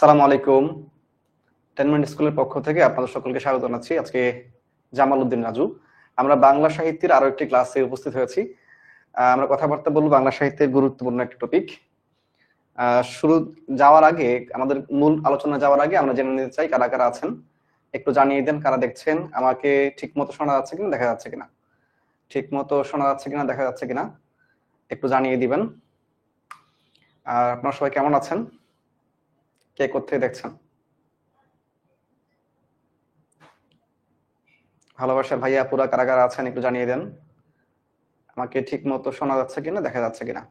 আসসালামু আলাইকুম। 10 মিনিট স্কুলের পক্ষ থেকে আপনাদের সকলকে স্বাগত জানাচ্ছি। আজকে জামাল উদ্দিন রাজু। আমরা বাংলা সাহিত্যের আরো একটি ক্লাসে উপস্থিত হয়েছি। আমরা কথাবার্তা বলবো বাংলা সাহিত্যের গুরুত্বপূর্ণ একটা টপিক। শুরু যাওয়ার আগে, আমাদের মূল আলোচনা যাওয়ার আগে আমরা জেনে নিতে চাই কারা কারা আছেন। একটু জানিয়ে দেন কারা দেখছেন। আমাকে ঠিক মতো শোনা যাচ্ছে কিনা, দেখা যাচ্ছে কিনা, ঠিক মতো শোনা যাচ্ছে কিনা, দেখা যাচ্ছে কিনা একটু জানিয়ে দিবেন। আর আপনারা সবাই কেমন আছেন? কে কোথায় দেখছেন? ভালোবাসার ভাইয়া পুরা কারা কারা আছেন একটু জানিয়ে দেন। আমাকে ঠিক মতো শোনা যাচ্ছে কিনা, দেখা যাচ্ছে কিনা।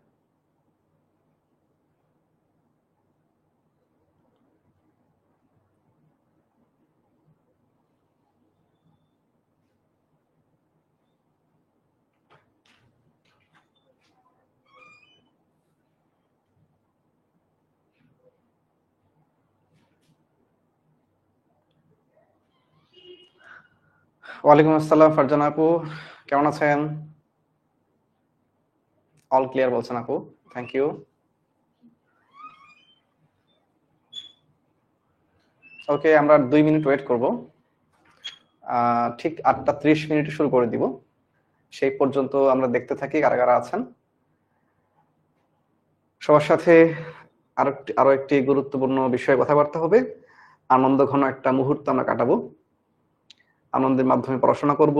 ওয়ালাইকুম আসসালাম ফারজানা আপু, কেমন আছেন? অল ক্লিয়ার বলছেন আপু, থ্যাংক ইউ। ওকে, আমরা 2 মিনিট ওয়েট করব। ঠিক 8:30 শুরু করে দিব। সেই পর্যন্ত আমরা দেখতে থাকি কারা কারা আছেন। সবার সাথে আরো একটি গুরুত্বপূর্ণ বিষয়ে কথাবার্তা হবে। আনন্দ ঘন একটা মুহূর্ত আমরা কাটাবো, আনন্দের মাধ্যমে পড়াশোনা করব,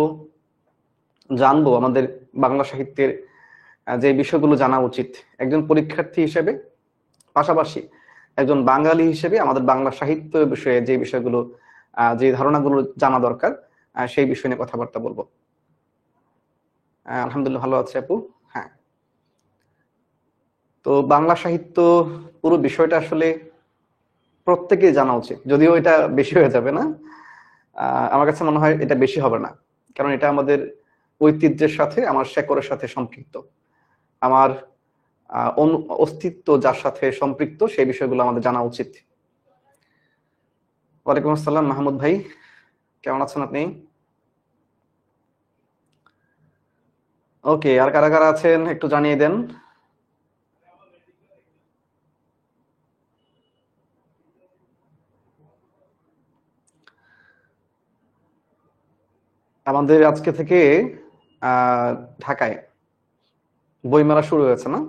জানবো আমাদের বাংলা সাহিত্যের যে বিষয়গুলো জানা উচিত একজন পরীক্ষার্থী হিসেবে, পাশাপাশি একজন বাঙালি হিসেবে আমাদের বাংলা সাহিত্য বিষয়ে যে বিষয়গুলো, যে ধারণাগুলো জানা দরকার, সেই বিষয় নিয়ে কথাবার্তা বলবো। আলহামদুলিল্লাহ ভালো আছে আপু। হ্যাঁ, তো বাংলা সাহিত্য পুরো বিষয়টা আসলে প্রত্যেকেই জানা উচিত, যদিও এটা বেশি হয়ে যাবে না। আমার কাছে মনে হয় এটা বেশি হবে না, কারণ এটা আমাদের ঐতিহ্যের সাথে, আমার শেকড়ের সাথে সম্পৃক্ত। আমার অস্তিত্ব যার সাথে সম্পৃক্ত সেই বিষয়গুলো আমাদের জানা উচিত। ওয়ালাইকুম আসসালাম মাহমুদ ভাই, কেমন আছেন আপনি? ওকে, আর কারা কারা আছেন একটু জানিয়ে দেন। আমাদের আজকে থেকে ঢাকায় বইমেলা শুরু হয়েছে না?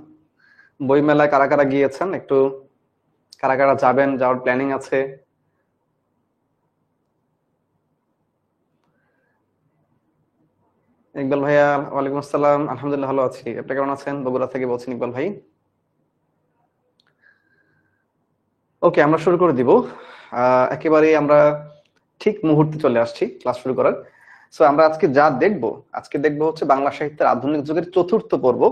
বইমেলায় কারা কারা গিয়েছেন, একটু কারা কারা যাবেন, যাওয়ার প্ল্যানিং আছে? ইকবাল ভাইয়া, ওয়ালাইকুম আসসালাম, আলহামদুলিল্লাহ ভালো আছি। আপনি কেমন আছেন? বগুড়া থেকে বলছেন ইকবাল ভাই। ওকে, আমরা শুরু করে দিব। একেবারে আমরা ঠিক মুহূর্তে চলে আসছি ক্লাস শুরু করার। সো আমরা আজকে দেখবো হচ্ছে বাংলা সাহিত্যের আধুনিক যুগের চতুর্থ পর্ব।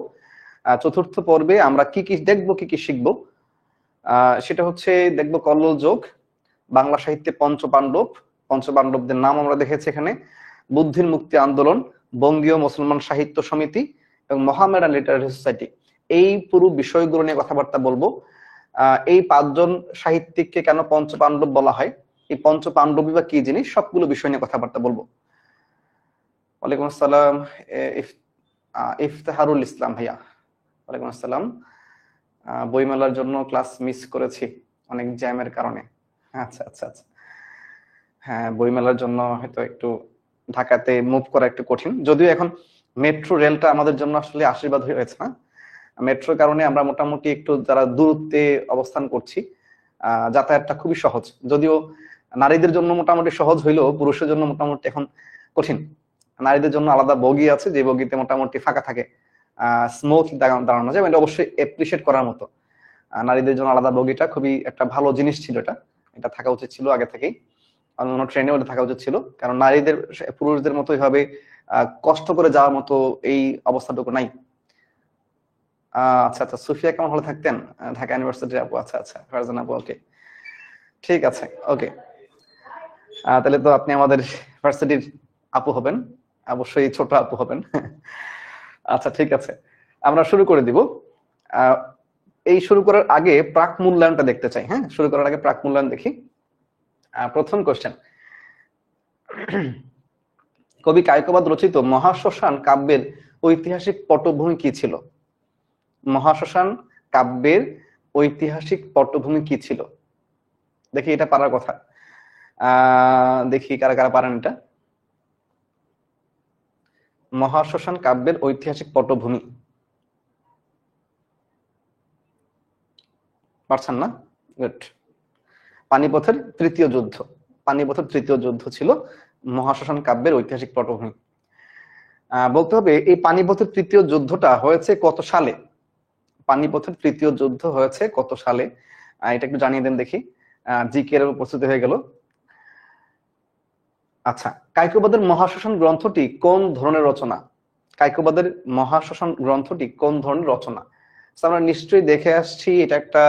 চতুর্থ পর্বে আমরা কি কি দেখবো, কি কি শিখবো, সেটা হচ্ছে দেখবো কল্লোল যোগ, বাংলা সাহিত্যে পঞ্চপাণ্ডবদের নাম আমরা দেখেছি এখানে, বুদ্ধির মুক্তি আন্দোলন, বঙ্গীয় মুসলমান সাহিত্য সমিতি এবং মোহামেডান লিটারেরি সোসাইটি। এই পুরো বিষয়গুলো নিয়ে কথাবার্তা বলবো। এই 5 জন সাহিত্যিককে কেন পঞ্চপাণ্ডব বলা হয়, এই পঞ্চপাণ্ডবী বা কি জিনিস, সবগুলো বিষয় নিয়ে কথাবার্তা বলবো। ওয়ালাইকুম আসসালাম ইফতেহারুল ইসলাম ভাইয়া, ওয়ালাইকুম আসসালাম। বইমেলার জন্য ক্লাস মিস করেছি অনেক জ্যামের কারণে। আচ্ছা আচ্ছা আচ্ছা, হ্যাঁ বইমেলার জন্য হয়তো একটু ঢাকাতে মুভ করা একটু কঠিন, যদিও এখন মেট্রো রেলটা আমাদের জন্য আসলে আশীর্বাদ হয়েছে না। মেট্রোর কারণে আমরা মোটামুটি একটু যারা দূরত্বে অবস্থান করছি, যাতায়াতটা খুবই সহজ। যদিও নারীদের জন্য মোটামুটি সহজ হইলেও পুরুষের জন্য মোটামুটি এখন কঠিন। নারীদের জন্য আলাদা বগি আছে, যে বগিতে মোটামুটি ফাঁকা থাকে, স্মুথ দাঁড়ানো যায়, এটা অবশ্যই এপ্রিসিয়েট করার মতো। নারীদের জন্য আলাদা বগিটা খুবই একটা ভালো জিনিস ছিল, এটা এটা থাকা উচিত ছিল আগে থেকেই। অন্যান্য ট্রেনেও এটা থাকা উচিত ছিল, কারণ নারীদের পুরুষদের মতো এইভাবে কষ্ট করে যাওয়ার মতো এই অবস্থাটুকু নাই। আচ্ছা আচ্ছা, সুফিয়া কেমন ভালো থাকতেন, ঢাকা ইউনিভার্সিটির আপু। আচ্ছা আচ্ছা, ফারজান আপু, ওকে ঠিক আছে, ওকে। তাহলে তো আপনি আমাদের ভার্সিটির আপু হবেন, অবশ্যই ছোট আপু হবেন। আচ্ছা ঠিক আছে, আমরা শুরু করে দিব। এই শুরু করার আগে প্রাক মূল্যায়নটা দেখতে চাই। হ্যাঁ, শুরু করার আগে প্রাক মূল্যায়ন দেখি। প্রথম কোশ্চেন, কবি কায়কবাদ রচিত মহাশ্মশান কাব্যের ঐতিহাসিক পটভূমি কি ছিল? মহাশ্মশান কাব্যের ঐতিহাসিক পটভূমি কি ছিল? দেখি এটা পারার কথা। দেখি কারা কারা পারেন এটা। মহাশ্মশান কাব্যের ঐতিহাসিক পটভূমি পারছেন না? গুড। পানিপথের তৃতীয় যুদ্ধ, পানিপথের তৃতীয় যুদ্ধ ছিল মহাশ্মশান কাব্যের ঐতিহাসিক পটভূমি। বলতে হবে এই পানিপথের তৃতীয় যুদ্ধটা হয়েছে কত সালে? পানিপথের তৃতীয় যুদ্ধ হয়েছে কত সালে? এটা একটু জানিয়ে দেন দেখি। জিকে এর উপস্থিত হয়ে গেল। আচ্ছা, কায়কোবাদের মহাশ্মশান গ্রন্থটি কোন ধরনের রচনা? কায়কোবাদের মহাশ্মশান গ্রন্থটি কোন ধরনের রচনা? আমরা নিশ্চয়ই দেখে আসছি এটা একটা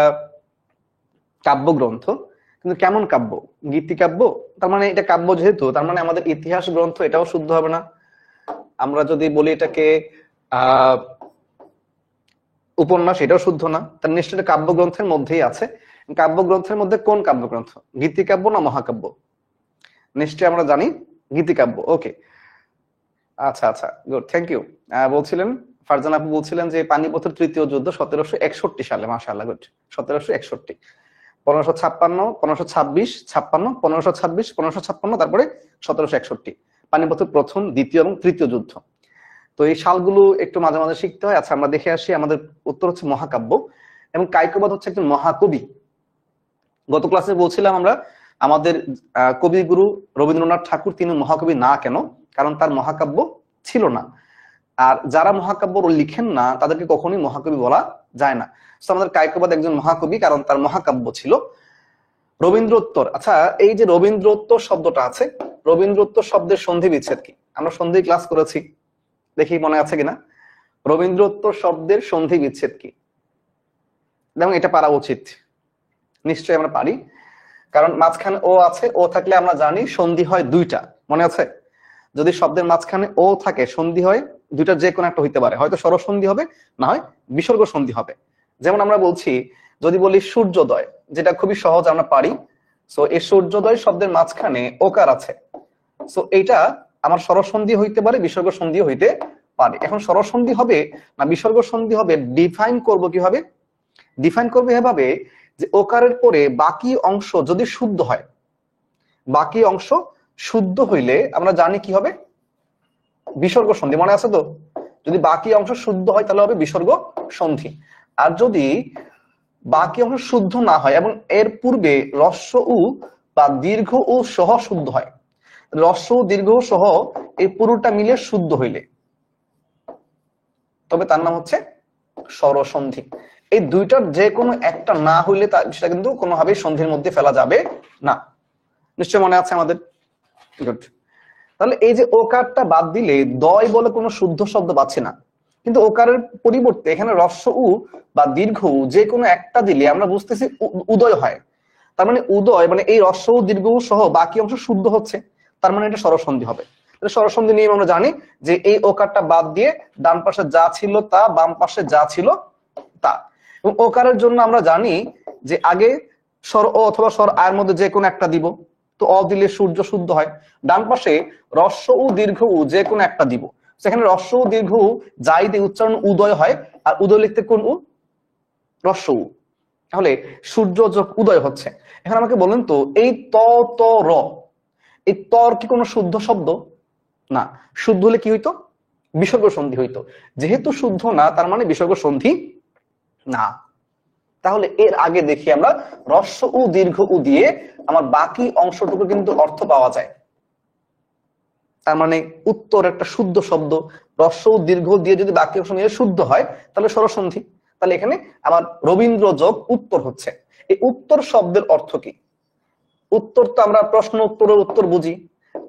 কাব্যগ্রন্থ, কিন্তু কেমন কাব্য? গীতিকাব্য? তার মানে এটা কাব্য যেহেতু, তার মানে আমাদের ইতিহাস গ্রন্থ, এটাও শুদ্ধ হবে না। আমরা যদি বলি এটাকে উপন্যাস, এটাও শুদ্ধ না। তার নিশ্চয়ই কাব্যগ্রন্থের মধ্যেই আছে। কাব্যগ্রন্থের মধ্যে কোন কাব্যগ্রন্থ? গীতিকাব্য না মহাকাব্য? নিশ্চয়ই আমরা জানি গীতিকাব্য। ওকে, আচ্ছা আচ্ছা, গুড, থ্যাংক ইউ। বলছিলেন ফারজান আপু, বলছিলেন যে পানিপথের তৃতীয় যুদ্ধ 1761 সালে। মাশাআল্লাহ, গুড। 1761, 1556, 1526, 56, 1526, 1556, তারপরে 1761। পানিপথের প্রথম, দ্বিতীয় এবং তৃতীয় যুদ্ধ। তো এই সালগুলো একটু মাঝে মাঝে শিখতে হয়। আচ্ছা, আমরা দেখে আসি। আমাদের উত্তর হচ্ছে মহাকাব্য, এবং কায়কোবাদ হচ্ছে একজন মহাকবি। গত ক্লাসে বলছিলাম আমরা, আমাদের কবিগুরু রবীন্দ্রনাথ ঠাকুর তিনি মহাকবি না কেন? কারণ তার মহাকাব্য ছিল না। আর যারা মহাকাব্য লিখেন না তাদেরকে কখনোই মহাকবি বলা যায় না। আমাদের কায়কোবাদ একজন মহাকবি, কারণ তার মহাকাব্য ছিল। রবীন্দ্রোত্তর, আচ্ছা, এই যে রবীন্দ্রোত্তর শব্দটা আছে, রবীন্দ্রোত্তর শব্দের সন্ধি বিচ্ছেদ কি? আমরা সন্ধি ক্লাস করেছি, দেখি মনে আছে কিনা। রবীন্দ্রোত্তর শব্দের সন্ধি বিচ্ছেদ কি? এবং এটা পারা উচিত, নিশ্চয়ই আমরা পারি, কারণ মাঝখানে ও আছে। ও থাকলে আমরা জানি সন্ধি হয় দুইটা, মনে আছে? যদি শব্দের মাঝখানে ও থাকে, সন্ধি হয় দুইটা, যে কোনো একটা হইতে পারে, হয়তো স্বরসন্ধি হবে, না হয় বিসর্গ সন্ধি হবে। যেমন আমরা বলছি, যদি বলি সূর্যোদয়, যেটা খুবই সহজ, আমরা পারি। সো এই সূর্যোদয় শব্দের মাঝখানে ওকার আছে, সো এইটা আমার স্বরসন্ধি হইতে পারে, বিসর্গ সন্ধি হইতে পারে। এখন স্বরসন্ধি হবে না বিসর্গ সন্ধি হবে, ডিফাইন করব কিভাবে? ডিফাইন করবো এভাবে যে ওকারের পরে বাকি অংশ যদি শুদ্ধ হয়, বাকি অংশ শুদ্ধ হইলে আমরা জানি কি হবে? বিসর্গ সন্ধি। মনে আছে তো? যদি বাকি অংশ শুদ্ধ হয় তাহলে হবে বিসর্গ সন্ধি। আর যদি বাকি অংশ শুদ্ধ না হয় এবং এর পূর্বে রস্ব উ বা দীর্ঘ উ সহ শুদ্ধ হয়, রস্ব দীর্ঘ সহ এই পুরোটা মিলে শুদ্ধ হইলে, তবে তার নাম হচ্ছে স্বরসন্ধি। এই দুইটার যে কোনো একটা না হইলে সেটা কিন্তু কোনোভাবেই সন্ধির মধ্যে ফেলা যাবে না। নিশ্চয় মনে আছে আমাদের? গুড। তাহলে এই যে ওকারটা বাদ দিলে দয় বলে কোনো শুদ্ধ শব্দ পাচ্ছি না, কিন্তু ওকারের পরিবর্তে এখানে রস্ব উ বা দীর্ঘ উ যে কোনো একটা দিলে আমরা বুঝতেছি উদয় হয়। তার মানে উদয় মানে এই রস্ব উ দীর্ঘ উ সহ বাকি অংশ শুদ্ধ হচ্ছে, তার মানে এটা স্বরসন্ধি হবে। স্বরসন্ধি নিয়ে আমরা জানি যে এই ওকারটা বাদ দিয়ে ডান পাশে যা ছিল তা, বাম পাশে যা ছিল তা। এবং ওকারের জন্য আমরা জানি যে আগে স্বর ও অথবা স্বর আয়ের মধ্যে যে কোনো একটা দিব, তো অ দিলে সূর্য শুদ্ধ হয়। ডান পাশে রস্ব উ দীর্ঘ উ যে কোনো একটা দিব, সেখানে রস্ব উ দীর্ঘ উ যাই দিয়ে উচ্চারণ উদয় হয়, আর উদয় লিখতে কোন উ? রস্ব উ। তাহলে সূর্য যোগ উদয় হচ্ছে। এখন আমাকে বলেন তো, এই ত ত র, এই তর কি কোনো শুদ্ধ শব্দ? না। শুদ্ধ হলে কি হইতো? বিসর্গ সন্ধি হইতো। যেহেতু শুদ্ধ না, তার মানে বিসর্গ সন্ধি না। তাহলে এর আগে দেখি আমরা রস্ব উ দীর্ঘ উ দিয়ে আমার বাকি অংশটুকু কিন্তু অর্থ পাওয়া যায়। তার মানে উত্তর একটা শুদ্ধ শব্দ, রস্ব উ দীর্ঘ দিয়ে যদি বাকি অংশ মিলে শুদ্ধ হয় তাহলে স্বরসন্ধি। তাহলে এখানে আমার রবীন্দ্র যোগ উত্তর হচ্ছে। এই উত্তর শব্দের অর্থ কি? উত্তর তো আমরা প্রশ্ন উত্তরের উত্তর বুঝি,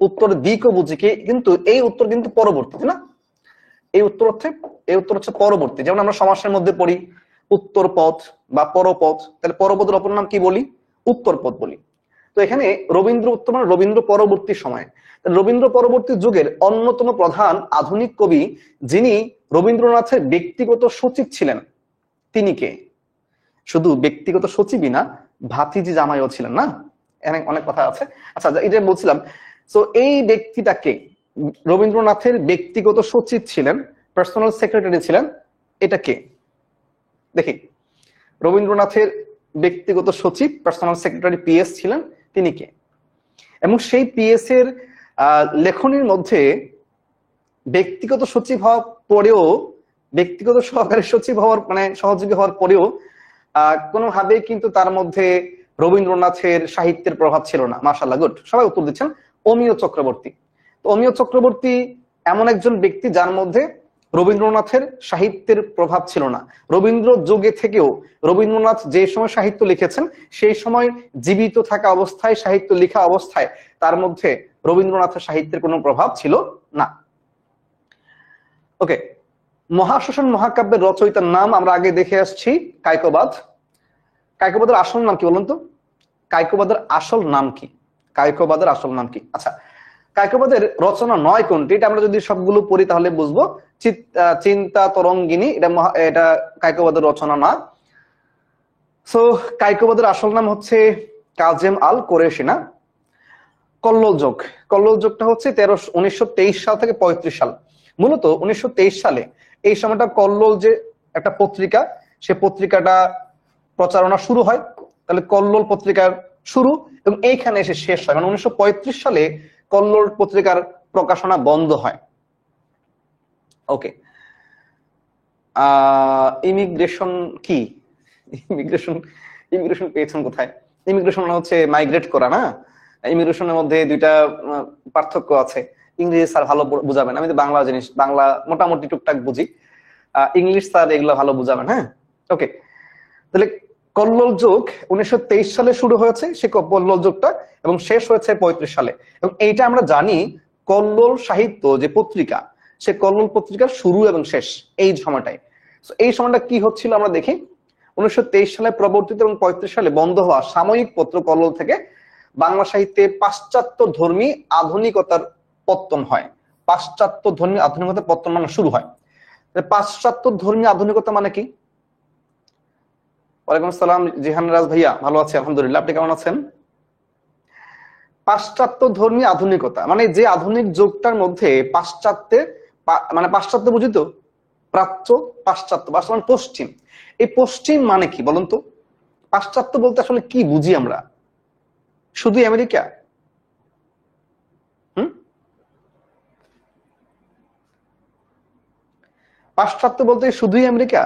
উত্তর দিকও বুঝি, কিন্তু এই উত্তর কিন্তু পরবর্তী, তাই না? এই উত্তর হচ্ছে পরবর্তী। যেমন আমরা সমাসের মধ্যে পড়ি উত্তর পথ বা পরপথ, তাহলে পরপথের অপর নাম কি বলি? উত্তর পথ বলি। তো এখানে রবীন্দ্র উত্তর মানে রবীন্দ্র পরবর্তী সময়। রবীন্দ্র পরবর্তী যুগের অন্যতম প্রধান আধুনিক কবি যিনি রবীন্দ্রনাথের ব্যক্তিগত সচিব ছিলেন, তিনি কে? শুধু ব্যক্তিগত সচিবই না, ভাতিজি জামাইও ছিলেন না? অনেক কথা আছে। আচ্ছা, এটা বলছিলাম। তো এই ব্যক্তিটাকে, রবীন্দ্রনাথের ব্যক্তিগত সচিব ছিলেন, পার্সোনাল সেক্রেটারি ছিলেন, এটা কে? দেখি, রবীন্দ্রনাথের ব্যক্তিগত সচিব, পার্সোনাল সেক্রেটারি, পিএস ছিলেন, তিনি কে? এবং সেই পিএস এর লেখনীর মধ্যে ব্যক্তিগত সচিব হওয়ার পরেও, ব্যক্তিগত সহকারী সচিব হওয়ার মানে সহযোগী হওয়ার পরেও কোনোভাবেই কিন্তু তার মধ্যে রবীন্দ্রনাথের সাহিত্যের প্রভাব ছিল না। মাশাআল্লাহ, গুড, সবাই উত্তর দিচ্ছেন। অমিয় চক্রবর্তী। তো অমিয় চক্রবর্তী এমন একজন ব্যক্তি যার মধ্যে রবীন্দ্রনাথের সাহিত্যের প্রভাব ছিল না। রবীন্দ্র যুগে থেকেও রবীন্দ্রনাথ যে সময় সাহিত্য লিখেছেন সেই সময় জীবিত থাকা অবস্থায়, সাহিত্য লেখা অবস্থায় তার মধ্যে রবীন্দ্রনাথের সাহিত্যের কোনো প্রভাব ছিল না। ওকে, মহাশ্মশান মহাকাব্যের রচয়িতার নাম আমরা আগে দেখে আসছি, কায়কোবাদ। কায়কোবাদের আসল নাম কি বলুন তো? কায়কোবাদের আসল নাম কি? কায়কোবাদের আসল নাম কি? আচ্ছা, কায়কোবাদের রচনা 9 কোনটি, এটা আমরা যদি সবগুলো পড়ি তাহলে বুঝবো। চিন্তা তরঙ্গিনী, এটা কায়কোবাদের রচনা না। সো কায়কোবাদের আসল নাম হচ্ছে কাজেম আল কোরেশি না। কল্লোল যোগ, কল্লোল যোগটা হচ্ছে 1923 সাল থেকে 35 সাল। মূলত 1923 সালে এই সময়টা কল্লোল যে একটা পত্রিকা, সে পত্রিকাটা প্রচারণা শুরু হয়। তাহলে কল্লোল পত্রিকার শুরু এবং এইখানে এসে শেষ হয়, মানে 1935 সালে কল্লোল পত্রিকার প্রকাশনা বন্ধ হয়। ওকে, ইমিগ্রেশন কি? ইমিগ্রেশন, ইমিগ্রেশন পেয়েছেন কোথায়? ইমিগ্রেশন মানে হচ্ছে মাইগ্রেট করা না। ইমিগ্রেশনের মধ্যে দুইটা পার্থক্য আছে। ইংরেজি স্যার ভালো বুঝাবেন, আমি তো বাংলা জিনিস, বাংলা মোটামুটি টুকটাক বুঝি, ইংলিশ স্যার এগুলো ভালো বুঝাবেন। হ্যাঁ, ওকে। তাহলে কল্লোল যুগ 1923 সালে শুরু হয়েছে, সে কল্লোল যুগটা, এবং শেষ হয়েছে 35 সালে। এবং এইটা আমরা জানি, কল্লোল সাহিত্য যে পত্রিকা, সে কল্লোল পত্রিকার শুরু এবং শেষ এই সময়টাই। এই সময়টা কি হচ্ছিল আমরা দেখি। 1923 সালে প্রবর্তিত এবং 35 সালে বন্ধ হওয়া সাময়িক পত্র কল্লোল থেকে বাংলা সাহিত্যে পাশ্চাত্য ধর্মী আধুনিকতার পত্তন হয়। পাশ্চাত্য ধর্মী আধুনিকতার পত্তন মানে শুরু হয়। পাশ্চাত্য ধর্মী আধুনিকতা মানে কি? ওয়ালাইকুম আসসালাম জিহান রাজ ভাইয়া, ভালো আছে আলহামদুলিল্লাহ, আপনি কেমন আছেন? পাশ্চাত্য ধর্মী আধুনিকতা মানে যে আধুনিক যুগটার মধ্যে পাশ্চাত্যের, মানে পাশ্চাত্য বুঝি তো, প্রাচ্য, পাশ্চাত্য, মানে পশ্চিম। এই পশ্চিম মানে কি বলুন তো? পাশ্চাত্য বলতে আসলে কি বুঝি আমরা? শুধু আমেরিকা? পাশ্চাত্য বলতে শুধুই আমেরিকা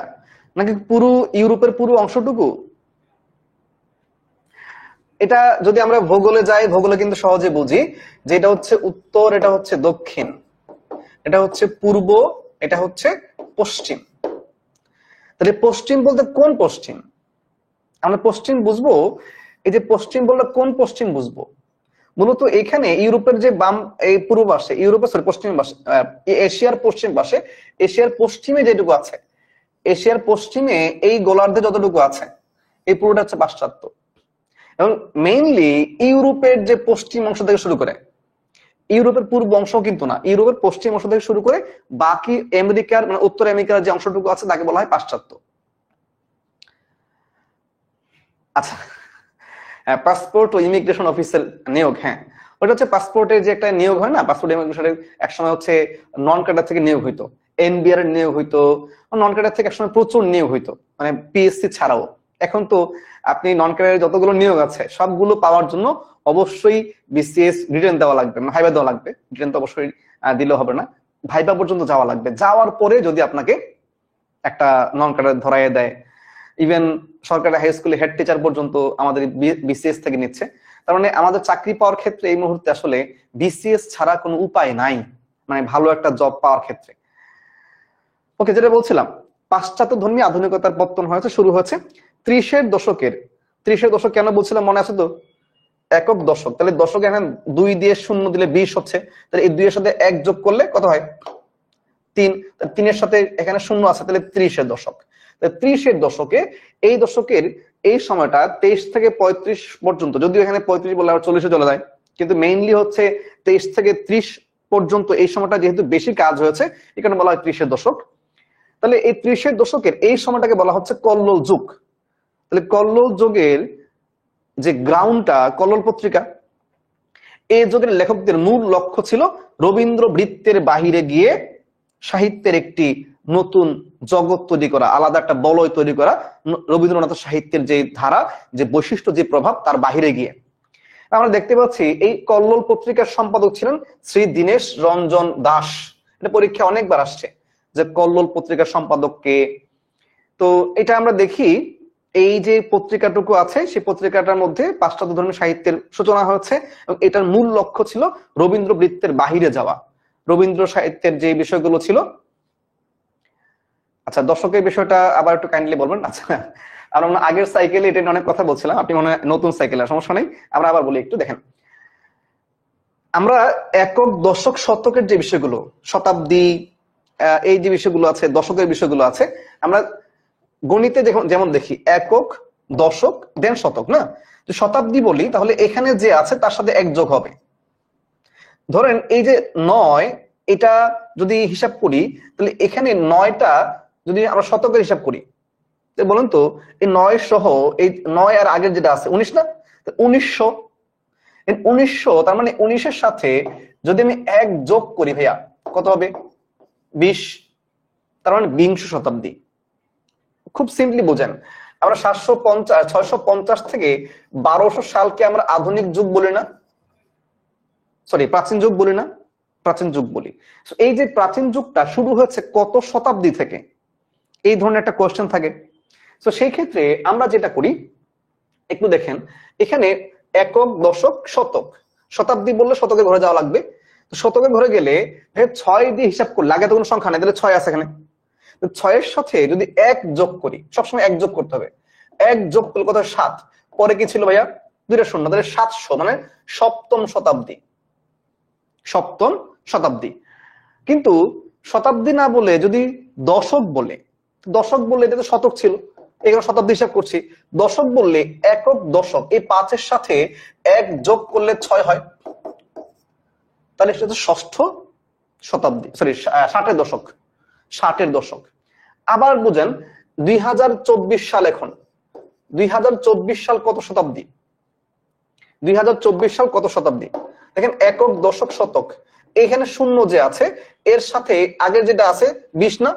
নাকি পুরো ইউরোপের পুরো অংশটুকু? এটা যদি আমরা ভূগোলে যাই, ভূগোলে কিন্তু সহজে বুঝি যে এটা হচ্ছে উত্তর, এটা হচ্ছে দক্ষিণ, এটা হচ্ছে পূর্ব, এটা হচ্ছে পশ্চিম। তাহলে পশ্চিম বলতে কোন পশ্চিম? আমরা পশ্চিম বুঝবো, এই যে পশ্চিম বললে কোন পশ্চিম বুঝবো? মূলত এখানে ইউরোপের যে বাম, এই পূর্ব পাশে, ইউরোপের সরি পশ্চিম পাশে, এশিয়ার পশ্চিম পাশে, এশিয়ার পশ্চিমে যেটুকু আছে, এশিয়ার পশ্চিমে এই গোলার্ধে যতটুকু আছে, এই পুরোটা হচ্ছে পাশ্চাত্য। এবং মেইনলি ইউরোপের যে পশ্চিম অংশ থেকে শুরু করে, ইউরোপের পূর্ব অংশ কিন্তু না, ইউরোপের পশ্চিম অংশ থেকে শুরু করে বাকি আমেরিকার মানে উত্তর আমেরিকার যে অংশটুকু আছে তাকে বলা হয় পাশ্চাত্য। আচ্ছা, পাসপোর্ট ও ইমিগ্রেশন অফিসের নিয়োগ, হ্যাঁ ওটা হচ্ছে পাসপোর্টের যে একটা নিয়োগ হয় না, পাসপোর্ট ইমিগ্রেশনের একসময় হচ্ছে নন ক্যাডার থেকে নিয়োগ হইতো, এনবিআর এর নিয়োগ হইতো, নন ক্যাডার থেকে একসময় প্রচুর নিয়োগ হইতো, মানে পিএসসি ছাড়াও। এখন তো আপনি নন ক্যাডারের যতগুলো নিয়োগ আছে সবগুলো পাওয়ার জন্য অবশ্যই বিসিএস রিটেন দেওয়া লাগবে, ভাইবা দেওয়া লাগবে। রিটেন তো অবশ্যই দিলে হবে না, ভাইবা পর্যন্ত যাওয়া লাগবে। যাওয়ার পরে যদি আপনাকে একটা নন ক্যাডার ধরাইয়ে দেয়, ইভেন সরকারি হাই স্কুলে হেড টিচার পর্যন্ত আমাদের বিসিএস থেকে নিচ্ছে। তার মানে আমাদের চাকরি পাওয়ার ক্ষেত্রে এই মুহূর্তে আসলে বিসিএস ছাড়া কোনো উপায় নাই, মানে ভালো একটা জব পাওয়ার ক্ষেত্রে। ওকে, যেটা বলছিলাম, পাশ্চাত্য ধর্মী আধুনিকতার পত্তন হয়েছে, শুরু হয়েছে 30-এর দশকের। 30-এর দশক কেন বলছিলাম মনে আছে তো? একক দশক। তাহলে দশক এখানে 2 দিয়ে 0 দিলে 20 হচ্ছে, তাহলে এই 2 এর সাথে 1 যোগ করলে কত হয়? 3। 3-এর সাথে এখানে 0 আছে, তাহলে 30-এর দশক। 30-এর দশকে, এই দশকের এই সময়টা 23 থেকে 35 পর্যন্ত, যদিও এখানে 35 বলে আবার 40-এ চলে যায়, কিন্তু মেইনলি হচ্ছে 23 থেকে 30 পর্যন্ত এই সময়টা যেহেতু বেশি কাজ হয়েছে, এখানে বলা হয় 30-এর দশক। তাহলে এই 30-এর দশকের এই সময়টাকে বলা হচ্ছে কল্লোল যুগ। তাহলে কল্লোল যুগের যে গ্রাউন্ডটা কল্লোল পত্রিকা, এই যুগের লেখকদের মূল লক্ষ্য ছিল রবীন্দ্র বৃত্তের বাহিরে গিয়ে সাহিত্যের একটি নতুন জগৎ তৈরি করা, আলাদা একটা বলয় তৈরি করা, রবীন্দ্রনাথ সাহিত্যের যে ধারা, যে বৈশিষ্ট্য, যে প্রভাব, তার বাহিরে গিয়ে আমরা দেখতে পাচ্ছি এই কল্লোল পত্রিকার সম্পাদক ছিলেন শ্রী দীনেশ রঞ্জন দাস। এটা পরীক্ষা অনেকবার আসছে যে কল্লোল পত্রিকার সম্পাদক কে। তো এটা আমরা দেখি এই যে পত্রিকাটুকু আছে সেই পত্রিকাটার মধ্যে পাশ্চাত্য ধর্মীয় সাহিত্যের সূচনা হয়েছে এবং এটার মূল লক্ষ্য ছিল রবীন্দ্র বৃত্তের বাহিরে যাওয়া, রবীন্দ্র সাহিত্যের যে বিষয়গুলো ছিল। আচ্ছা, দর্শকের বিষয়টা আবার একটু কাইন্ডলি বলবেন। আচ্ছা, আমরা আগের সাইকেলে এটা অনেক কথা বলছিলাম, আপনি মনে হয় নতুন সাইকেলের, সমস্যা নেই, আমরা আবার বলি একটু। দেখেন, আমরা একক, দশক, শতকের যে বিষয়গুলো, শতাব্দী, এই যে বিষয়গুলো আছে, দশকের বিষয়গুলো আছে, আমরা গণিতে যেমন দেখি একক, দশক, দেন শতক, না? শতাব্দী বলি তাহলে এখানে যে আছে তার সাথে এক যোগ হবে। ধরেন এই যে 9, এটা যদি হিসাব করি তাহলে এখানে 9টা যদি আমরা শতকের হিসাব করি, বলুন তো এই 9 সহ এই 9 আর আগের যেটা আছে 19 না, 1900। 1900 তার মানে 19-এর সাথে যদি আমি এক যোগ করি ভাইয়া কত হবে? 20। তার মানে বিংশ শতাব্দী। খুব সিম্পলি বোঝেন, আমরা 650 থেকে 1200 সালকে আমরা আধুনিক যুগ বলি না, সরি প্রাচীন যুগ বলি না, প্রাচীন যুগ বলি। এই যে প্রাচীন যুগটা শুরু হয়েছে কত শতাব্দী থেকে, এই ধরনের একটা কোয়েশ্চেন থাকে। তো সেই ক্ষেত্রে আমরা যেটা করি একটু দেখেন, এখানে একক, দশক, শতক, শতাব্দী বললে শতকে ঘরে যাওয়া লাগবে। তো শতকে ঘরে গেলে 6 দিয়ে হিসাব করলে, আগে তো কোনো সংখ্যা নেই, তাহলে 6 আছে এখানে। 6-এর সাথে যদি এক যোগ করি, সবসময় এক যোগ করতে হবে, এক যোগ করলে কত? 7। পরে কি ছিল ভাইয়া? 2টা শূন্য, তাহলে 700, মানে সপ্তম শতাব্দী। সপ্তম শতাব্দী। কিন্তু শতাব্দী না বলে যদি দশক বলে, দশক বললে এটা তো শতক ছিল, এখানে শতাব্দী হিসাব করছি। দশক বললে একক, দশক, এই 5-এর সাথে এক যোগ করলে 6 হয়, তাহলে সেটা তো ষষ্ঠ শতাব্দী, সরি 60-এর দশক, 60-এর দশক। আবার বুঝেন 2024 সাল, এখন 2024 সাল কত শতাব্দী? 2024 সাল কত শতাব্দী? দেখেন একক, দশক, শতক, এখানে শূন্য যে আছে এর সাথে আগের যেটা আছে 20 না,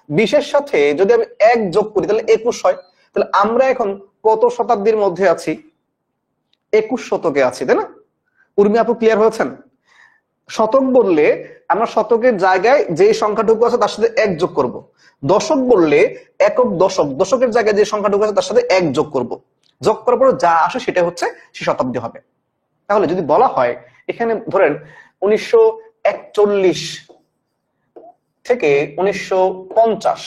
20-এর সাথে যদি আমি এক যোগ করি তাহলে 21 হয়। তাহলে আমরা এখন কত শতাব্দীর মধ্যে আছি? 21 শতকে আছি, তাই না? উর্মি আপু ক্লিয়ার হয়েছেন? শতক বললে আমরা শতকের জায়গায় যে সংখ্যাটুকু আছে তার সাথে এক যোগ করব। দশক বললে একক, দশক, দশকের জায়গায় যে সংখ্যাটুকু আছে তার সাথে এক যোগ করব। যোগ করার পর যা আসে সেটা হচ্ছে সে শতাব্দী হবে। তাহলে যদি বলা হয় এখানে ধরেন 1941 থেকে 1950,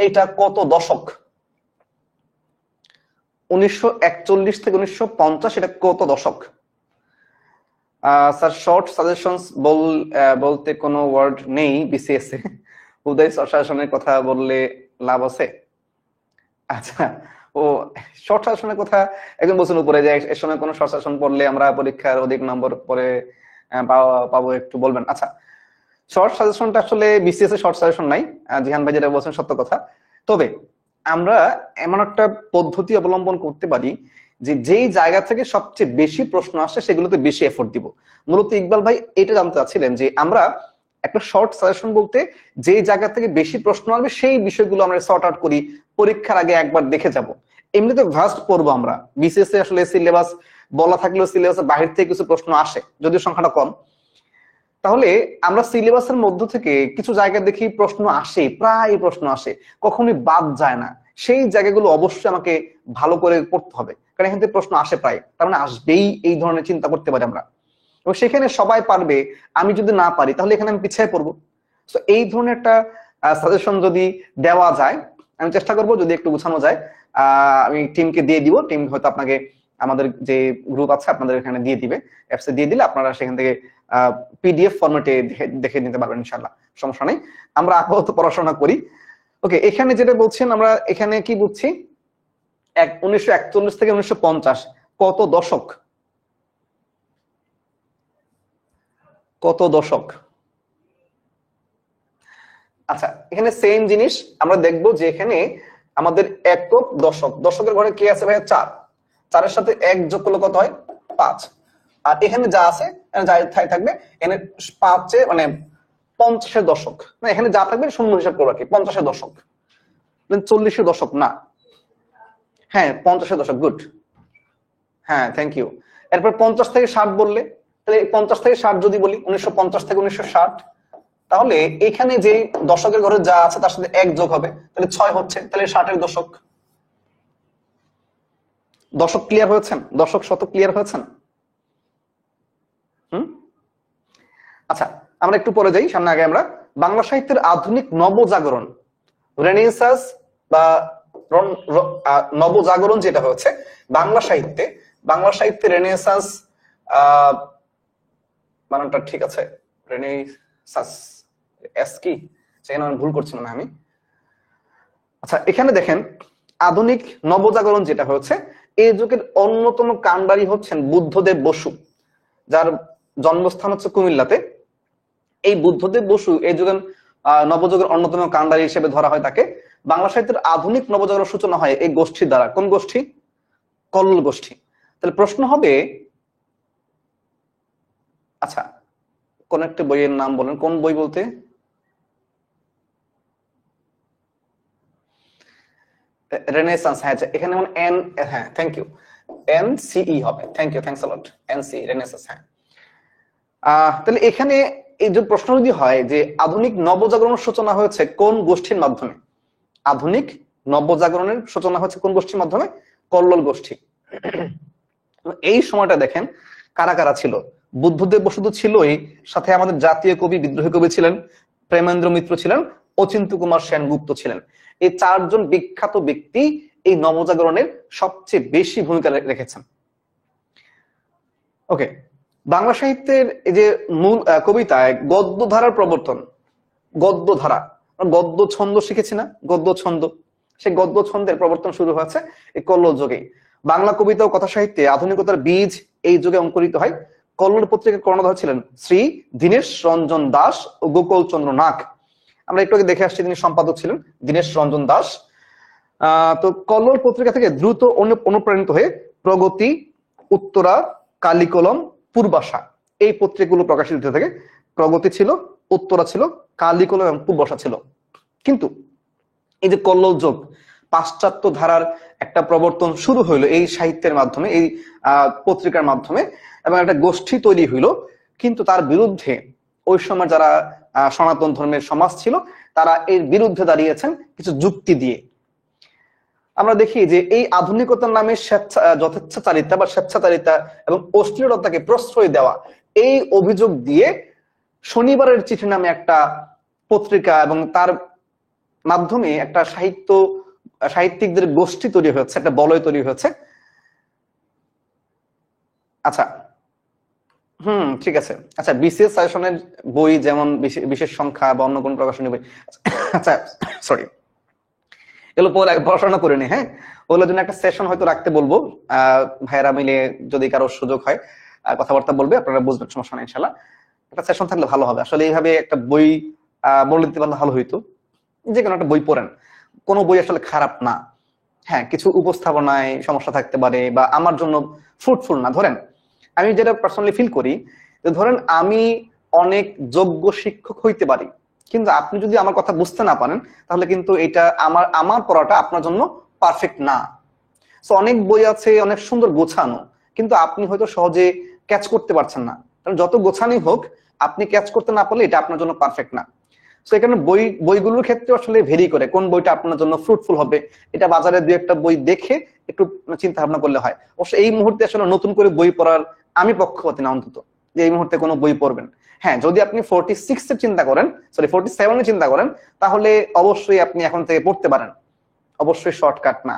এটা কত দশক? 1941 থেকে 1950 এটা কত দশক? স্যার শর্ট সাজেশনস বলতে কোনো ওয়ার্ড নেই বিসিএস এ, উদয় সাজেশনের কথা বললে লাভ আছে? আচ্ছা, ও শর্ট সাজেশনের কথা একজন বলছেন উপরে যে এর সময় কোনো শর্ট সাজেশন পড়লে আমরা পরীক্ষার অধিক নম্বর পরে পাবো, একটু বলবেন। আচ্ছা, শর্ট সাজেশনটা আসলে বিসিএস এ শর্ট সাজেশন নাই, জিহান ভাই যেটা বলছেন সত্য কথা। তবে আমরা এমন একটা পদ্ধতি অবলম্বন করতে পারি যে যেই জায়গা থেকে সবচেয়ে বেশি প্রশ্ন আসে সেগুলোতে বেশি এফোর্ট দিব। মূলত ইকবাল ভাই এটা জানতে চাচ্ছিলেন যে আমরা একটা শর্ট সাজেশন বলতে যেই জায়গা থেকে বেশি প্রশ্ন আসবে সেই বিষয়গুলো আমরা সর্ট আউট করি, পরীক্ষার আগে একবার দেখে যাব। এমনিতে ভাস্ট পড়বো আমরা, বিসিএস এ আসলে সিলেবাস বলা থাকলেও সিলেবাসের বাহির থেকে কিছু প্রশ্ন আসে, যদিও সংখ্যাটা কম। তাহলে আমরা সিলেবাসের মধ্য থেকে কিছু জায়গায় দেখি প্রশ্ন আসে, প্রায় প্রশ্ন আসে, কখনোই বাদ যায় না। সেই জায়গাগুলো অবশ্যই আমাকে ভালো করে পড়তে হবে, কারণ এখান থেকে প্রশ্ন আসে প্রায়, তার মানে আসবেই, এই ধরনের চিন্তা করতে পারি আমরা। এবং সেখানে সবাই পারবে, আমি যদি না পারি তাহলে এখানে আমি পিছিয়ে পড়বো। তো এই ধরনের একটা সাজেশন যদি দেওয়া যায়, আমি চেষ্টা করবো যদি একটু গুছানো যায়। আমি টিমকে দিয়ে দিব, টিম হয়তো আপনাকে আমাদের যে গ্রুপ আছে আপনাদের এখানে দিয়ে দিবে, অ্যাপসে দিয়ে দিলে আপনারা সেখান থেকে পিডিএফ ফরম্যাটে দেখে নিতে পারবেন, ইনশাআল্লাহ সমস্যা নেই। আমরা আপাতত পড়াশোনা করি। ওকে, এখানে যেটা বলছেন আমরা এখানে কি বুঝছি, 1941 থেকে 1950 কত দশক? কত দশক? আচ্ছা, এখানে সেম জিনিস আমরা দেখবো যে এখানে আমাদের একক, দশক, দশকের ঘরে কে আছে ভাইয়া? 4, 4-এর সাথে এক যোগ করলে কত হয়? 5। আর এখানে যা আছে যাই থাকবে, এখানে 5-এ মানে 50-এর দশক না, এখানে যা থাকবে শূন্য হিসাব করে রাখি। 50-এর দশক, 40-এর দশক না, হ্যাঁ 50-এর দশক, গুড, হ্যাঁ থ্যাংক ইউ। এরপর 50 থেকে 60 বললে, তাহলে 50 থেকে 60 যদি বলি 1950 থেকে 1960, তাহলে এখানে যে দশকের ঘরে যা আছে তার সাথে 1 যোগ হবে, তাহলে 6 হচ্ছে, তাহলে 60-এর দশক। দশক ক্লিয়ার হয়েছেন? দশক শতক ক্লিয়ার হয়েছেন? আচ্ছা, আমরা একটু পরে যাই, সামনে আগে আমরা বাংলা সাহিত্যের আধুনিক নবজাগরণ, রেনেসাঁস বা নবজাগরণ যেটা হচ্ছে বাংলা সাহিত্যে রেনেসাঁস, মানটা ঠিক আছে? রেনেসাঁস এস কি, সেখানে আমি ভুল করছি না আমি। আচ্ছা, এখানে দেখেন আধুনিক নবজাগরণ যেটা হচ্ছে, এই যুগের অন্যতম কাণ্ডারী হচ্ছেন বুদ্ধদেব বসু, যার জন্মস্থান হচ্ছে কুমিল্লাতে। এই বুদ্ধদেব বসু এই যুগের নবযুগের অন্যতম কাণ্ডারী হিসেবে ধরা হয় তাকে। বাংলা সাহিত্যের আধুনিক নবজাগরণ সূচনা হয় এই গোষ্ঠীর দ্বারা। কোন গোষ্ঠী? কল্লোল গোষ্ঠী। তাহলে প্রশ্ন হবে, আচ্ছা কোন একটা বইয়ের নাম বলেন, কোন বই বলতে? রেনেসাঁস, হ্যাঁ এখানে যেমন এন, হ্যাঁ থ্যাংক ইউ, এনসিই হবে, thank you, thanks a lot, এনসি রেনেসাঁস। হ্যাঁ তাহলে এখানে এই যে প্রশ্ন যদি হয় যে আধুনিক নবজাগরণের সূচনা হয়েছে কোন গোষ্ঠীর মাধ্যমে, আধুনিক নবজাগরণের সূচনা হচ্ছে কোন গোষ্ঠীর মাধ্যমে? কল্লোল গোষ্ঠী। এই সময়টা দেখেন কারা কারা ছিল। বুদ্ধদেব বসু তো ছিলই, সাথে আমাদের জাতীয় কবি, বিদ্রোহী কবি ছিলেন প্রেমেন্দ্র মিত্র ছিলেন, অচিন্ত কুমার সেনগুপ্ত ছিলেন। এই 4 জন বিখ্যাত ব্যক্তি এই নবজাগরণের সবচেয়ে বেশি ভূমিকা রেখেছেন। ওকে, বাংলা সাহিত্যের এই যে মূল কবিতায় গদ্য ধারার প্রবর্তন, গদ্য ধারা, গদ্য ছন্দ শিখেছি না, গদ্য ছন্দ, সেই গদ্য ছন্দের প্রবর্তন শুরু হয়েছে এই কল্লোল যুগে। বাংলা কবিতা ও কথা সাহিত্যে আধুনিকতার বীজ এই যুগে অঙ্কুরিত হয়। কল্লোল পত্রিকার কর্ণধার ছিলেন শ্রী দীনেশ রঞ্জন দাস ও গোকুল চন্দ্র নাগ। আমরা একটু আগে দেখে আসছি তিনি সম্পাদক ছিলেন দীনেশ রঞ্জন দাস। তো কল্লোল পত্রিকা থেকে দ্রুত অনুপ্রাণিত হয়ে প্রগতি, উত্তরা, কালিকলম, পূর্বাশা এই পত্রিকাগুলো প্রকাশিত হতে থাকে। প্রগতি ছিল, উত্তরা ছিল, কালিকলম এবং পূর্বাশা ছিল। কিন্তু এই যে কল্লোল যুগ, পাশ্চাত্য ধারার একটা প্রবর্তন শুরু হইলো এই সাহিত্যের মাধ্যমে, এই পত্রিকার মাধ্যমে, এবং একটা গোষ্ঠী তৈরি হইলো। কিন্তু তার বিরুদ্ধে ওই সময় যারা সনাতন ধর্মের সমাজ ছিল তারা এর বিরুদ্ধে দাঁড়িয়েছেন কিছু যুক্তি দিয়ে। আমরা দেখি যে এই আধুনিকতার নামে যথেচ্ছাচারিতা বা স্বেচ্ছাচারিতা এবং অশ্লীলতাকে প্রশ্রয় দেওয়া, এই অভিযোগ দিয়ে শনিবারের চিঠি নামে একটা পত্রিকা এবং তার মাধ্যমে একটা সাহিত্যিকদের গোষ্ঠী তৈরি হয়েছে, একটা বলয় তৈরি হয়েছে। আচ্ছা ঠিক আছে। আচ্ছা, বিসিএস সাজেশনের বই যেমন বিশেষ সংখ্যা বা অন্য কোন প্রকাশনী বই, আচ্ছা সরি, এগুলো পড়াশোনা করে নি, হ্যাঁ ওগুলোর জন্য একটা সেশন হয়তো রাখতে বলবো, ভাইয়েরা মিলে যদি কারো সুযোগ হয় কথাবার্তা বলবে, আপনারা বুঝবেন, সমস্যা নেই ইনশাল্লাহ। একটা সেশন থাকলে ভালো হবে। আসলে এইভাবে একটা বই বলে দিতে পারলে ভালো হইতো। যে কোনো একটা বই পড়েন, কোনো বই আসলে খারাপ না, হ্যাঁ কিছু উপস্থাপনায় সমস্যা থাকতে পারে বা আমার জন্য ফ্রুটফুল না। ধরেন আমি যেটা পার্সোনালি ফিল করি, ধরেন আমি অনেক যোগ্য শিক্ষক হইতে পারি, কিন্তু আপনি যদি আমার কথা বুঝতে না পারেন তাহলে কিন্তু এটা আমার পড়াটা আপনার জন্য পারফেক্ট না। সো অনেক বই আছে অনেক সুন্দর গোছানো, কিন্তু আপনি হয়তো সহজে ক্যাচ করতে পারছেন না, কারণ যত গোছানোই হোক আপনি ক্যাচ করতে না পারলে এটা আপনার জন্য পারফেক্ট না। তো এখানে বইগুলোর ক্ষেত্রে আসলে ভেরি করে কোন বইটা আপনার জন্য ফ্রুটফুল হবে, এটা বাজারে 2-একটা বই দেখে একটু চিন্তা ভাবনা করলে হয়। অবশ্য এই মুহূর্তে আসলে নতুন করে বই পড়ার আমি পক্ষপাতী না, অন্তত যে এই মুহূর্তে কোনো বই পড়বেন। হ্যাঁ যদি আপনি 46 এর চিন্তা করেন, সরি 47 এর চিন্তা করেন, তাহলে অবশ্যই আপনি এখন থেকে পড়তে পারেন। অবশ্যই শর্টকাট না,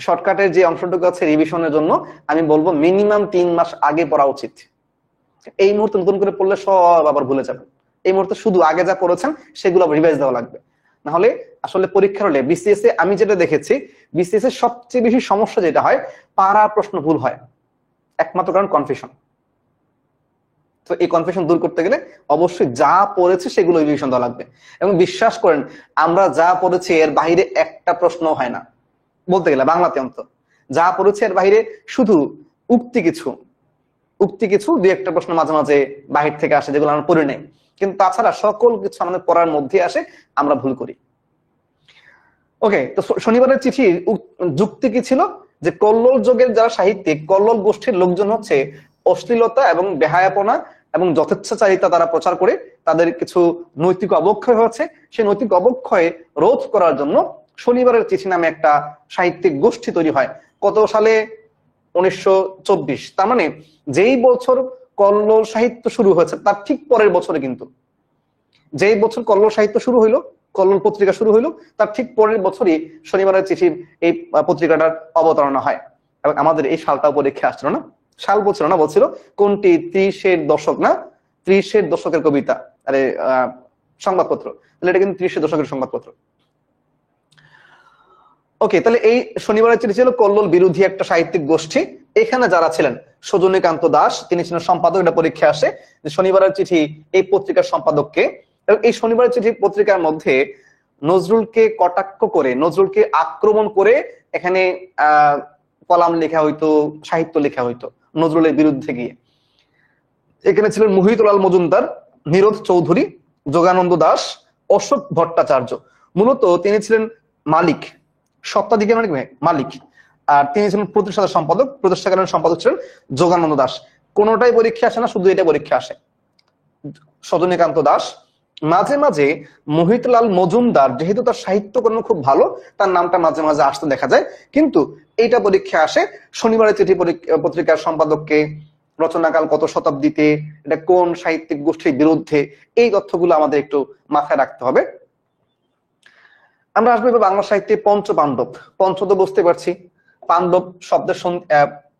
শর্টকাটের যে অংশটুকু আছে রিভিশনের জন্য আমি বলবো মিনিমাম 3 মাস আগে পড়া উচিত। এই মুহূর্তে নতুন করে পড়লে সব আবার ভুলে যাবেন। এই মুহূর্তে শুধু আগে যা পড়েছেন সেগুলো রিভাইজ দেওয়া লাগবে, না হলে আসলে পরীক্ষার হলে বিসিএস এ আমি যেটা দেখেছি, বিসিএস এর সবচেয়ে বেশি সমস্যা যেটা হয়, পারা প্রশ্ন ভুল হয়, একমাত্র কারণ কনফিউশন। তো এই কনফিউশন দূর করতে গেলে অবশ্যই যা পড়েছে সেগুলো রিভিশন দেওয়া লাগবে। এবং বিশ্বাস করেন আমরা যা পড়েছি এর বাইরে একটা প্রশ্ন হয় না, বলতে গেলে বাংলাতে অন্তত যা পড়েছে এর বাইরে শুধু উক্তি কিছু 2-একটা প্রশ্ন মাঝে মাঝে বাহির থেকে আসে যেগুলো আমরা পড়ি নাই। কিন্তু তাছাড়া সকল কিছু আমাদের পড়ার মধ্যে আসে, আমরা ভুল করি। ওকে, তো শনিবারের চিঠির যুক্তি কি ছিল? যে কল্লোল যুগের যারা সাহিত্যিক, কল্লোল গোষ্ঠীর লোকজন হচ্ছে অশ্লীলতা এবং বেহায়াপনা এবং যথেচ্ছাচারিতা তারা প্রচার করে তাদের কিছু নৈতিক অবক্ষয় হচ্ছে, সেই নৈতিক অবক্ষয় রোধ করার জন্য শনিবারের চিঠি নামে একটা সাহিত্যিক গোষ্ঠী তৈরি হয়। কত সালে? 1924। তার মানে যেই বছর কল্লোল সাহিত্য শুরু হয়েছে তার ঠিক পরের বছরে, কিন্তু যেই বছর কল্লোল সাহিত্য শুরু হইলো, কল্লোল পত্রিকা শুরু হইলো, তার ঠিক পরের বছরই শনিবারের চিঠির এই পত্রিকাটার অবতারণা হয়। এবং আমাদের এই সালটাও পরীক্ষা আসছিল না, সাল বলছিল না, বলছিল কোনটি 30-এর দশক না, 30-এর দশকের কবিতা, আরে সংবাদপত্র, তাহলে এটা কিন্তু 30-এর দশকের সংবাদপত্র। ওকে, তাহলে এই শনিবারের চিঠি ছিল কল্লোল বিরোধী একটা সাহিত্যিক গোষ্ঠী। এখানে যারা ছিলেন, সজনীকান্ত দাস, তিনি ছিলেন সম্পাদক। এটা পরীক্ষা আসে যে শনিবারের চিঠি এই পত্রিকার সম্পাদককে। এবং এই শনিবারের চিঠি পত্রিকার মধ্যে নজরুলকে কটাক্ষ করে, নজরুলকে আক্রমণ করে এখানে কলাম লেখা হইতো, সাহিত্য লেখা হইতো নজরুলের বিরুদ্ধে গিয়ে। এখানে ছিলেন মোহিতুলাল মজুমদার, নিরোধ চৌধুরী, যোগানন্দ দাস, অশোক ভট্টাচার্য। মূলত তিনি ছিলেন মালিক, সত্ত্বাধিকারী মালিক, আর তিনি ছিলেন প্রতিষ্ঠাতা সম্পাদক। প্রতিষ্ঠাকালীন সম্পাদক ছিলেন যোগানন্দ দাস। কোনোটাই পরীক্ষা আসে না, শুধু এটা পরীক্ষা আসে। সজনীকান্ত দাস, মাঝে মাঝে মোহিতলাল মজুমদার, যেহেতু তার সাহিত্যকর্ম খুব ভালো, তার নামটা মাঝে মাঝে আসতে দেখা যায়, কিন্তু এইটা পরীক্ষা আসে। শনিবারের চিঠি পত্রিকার সম্পাদককে, রচনাকাল কত শতাব্দীতে, এটা কোন সাহিত্যিক গোষ্ঠীর বিরুদ্ধে, এই তথ্যগুলো আমাদের একটু মাথায় রাখতে হবে। আমরা আসবো বাংলা সাহিত্যে পঞ্চপাণ্ডব। পঞ্চ তো বুঝতে পারছি, পাণ্ডব শব্দের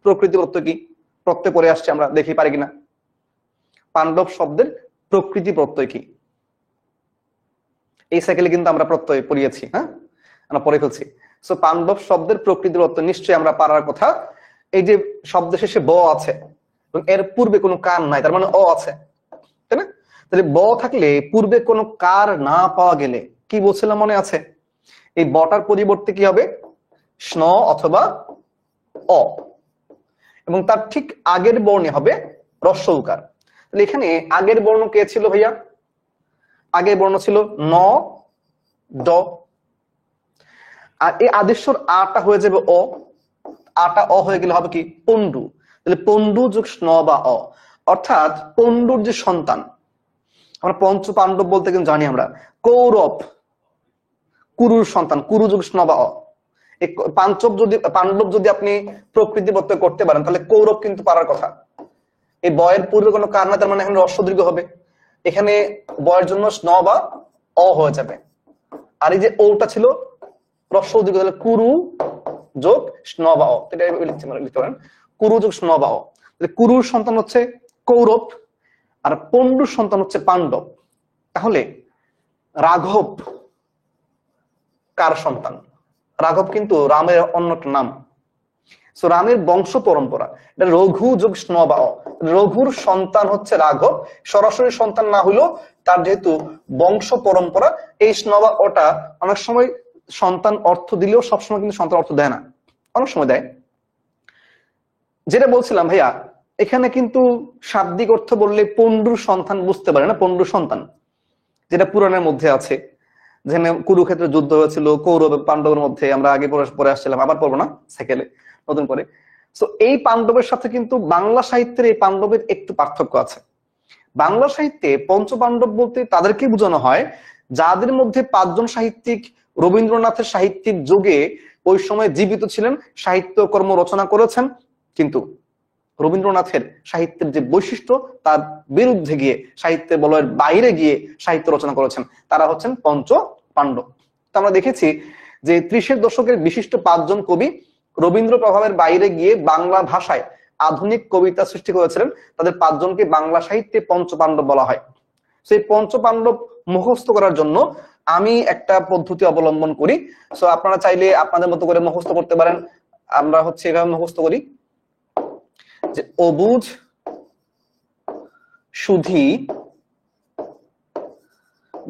প্রকৃতি প্রত্যয় কি? প্রত্যয় পড়ে আসছে, আমরা দেখি পারি কিনা। পাণ্ডব শব্দের প্রকৃতি প্রত্যয় কি? এই সাইকেলে কিন্তু আমরা প্রত্যয় পড়িয়েছি, হ্যাঁ, আমরা পড়ে ফেলছি। সো পাণ্ডব শব্দের প্রকৃতি প্রত্যয় নিশ্চয়ই আমরা পারার কথা। এই যে শব্দ শেষে ব আছে এবং এর পূর্বে কোনো কার নাই, তার মানে অ আছে, তাই না? তাহলে ব থাকলে পূর্বে কোনো কার না পাওয়া গেলে কি বলছিলাম, মনে আছে? এই বটার পরিবর্তে কি হবে? স্ন অথবা অ, এবং তার ঠিক আগের বর্ণে হবে হ্রস্ব উকার। তাহলে এখানে আগের বর্ণ কে ছিল ভাইয়া? আগের বর্ণ ছিল ন, ড, আর এই আদেশ্বর আটা হয়ে যাবে অ, আটা অ হয়ে গেলে হবে কি? পন্ডু। তাহলে পন্ডু যোগ স্ন বা অ, অর্থাৎ পন্ডুর যে সন্তান। আমরা পঞ্চ পাণ্ডব বলতে কিন্তু জানি আমরা কৌরব, কুরুর সন্তান, কুরু যোগ স্ন বা অ। এই পাণ্ডব যদি আপনি প্রকৃতি প্রত্যয় করতে পারেন, তাহলে কৌরব কিন্তু পারার কথা। এই বয়ের পূর্বে কোনো কার না, তার মানে এখানে হ্রস্ব দীর্ঘ হবে, এখানে বয়ের জন্য স্ন বা অ হয়ে যাবে। আর এই যে ওটা ছিল হ্রস্ব দীর্ঘ, তাহলে কুরু যোগ স্ন বা অ, এটা লিখতে পারেন কুরু যোগ স্ন বা অ। কুরুর সন্তান হচ্ছে কৌরব আর পন্ডুর সন্তান হচ্ছে পাণ্ডব। তাহলে রাঘব কার সন্তান? রাঘব কিন্তু রামের অন্য নাম। সো রামের বংশ পরম্পরা, এটা রঘু যোগ স্ন বা অ। রঘুর সন্তান হচ্ছে রাঘব, সরাসরি সন্তান না হইলেও তার যেহেতু বংশ পরম্পরা, এই স্ন বা অটা অনেক সময় সন্তান অর্থ দিলেও সবসময় কিন্তু সন্তান অর্থ দেয় না, অনেক সময় দেয়। যেটা বলছিলাম ভাইয়া, এখানে কিন্তু শাব্দিক অর্থ বললে পন্ডুর সন্তান বুঝতে পারে না, পন্ডুর সন্তান যেটা পুরাণের মধ্যে আছে, যেখানে কুরুক্ষেত্রে যুদ্ধ হয়েছিল কৌরব পাণ্ডবের মধ্যে, আমরা আগে পরে আসছিলাম, আবার পড়বো না সাইকেলে নতুন করে। তো এই পাণ্ডবের সাথে কিন্তু বাংলা সাহিত্যের এই পাণ্ডবের একটু পার্থক্য আছে। বাংলা সাহিত্যে পঞ্চপাণ্ডব বলতে তাদেরকে বোঝানো হয় যাদের মধ্যে 5 জন সাহিত্যিক রবীন্দ্রনাথের সাহিত্যিক যুগে ওই সময় জীবিত ছিলেন, সাহিত্য কর্ম রচনা করেছেন, কিন্তু রবীন্দ্রনাথের সাহিত্যের যে বৈশিষ্ট্য তার বিরুদ্ধে গিয়ে, সাহিত্যের বলয়ের বাইরে গিয়ে সাহিত্য রচনা করেছেন, তারা হচ্ছেন পঞ্চ পাণ্ডব। তো আমরা দেখেছি যে 30-এর দশকের বিশিষ্ট 5 জন কবি রবীন্দ্র প্রভাবের বাইরে গিয়ে বাংলা ভাষায় আধুনিক কবিতা সৃষ্টি করেছিলেন, তাদের 5 জনকে বাংলা সাহিত্যে পঞ্চ পাণ্ডব বলা হয়। সেই পঞ্চ পাণ্ডব মুখস্থ করার জন্য আমি একটা পদ্ধতি অবলম্বন করি। সো আপনারা চাইলে আপনাদের মতো করে মুখস্থ করতে পারেন। আমরা হচ্ছে এভাবে মুখস্থ করি যে অবুঝ সুধী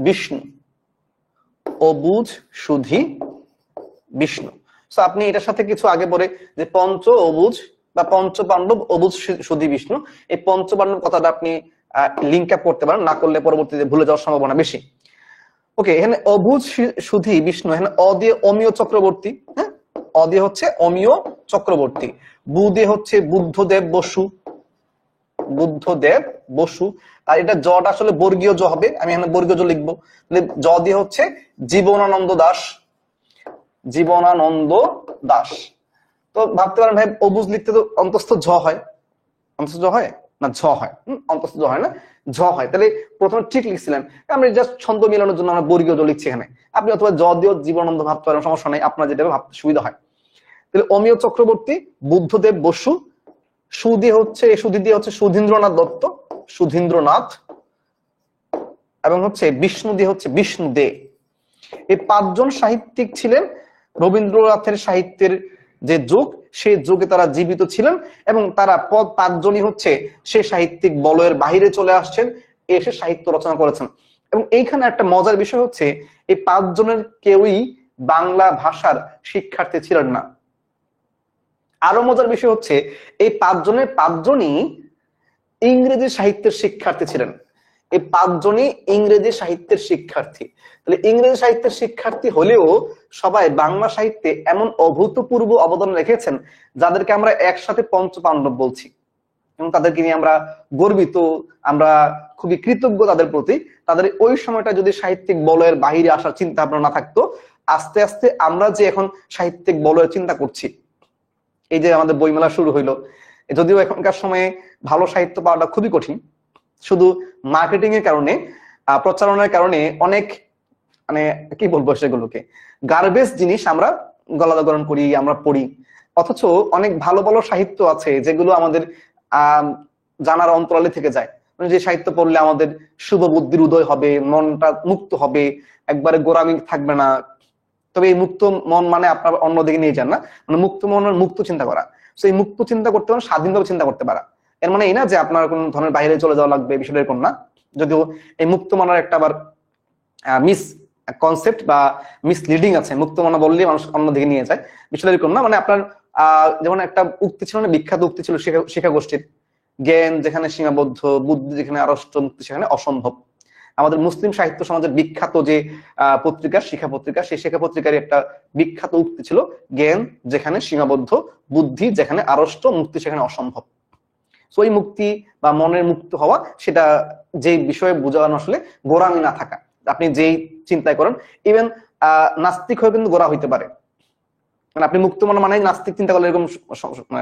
বিষ্ণু, অবুঝ সুধী বিষ্ণু। সো আপনি এটার সাথে কিছু আগে পরে যে পঞ্চ অবুঝ বা পঞ্চ পাণ্ডব অবুঝ সুধী বিষ্ণু, এই পঞ্চ পাণ্ডব কথাটা আপনি লিঙ্ক আপ করতে পারেন, না করলে পরবর্তীতে ভুলে যাওয়ার সম্ভাবনা বেশি। ওকে, এখানে অবুঝ সুধী বিষ্ণু, এখানে অ দিয়ে অমিয় চক্রবর্তী, হ্যাঁ, অ দিয়ে হচ্ছে অমিয় চক্রবর্তী, বু দিয়ে হচ্ছে বুদ্ধদেব বসু, বুদ্ধদেব বসু। আর এটা জটা আসলে বর্গীয় জ হবে, আমি এখানে বর্গীয় জ লিখবো। জ দিয়ে হচ্ছে জীবনানন্দ দাস, জীবনানন্দ দাস। তো ভাবতে পারেন ভাই অবুজ লিখতে তো অন্তস্থ ঝ হয়, অন্তস্থ জ হয় না ঝ হয়, অন্তস্থ জ হয় না ঝ হয়, তাহলে প্রথমে ঠিক লিখছিলেন। আমরা জাস্ট ছন্দ মিলানোর জন্য আমরা বর্গীয় জ লিখছি এখানে। আপনি অথবা জ দিয়েও জীবনানন্দ ভাবতে পারেন, সমস্যা নাই, আপনার যেটা ভাবতে সুবিধা হয়। তাহলে অমিয় চক্রবর্তী, বুদ্ধদেব বসু, সুধী হচ্ছে সুধী দিয়ে হচ্ছে সুধীন্দ্রনাথ দত্ত, সুধীন্দ্রনাথ, এবং হচ্ছে বিষ্ণু দিয়ে হচ্ছে বিষ্ণু দে। এই পাঁচজন সাহিত্যিক ছিলেন রবীন্দ্রনাথের সাহিত্যের যে যুগ, সেই যুগে তারা জীবিত ছিলেন, এবং তারা পাঁচজনই হচ্ছে সে সাহিত্যিক বলয়ের বাহিরে চলে আসছেন, এসে সাহিত্য রচনা করেছেন। এবং এইখানে একটা মজার বিষয় হচ্ছে এই পাঁচজনের কেউই বাংলা ভাষার শিক্ষার্থী ছিলেন না। আরো মজার বিষয় হচ্ছে এই পাঁচজনই ইংরেজি সাহিত্যের শিক্ষার্থী ছিলেন। এই পাঁচজনই ইংরেজি সাহিত্যের শিক্ষার্থী। তাহলে ইংরেজি সাহিত্যের শিক্ষার্থী হলেও সবাই বাংলা সাহিত্যে এমন অভূতপূর্ব অবদান রেখেছেন যাদেরকে আমরা একসাথে পঞ্চপাণ্ডব বলছি, এবং তাদেরকে নিয়ে আমরা গর্বিত, আমরা খুবই কৃতজ্ঞ তাদের প্রতি। তাদের ওই সময়টা যদি সাহিত্যিক বলয়ের বাহিরে আসার চিন্তা ভাবনা না থাকতো, আস্তে আস্তে আমরা যে এখন সাহিত্যিক বলয়ের চিন্তা করছি, এই যে আমাদের বইমেলা শুরু হইলো, যদিও এখনকার সময়ে ভালো সাহিত্য পাওয়াটা খুবই কঠিন, শুধু মার্কেটিং এর কারণে, প্রচারণার কারণে অনেক, মানে কি বলবো, সেগুলোকে গার্বেজ জিনিস আমরা গলাধকরণ করি, আমরা পড়ি। অথচ অনেক ভালো ভালো সাহিত্য আছে যেগুলো আমাদের জানার অন্তরালে থেকে যায়, মানে যে সাহিত্য পড়লে আমাদের শুভ বুদ্ধির উদয় হবে, মনটা মুক্ত হবে, একবারে গোড়ামি থাকবে না। তবে এই মুক্ত মন মানে আপনার অন্যদিকে নিয়ে যান না, মানে মুক্ত মনের মুক্ত চিন্তা করা। সেই মুক্ত চিন্তা করতে পারেন, স্বাধীনভাবে চিন্তা করতে পারা, এর মানে এই না যে আপনার কোন ধরনের বাইরে চলে যাওয়া লাগবে, বিষয়টা এরকম না। যদিও এই মুক্ত মনের একটা আবার মিস কনসেপ্ট বা মিসলিডিং আছে, মুক্ত মনা বললেই মানুষ অন্যদিকে নিয়ে যায়, বিষয়টা এরকম না। মানে আপনার যেমন একটা উক্তি ছিল না, বিখ্যাত উক্তি ছিল শিক্ষা গোষ্ঠীর, জ্ঞান যেখানে সীমাবদ্ধ, বুদ্ধি যেখানে আড়ষ্ট, মুক্তি সেখানে অসম্ভব। আমাদের মুসলিম সাহিত্য সমাজের বিখ্যাত যে পত্রিকা, শিক্ষা পত্রিকা, সেই শিক্ষা পত্রিকার একটা বিখ্যাত উক্তি ছিল, জ্ঞান যেখানে সীমাবদ্ধ, বুদ্ধি যেখানে আড়ষ্ট, মুক্তি সেখানে অসম্ভব। সো এই মুক্তি বা মনের মুক্ত হওয়া, সেটা যে বিষয়ে বোঝানো আসলে গোড়ামি না থাকা, আপনি যেই চিন্তায় করেন, ইভেন নাস্তিক হয়ে কিন্তু গোড়া হইতে পারে। মানে আপনি মুক্ত মন মানে নাস্তিক চিন্তা করলে এরকম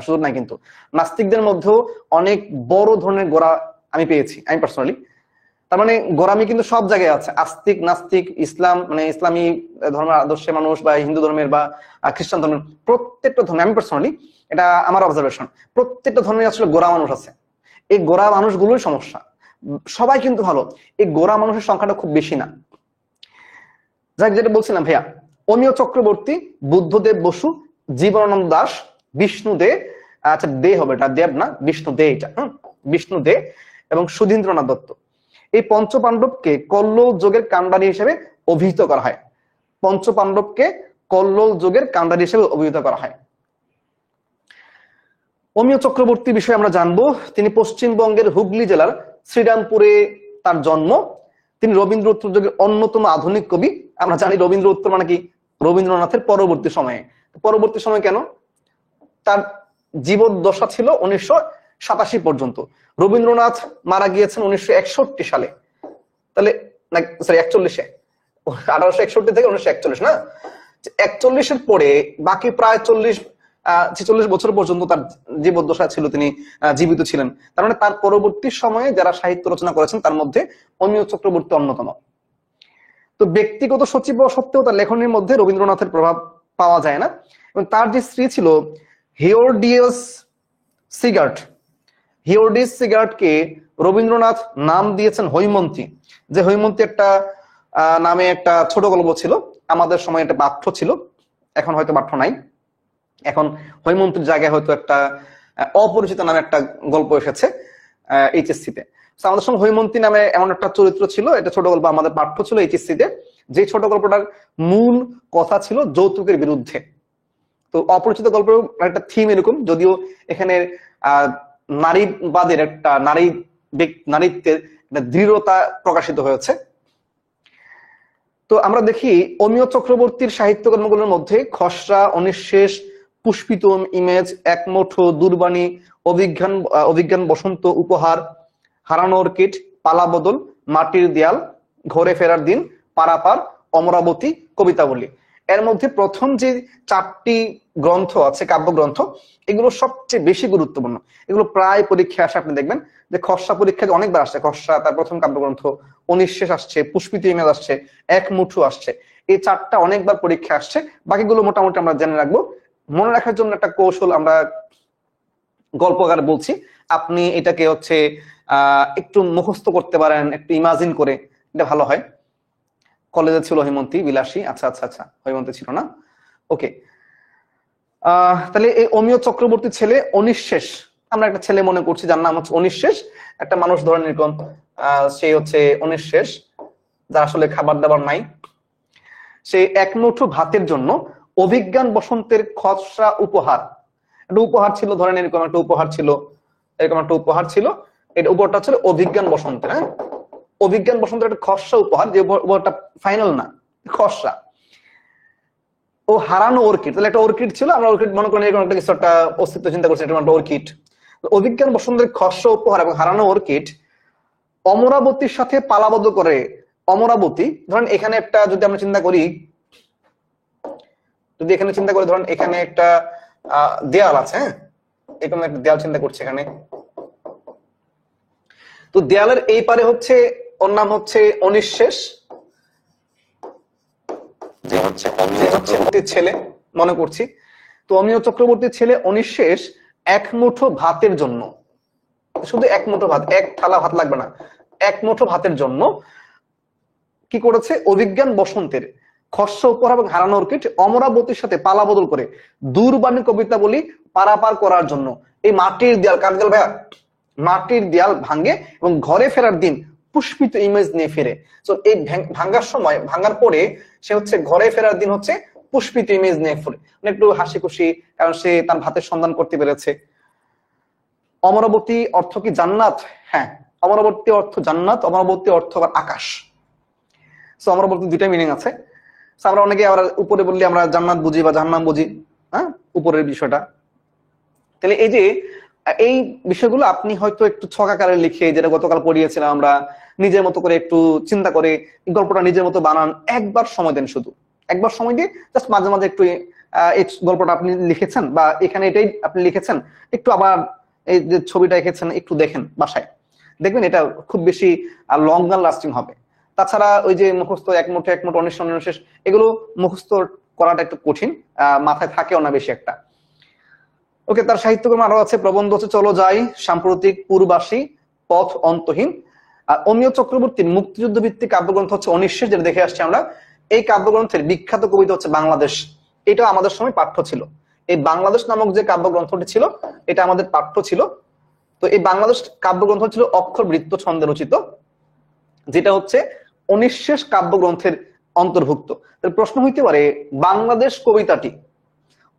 সুযোগ নাই, কিন্তু নাস্তিকদের মধ্যেও অনেক বড় ধরনের গোড়া আমি পেয়েছি, আমি পার্সোনালি। তার মানে গোড়ামি কিন্তু সব জায়গায় আছে, আস্তিক নাস্তিক, ইসলাম মানে ইসলামী ধর্মের আদর্শের মানুষ, বা হিন্দু ধর্মের বা খ্রিস্টান ধর্মের, প্রত্যেকটা ধর্মে, আমি পার্সোনালি এটা আমার অবজারভেশন, প্রত্যেকটা ধর্মে আসলে গোড়া মানুষ আছে। এই গোড়া মানুষগুলোই সমস্যা, সবাই কিন্তু ভালো, এই গোড়া মানুষের সংখ্যাটা খুব বেশি না। যাক, যেটা বলছিলাম ভাইয়া, অমিয় চক্রবর্তী, বুদ্ধদেব বসু, জীবনানন্দ দাস, বিষ্ণু দে, আচ্ছা দে হবে, এটা দেব না, বিষ্ণু দে, এটা বিষ্ণু দে, এবং সুধীন্দ্রনাথ দত্ত। এই পঞ্চপাণ্ডবকে কল্লোল যুগের কাণ্ডারী হিসেবে অভিহিত করা হয়। পঞ্চপাণ্ডবকে কল্লোল যুগের কাণ্ডারী হিসেবে অভিহিত করা হয়। অমিয় চক্রবর্তী বিষয়ে আমরা জানবো, তিনি পশ্চিমবঙ্গের হুগলি জেলার শ্রীরামপুরে তার জন্ম। তিনি রবীন্দ্র উত্তর যুগের অন্যতম আধুনিক কবি। আমরা জানি রবীন্দ্র উত্তর মানে কি, রবীন্দ্রনাথের পরবর্তী সময়ে। পরবর্তী সময় কেন? তার জীবদ্দশা ছিল 1987 পর্যন্ত। রবীন্দ্রনাথ মারা গিয়েছেন 1961 সালে, তাহলে সরি 41-এ, 1861 থেকে 1941 না, 41-এর পরে বাকি প্রায় 46 বছর পর্যন্ত তার জীবদ্দশা ছিল, তিনি জীবিত ছিলেন। তার মানে তার পরবর্তী সময়ে যারা সাহিত্য রচনা করেছেন তার মধ্যে অমিয় চক্রবর্তী অন্যতম। তো ব্যক্তিগত সচিব সত্ত্বেও তার লেখনীর মধ্যে রবীন্দ্রনাথের প্রভাব পাওয়া যায় না। এবং তার যে স্ত্রী ছিল হিওর্ডিয়াস সিগার্ট, হিওর্ডিস সিগার্টকে রবীন্দ্রনাথ নাম দিয়েছেন হৈমন্তী। যে হৈমন্তী একটা নামে একটা ছোট গল্প ছিল, আমাদের সময় একটা পাঠ্য ছিল, এখন হয়তো পাঠ্য নাই, এখন হৈমন্তীর জায়গায় হয়তো একটা অপরিচিত নামে একটা গল্প এসেছে এইচএসসি তে। আমাদের সঙ্গে হৈমন্তী নামে এমন একটা চরিত্র ছিল, এটা ছোট গল্প আমাদের পাঠ্য ছিল এইচএসসি তে, যে ছোট গল্পটার মূল কথা ছিল যৌতুকের বিরুদ্ধে। তো অপরিচিত গল্পের একটা থিম এরকম, যদিও এখানে নারীবাদের একটা, নারী নারীত্বের একটা দৃঢ়তা প্রকাশিত হয়েছে। তো আমরা দেখি অমিয় চক্রবর্তীর সাহিত্যকর্মগুলোর মধ্যে খসড়া, অনিঃশেষ, পুষ্পিত ইমেজ, একমুঠো, দুর্বাণী, অভিজ্ঞান বসন্ত, উপহার, হারানো অর্কিড, পালাবদল, মাটির দেয়াল, ঘরে ফেরার দিন, পারাপার, অমরাবতী, কবিতাবলী। এর মধ্যে প্রথম যে 4টি গ্রন্থ আছে, কাব্যগ্রন্থ, এগুলো সবচেয়ে বেশি গুরুত্বপূর্ণ। এগুলো প্রায় পরীক্ষায় আসে, আপনি দেখবেন যে খসড়া পরীক্ষায় অনেকবার আসছে। খসড়া, তার প্রথম কাব্যগ্রন্থ, অনিঃশেষ আসছে, পুষ্পিত ইমেজ আসছে, একমুঠো আসছে। এই 4টা অনেকবার পরীক্ষা আসছে। বাকিগুলো মোটামুটি আমরা জেনে রাখবো। মনে রাখার জন্য একটা কৌশল আমরা গল্প আকারে বলছি। আপনি এটাকে একটু মুখস্থ করতে পারেন, একটু ইমাজিন করে, এটা ভালো হয়। কলেজে ছিল হৈমন্তী বিলাসী। আচ্ছা আচ্ছা আচ্ছা, হৈমন্তী ছিল না, ওকে। তাহলে এই অমিয় চক্রবর্তী ছেলে অনিঃশেষ, আমরা একটা ছেলে মনে করছি যার নাম হচ্ছে অনিঃশেষ। একটা মানুষ ধরেন এরকম, সে হচ্ছে অনিঃশেষ, যার আসলে খাবার দাবার নাই। সে একমুঠো ভাতের জন্য অভিজ্ঞান বসন্তের খসড়া উপহার, একটা উপহার ছিল, ধরেন এরকম একটা উপহার ছিল, এরকম একটা উপহার ছিল। এটা উপহারটা ছিল অভিজ্ঞান বসন্তের, হ্যাঁ, অভিজ্ঞান বসন্তের একটা খসড়া উপহার, যে উপহারটা ফাইনাল না, খসড়া। ও হারানো অর্কিড, তাহলে একটা অর্কিড ছিল, আমরা অর্কিড মনে করি এরকম একটা কিছু একটা অস্তিত্ব চিন্তা করছি, এরকম একটা অর্কিড। অভিজ্ঞান বসন্তের খসড়া উপহার এবং হারানো অর্কিড অমরাবতীর সাথে পালাবদ্ধ করে। অমরাবতী, ধরেন এখানে একটা যদি আমরা চিন্তা করি, ধরেন এখানে একটা দেয়াল আছে, হ্যাঁ, এরকম একটা দেয়াল চিন্তা করছি এখানে। তো দেয়ালের এই পারে হচ্ছে, ওর নাম হচ্ছে অনিঃশেষ, যে হচ্ছে ছেলে মনে করছি। তো অমিয় চক্রবর্তীর ছেলে অনিঃশেষ একমুঠো ভাতের জন্য, শুধু একমুঠো ভাত, এক থালা ভাত লাগবে না, একমুঠো ভাতের জন্য কি করেছে, অভিজ্ঞান বসন্তের খসড়া উপহার এবং হারানো অর্কিড অমরাবতীর সাথে পালা বদল করে দুর্বাণী কবিতাবলী পারাপার করার জন্য এই মাটির দেয়াল, কার দেয়াল ভাইয়া, মাটির দেয়াল ভাঙে এবং ঘরে ফেরার দিন পুষ্পিত ইমেজ নিয়ে ফেরে। তো এই ভাঙ্গার সময়, ভাঙ্গার পরে সে হচ্ছে ঘরে ফেরার দিন হচ্ছে পুষ্পিত ইমেজ নিয়ে ফেরে, মানে একটু হাসি খুশি, কারণ সে তার ভাতের সন্ধান করতে পেরেছে। অমরাবতী অর্থ কি জান্নাত? হ্যাঁ, অমরাবতী অর্থ জান্নাত, অমরাবতী অর্থ আবার আকাশ। সো অমরাবতী দুইটা মিনিং আছে। আমরা অনেকে আমরা উপরে বললে আমরা জান্নাত বুঝি বা জাহান্নাম বুঝি, হ্যাঁ, উপরের বিষয়টা। তাহলে এই যে এই বিষয়গুলো আপনি হয়তো একটু ছক আকারে লিখে, যেটা গতকাল পড়িয়েছিলাম আমরা, নিজের মতো করে একটু চিন্তা করে গল্পটা নিজের মতো বানান। একবার সময় দেন, শুধু একবার সময় দিয়ে জাস্ট মাঝে মাঝে একটু এই গল্পটা আপনি লিখেছেন বা এখানে এটাই আপনি লিখেছেন, একটু আবার এই যে ছবিটা এঁকেছেন একটু দেখেন বাসায়, দেখবেন এটা খুব বেশি লং রান লাস্টিং হবে। তাছাড়া ওই যে মুখস্থ একমুঠো একমুঠো অনিঃশেষ, এগুলো মুখস্থ করাটা একটু কঠিন, মাথায় থাকেও না বেশি একটা। ওকে, তার সাহিত্যকর্ম আরো আছে, প্রবন্ধ হচ্ছে চলো যাই, সাম্প্রতিক, পূর্বাসী, পথ অন্তহীন। আর অমিয় চক্রবর্তীর মুক্তিযুদ্ধ ভিত্তিক কাব্যগ্রন্থ হচ্ছে অনিঃশেষ, যেটা দেখে আসছি আমরা। এই কাব্যগ্রন্থের বিখ্যাত কবিতা হচ্ছে বাংলাদেশ। এটা আমাদের সময় পাঠ্য ছিল। এই বাংলাদেশ নামক যে কাব্যগ্রন্থটি ছিল, এটা আমাদের পাঠ্য ছিল। তো এই বাংলাদেশ কাব্যগ্রন্থ ছিল অক্ষর বৃত্ত ছন্দে রচিত, যেটা হচ্ছে অনিঃশেষ কাব্যগ্রন্থের অন্তর্ভুক্ত। প্রশ্ন হইতে পারে, বাংলাদেশ কবিতাটি,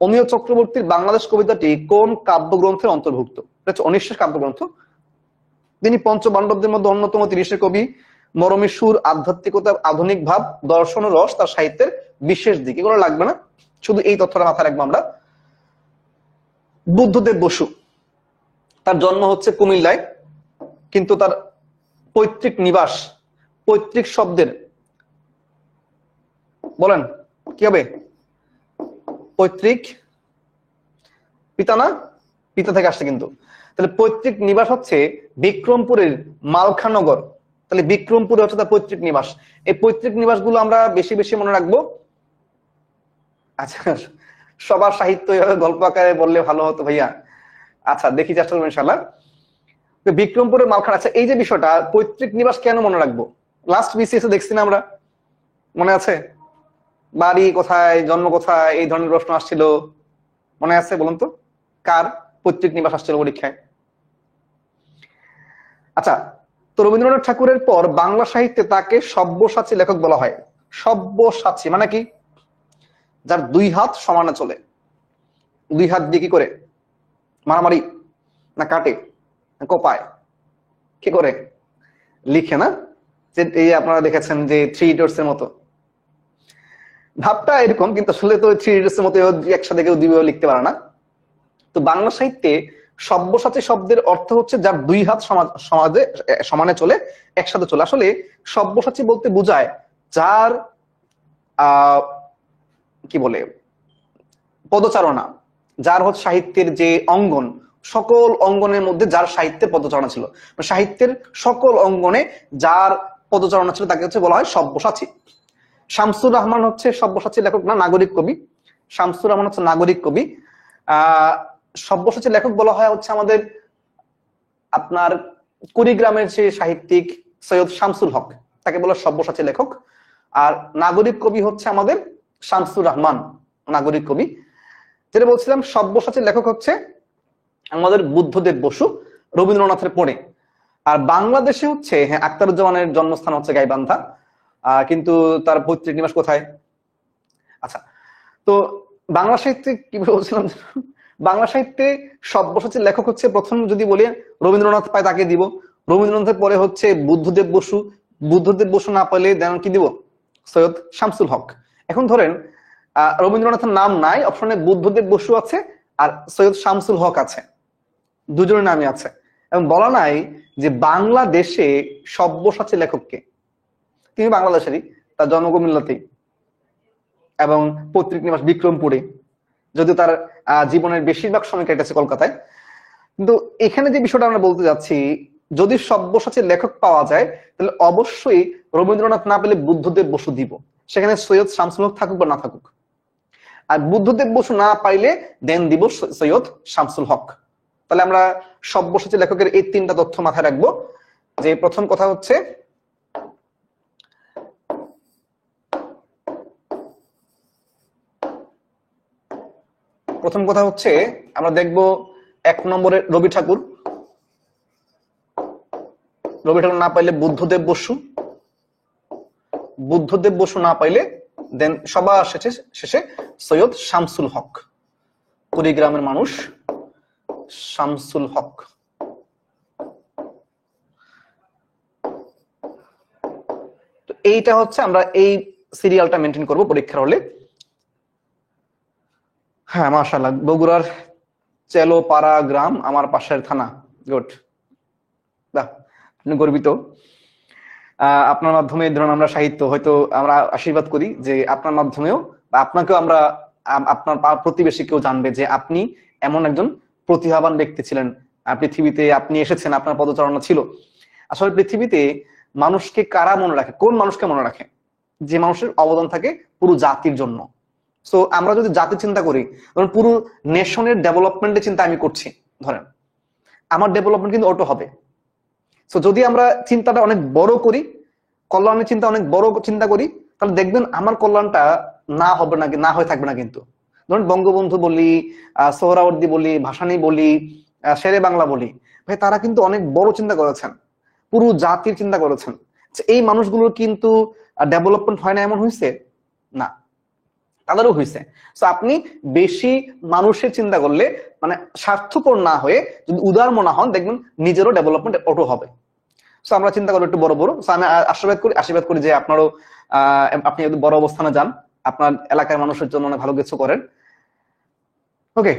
অমিয় চক্রবর্তীর বাংলাদেশ কবিতাটি কোন কাব্যগ্রন্থের অন্তর্ভুক্ত? এটা হচ্ছে অনিঃশেষ কাব্যগ্রন্থ। তিনি পঞ্চপাণ্ডবদের মধ্যে অন্যতম, 30 কবি, মরমী সুর, আধ্যাত্মিকতা, আধুনিক ভাব, দর্শন ও রস তার সাহিত্যের বিশেষ দিক। এগুলো লাগবে না, শুধু এই তথ্যটা মাথায় রাখবো আমরা। বুদ্ধদেব বসু, তার জন্ম হচ্ছে কুমিল্লায়, কিন্তু তার পৈতৃক নিবাস, পৈতৃক শব্দের বলেন কি হবে? পৈতৃক, পিতা না, পিতা থেকে আসছে কিন্তু। তাহলে পৈতৃক নিবাস হচ্ছে বিক্রমপুরের মালখানগর। তাহলে বিক্রমপুরে হচ্ছে তার পৈতৃক নিবাস। এই পৈতৃক নিবাস গুলো আমরা বেশি বেশি মনে রাখবো। আচ্ছা, সবার সাহিত্য গল্প আকারে বললে ভালো হতো ভাইয়া। আচ্ছা, দেখি চেষ্টা করবো ইনশাল্লাহ। বিক্রমপুরের মালখান। আচ্ছা, এই যে বিষয়টা পৈতৃক নিবাস কেন মনে রাখবো? লাস্ট বিসিএস দেখছি না আমরা, মনে আছে? বাড়ি কোথায়, জন্ম কোথায়, এই ধরনের প্রশ্ন আসছিল, মনে আছে বলুন তো? কার পৈতৃক নিবাস আসছিল পরীক্ষায়? আচ্ছা, তো রবীন্দ্রনাথ ঠাকুরের পর বাংলা সাহিত্যে তাকে সব্যসাচী লেখক বলা হয়। সব্যসাচী মানে কি? যার 2 হাত সমানে চলে। 2 হাত দিয়ে কি করে? মারামারি না কাটে না কোপায়? কি করে লিখে না, যে এই আপনারা দেখেছেন যে থ্রি ইডিয়টস এর মতো ভাবটা এরকম, কিন্তু আসলে তো থ্রি ইডিয়টস এর মতো একসাথে কেউ দুইভাবে লিখতে পারে না। তো বাংলা সাহিত্যে সব্যসাচী শব্দের অর্থ হচ্ছে যার দুই হাত সমাজে সমানে চলে, একসাথে চলে। আসলে সব্যসাচী বলতে বোঝায় যার কি বলে পদচারণা, যার হচ্ছে সাহিত্যের যে অঙ্গন, সকল অঙ্গনের মধ্যে যার সাহিত্যের পদচারণা ছিল, সাহিত্যের সকল অঙ্গনে যার পদচারণা ছিল তাকে হচ্ছে বলা হয় সব্যসাচী। শামসুর রহমান হচ্ছে সব্যসাচী লেখক না, নাগরিক কবি। শামসুর রহমান হচ্ছে নাগরিক কবি। সব্যসাচী লেখক বলা হয় হচ্ছে আমাদের আপনার কুড়িগ্রামের যে সাহিত্যিক সৈয়দ শামসুল হক, তাকে বলা সব্যসাচী লেখক। আর নাগরিক কবি হচ্ছে আমাদের শামসুর রহমান, নাগরিক কবি। যেটা বলছিলাম, সব্যসাচী লেখক হচ্ছে আমাদের বুদ্ধদেব বসু, রবীন্দ্রনাথের পরে। আর বাংলাদেশে হচ্ছে হ্যাঁ আখতারুজ্জামানের জন্মস্থান হচ্ছে গাইবান্ধা, কিন্তু তার পৈতৃক নিবাস কোথায়? আচ্ছা, তো বাংলা সাহিত্যে কি বলছিলাম, বাংলা সাহিত্যে সব্যসাচী লেখক হচ্ছে প্রথম যদি বলি রবীন্দ্রনাথ পায় তাকে দিব, রবীন্দ্রনাথের পরে হচ্ছে বুদ্ধদেব বসু, বুদ্ধদেব বসু না পেলে দেন কি দিব? সৈয়দ শামসুল হক। এখন ধরেন রবীন্দ্রনাথের নাম নাই, অপশনে বুদ্ধদেব বসু আছে আর সৈয়দ শামসুল হক আছে, দুজনের নামই আছে। এবং বলা নাই যে বাংলাদেশে সব্যসাচী লেখককে, তিনি বাংলাদেশেরই, তার জন্ম কুমিল্লাতেই এবং পৈতৃক নিবাস বিক্রমপুরে, যদিও তার জীবনের বেশিরভাগ সময় কেটেছে কলকাতায়। কিন্তু এখানে যে বিষয়টা আমরা বলতে যাচ্ছি, যদি সব্যসাচী লেখক পাওয়া যায় তাহলে অবশ্যই রবীন্দ্রনাথ না পেলে বুদ্ধদেব বসু দিব, সেখানে সৈয়দ শামসুল হক থাকুক বা না থাকুক। আর বুদ্ধদেব বসু না পাইলে দেন দিব সৈয়দ শামসুল হক। তাহলে আমরা সব্যসাচী লেখকের এই তিনটা তথ্য মাথায় রাখবো। যে প্রথম কথা হচ্ছে আমরা দেখব 1 নম্বরে রবি ঠাকুর, রবি ঠাকুর না পাইলে বুদ্ধদেব বসু, বুদ্ধদেব বসু না পাইলে দেন সবার শেষে সৈয়দ শামসুল হক, কুড়িগ্রামের মানুষ শামসুল হক। তো এইটা হচ্ছে আমরা এই সিরিয়ালটা মেনটেন করব পরীক্ষার হলে। হ্যাঁ মাশাআল্লাহ, বগুড়ার চেলোপাড়া গ্রাম আমার পাশের থানা, গুড, আপনি গর্বিত। আপনার মাধ্যমে ধরুন আমরা সাহিত্য হয়তো আমরা আশীর্বাদ করি যে আপনার মাধ্যমেও বা আপনাকেও আমরা, আপনার প্রতিবেশী কেউ জানবে যে আপনি এমন একজন প্রতিভাবান ব্যক্তি ছিলেন, পৃথিবীতে আপনি এসেছেন, আপনার পদচারণা ছিল। আসলে পৃথিবীতে মানুষকে কারা মনে রাখে, কোন মানুষকে মনে রাখে? যে মানুষের অবদান থাকে পুরো জাতির জন্য। সো আমরা যদি জাতির চিন্তা করি, ধরুন পুরো নেশনের ডেভেলপমেন্টের চিন্তা আমি করছি, ধরেন আমার ডেভেলপমেন্ট কিন্তু অটো হবে। সো যদি আমরা চিন্তাটা অনেক বড় করি, কল্যাণের চিন্তা অনেক বড় চিন্তা করি, তাহলে দেখবেন আমার কল্যাণটা না হবে না, না হয়ে থাকবে না। কিন্তু ধরুন বঙ্গবন্ধু বলি, সোহরাওয়ার্দী বলি, ভাসানী বলি, শেরে বাংলা বলি, ভাই তারা কিন্তু অনেক বড় চিন্তা করেছেন, পুরো জাতির চিন্তা করেছেন। এই মানুষগুলোর কিন্তু ডেভেলপমেন্ট হয় না এমন হয়েছে না, তাদেরও হয়েছে। তো আপনি বেশি মানুষের চিন্তা করলে, মানে স্বার্থপর না হয়ে যদি উদার মনা হন, দেখবেন নিজেরও ডেভেলপমেন্ট অটো হবে। তো আমরা চিন্তা করবো একটু বড় বড়। আমি আশীর্বাদ করি যে আপনারও আপনি বড় অবস্থানে যান, আপনার এলাকার মানুষের জন্য অনেক ভালো কিছু করেন। ওকে,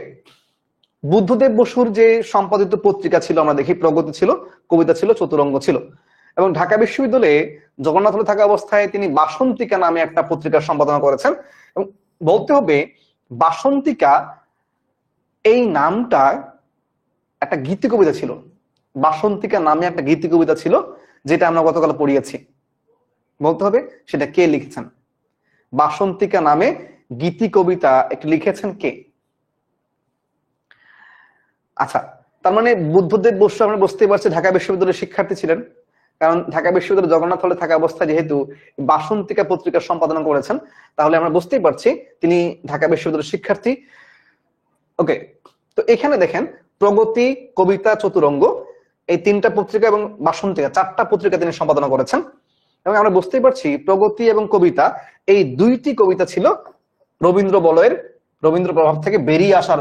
বুদ্ধদেব বসুর যে সম্পাদিত পত্রিকা ছিল আমরা দেখি, প্রগতি ছিল, কবিতা ছিল, চতুরঙ্গ ছিল। এবং ঢাকা বিশ্ববিদ্যালয়ে জগন্নাথ হলে থাকা অবস্থায় তিনি বাসন্তিকা নামে একটা পত্রিকার সম্পাদনা করেছেন। এবং বলতে হবে বাসন্তিকা এই নামটা একটা গীতি কবিতা ছিল, বাসন্তিকা নামে একটা গীতি কবিতা ছিল, যেটা আমরা গতকাল পড়িয়েছি। বলতে হবে সেটা কে লিখেছেন। বাসন্তিকা নামে গীতি কবিতা একটু লিখেছেন কে? আচ্ছা, তার মানে বুদ্ধদেব বসু আমরা বুঝতে পারছি ঢাকা বিশ্ববিদ্যালয়ের শিক্ষার্থী ছিলেন, কারণ ঢাকা বিশ্ববিদ্যালয় জগন্নাথ হলে থাকা অবস্থায় যেহেতু বাসন্তিকা পত্রিকার সম্পাদনা করেছেন, তাহলে আমরা বুঝতেই পারছি তিনি ঢাকা বিশ্ববিদ্যালয়ের শিক্ষার্থী। ওকে, তো এখানে দেখেন প্রগতি, কবিতা, চতুরঙ্গ এই 3টা পত্রিকা এবং বাসন্তিকা 4টা পত্রিকা তিনি সম্পাদনা করেছেন। এবং আমরা বুঝতেই পারছি প্রগতি এবং কবিতা এই 2টি কবিতা ছিল রবীন্দ্র বলয়ের, রবীন্দ্র প্রভাব থেকে বেরিয়ে আসার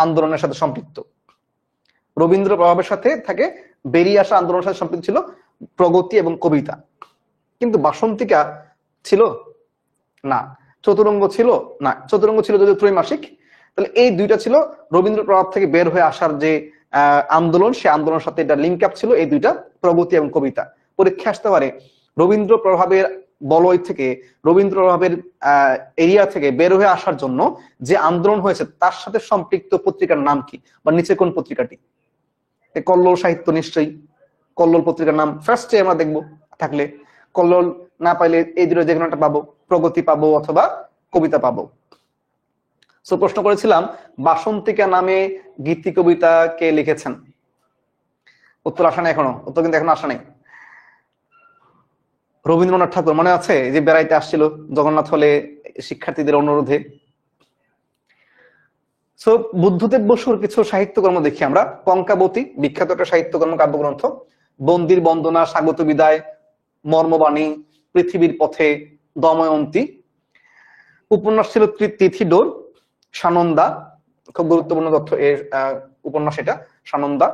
আন্দোলনের সাথে সম্পৃক্ত। রবীন্দ্র প্রভাবের সাথে থাকে বেরিয়ে আসা আন্দোলনের সাথে সম্পৃক্ত ছিল প্রগতি এবং কবিতা। কিন্তু বাসন্তিকা ছিল না। চতুরঙ্গ ছিল না। চতুরঙ্গ ছিল যদিও ত্রৈমাসিক। তাহলে এই দুইটা ছিল রবীন্দ্র প্রভাব থেকে বের হয়ে আসার যে আন্দোলন, সেই আন্দোলনের সাথে এটা লিঙ্ক আপ ছিল, এই দুইটা প্রগতি এবং কবিতা। পরীক্ষা আসতে পারে রবীন্দ্র প্রভাবের বলয় থেকে, রবীন্দ্র প্রভাবের এরিয়া থেকে বের হয়ে আসার জন্য যে আন্দোলন হয়েছে তার সাথে সম্পৃক্ত পত্রিকার নাম কি, বা নিচে কোন পত্রিকাটি? কল্লোল সাহিত্য, নিশ্চয়ই কল্লোল পত্রিকার নাম ফার্স্টে আমরা দেখবো। থাকলে কল্লোল, না পাইলে এই দুটো যে কোনো একটা পাবো, প্রগতি পাবো অথবা কবিতা পাবো। সো প্রশ্ন করেছিলাম বাসন্তিকা নামে গীতি কবিতা কে লিখেছেন? উত্তর আসা নাই এখনো, উত্তর কিন্তু এখনো আসা নাই। রবীন্দ্রনাথ ঠাকুর, মনে আছে যে বেড়াইতে আসছিল জগন্নাথ হলে শিক্ষার্থীদের অনুরোধে। সো বুদ্ধদেব বসুর কিছু সাহিত্যকর্ম দেখি আমরা। কঙ্কাবতী বিখ্যাত একটা সাহিত্যকর্ম, কাব্যগ্রন্থ। বন্দির বন্দনা, স্বাগত বিদায়, মর্মবাণী, পৃথিবীর পথে, দময়ন্তী। উপন্যাস ছিল তিথিডোর, সানন্দা, খুব গুরুত্বপূর্ণ তথ্য এর উপন্যাস এটা, সানন্দা।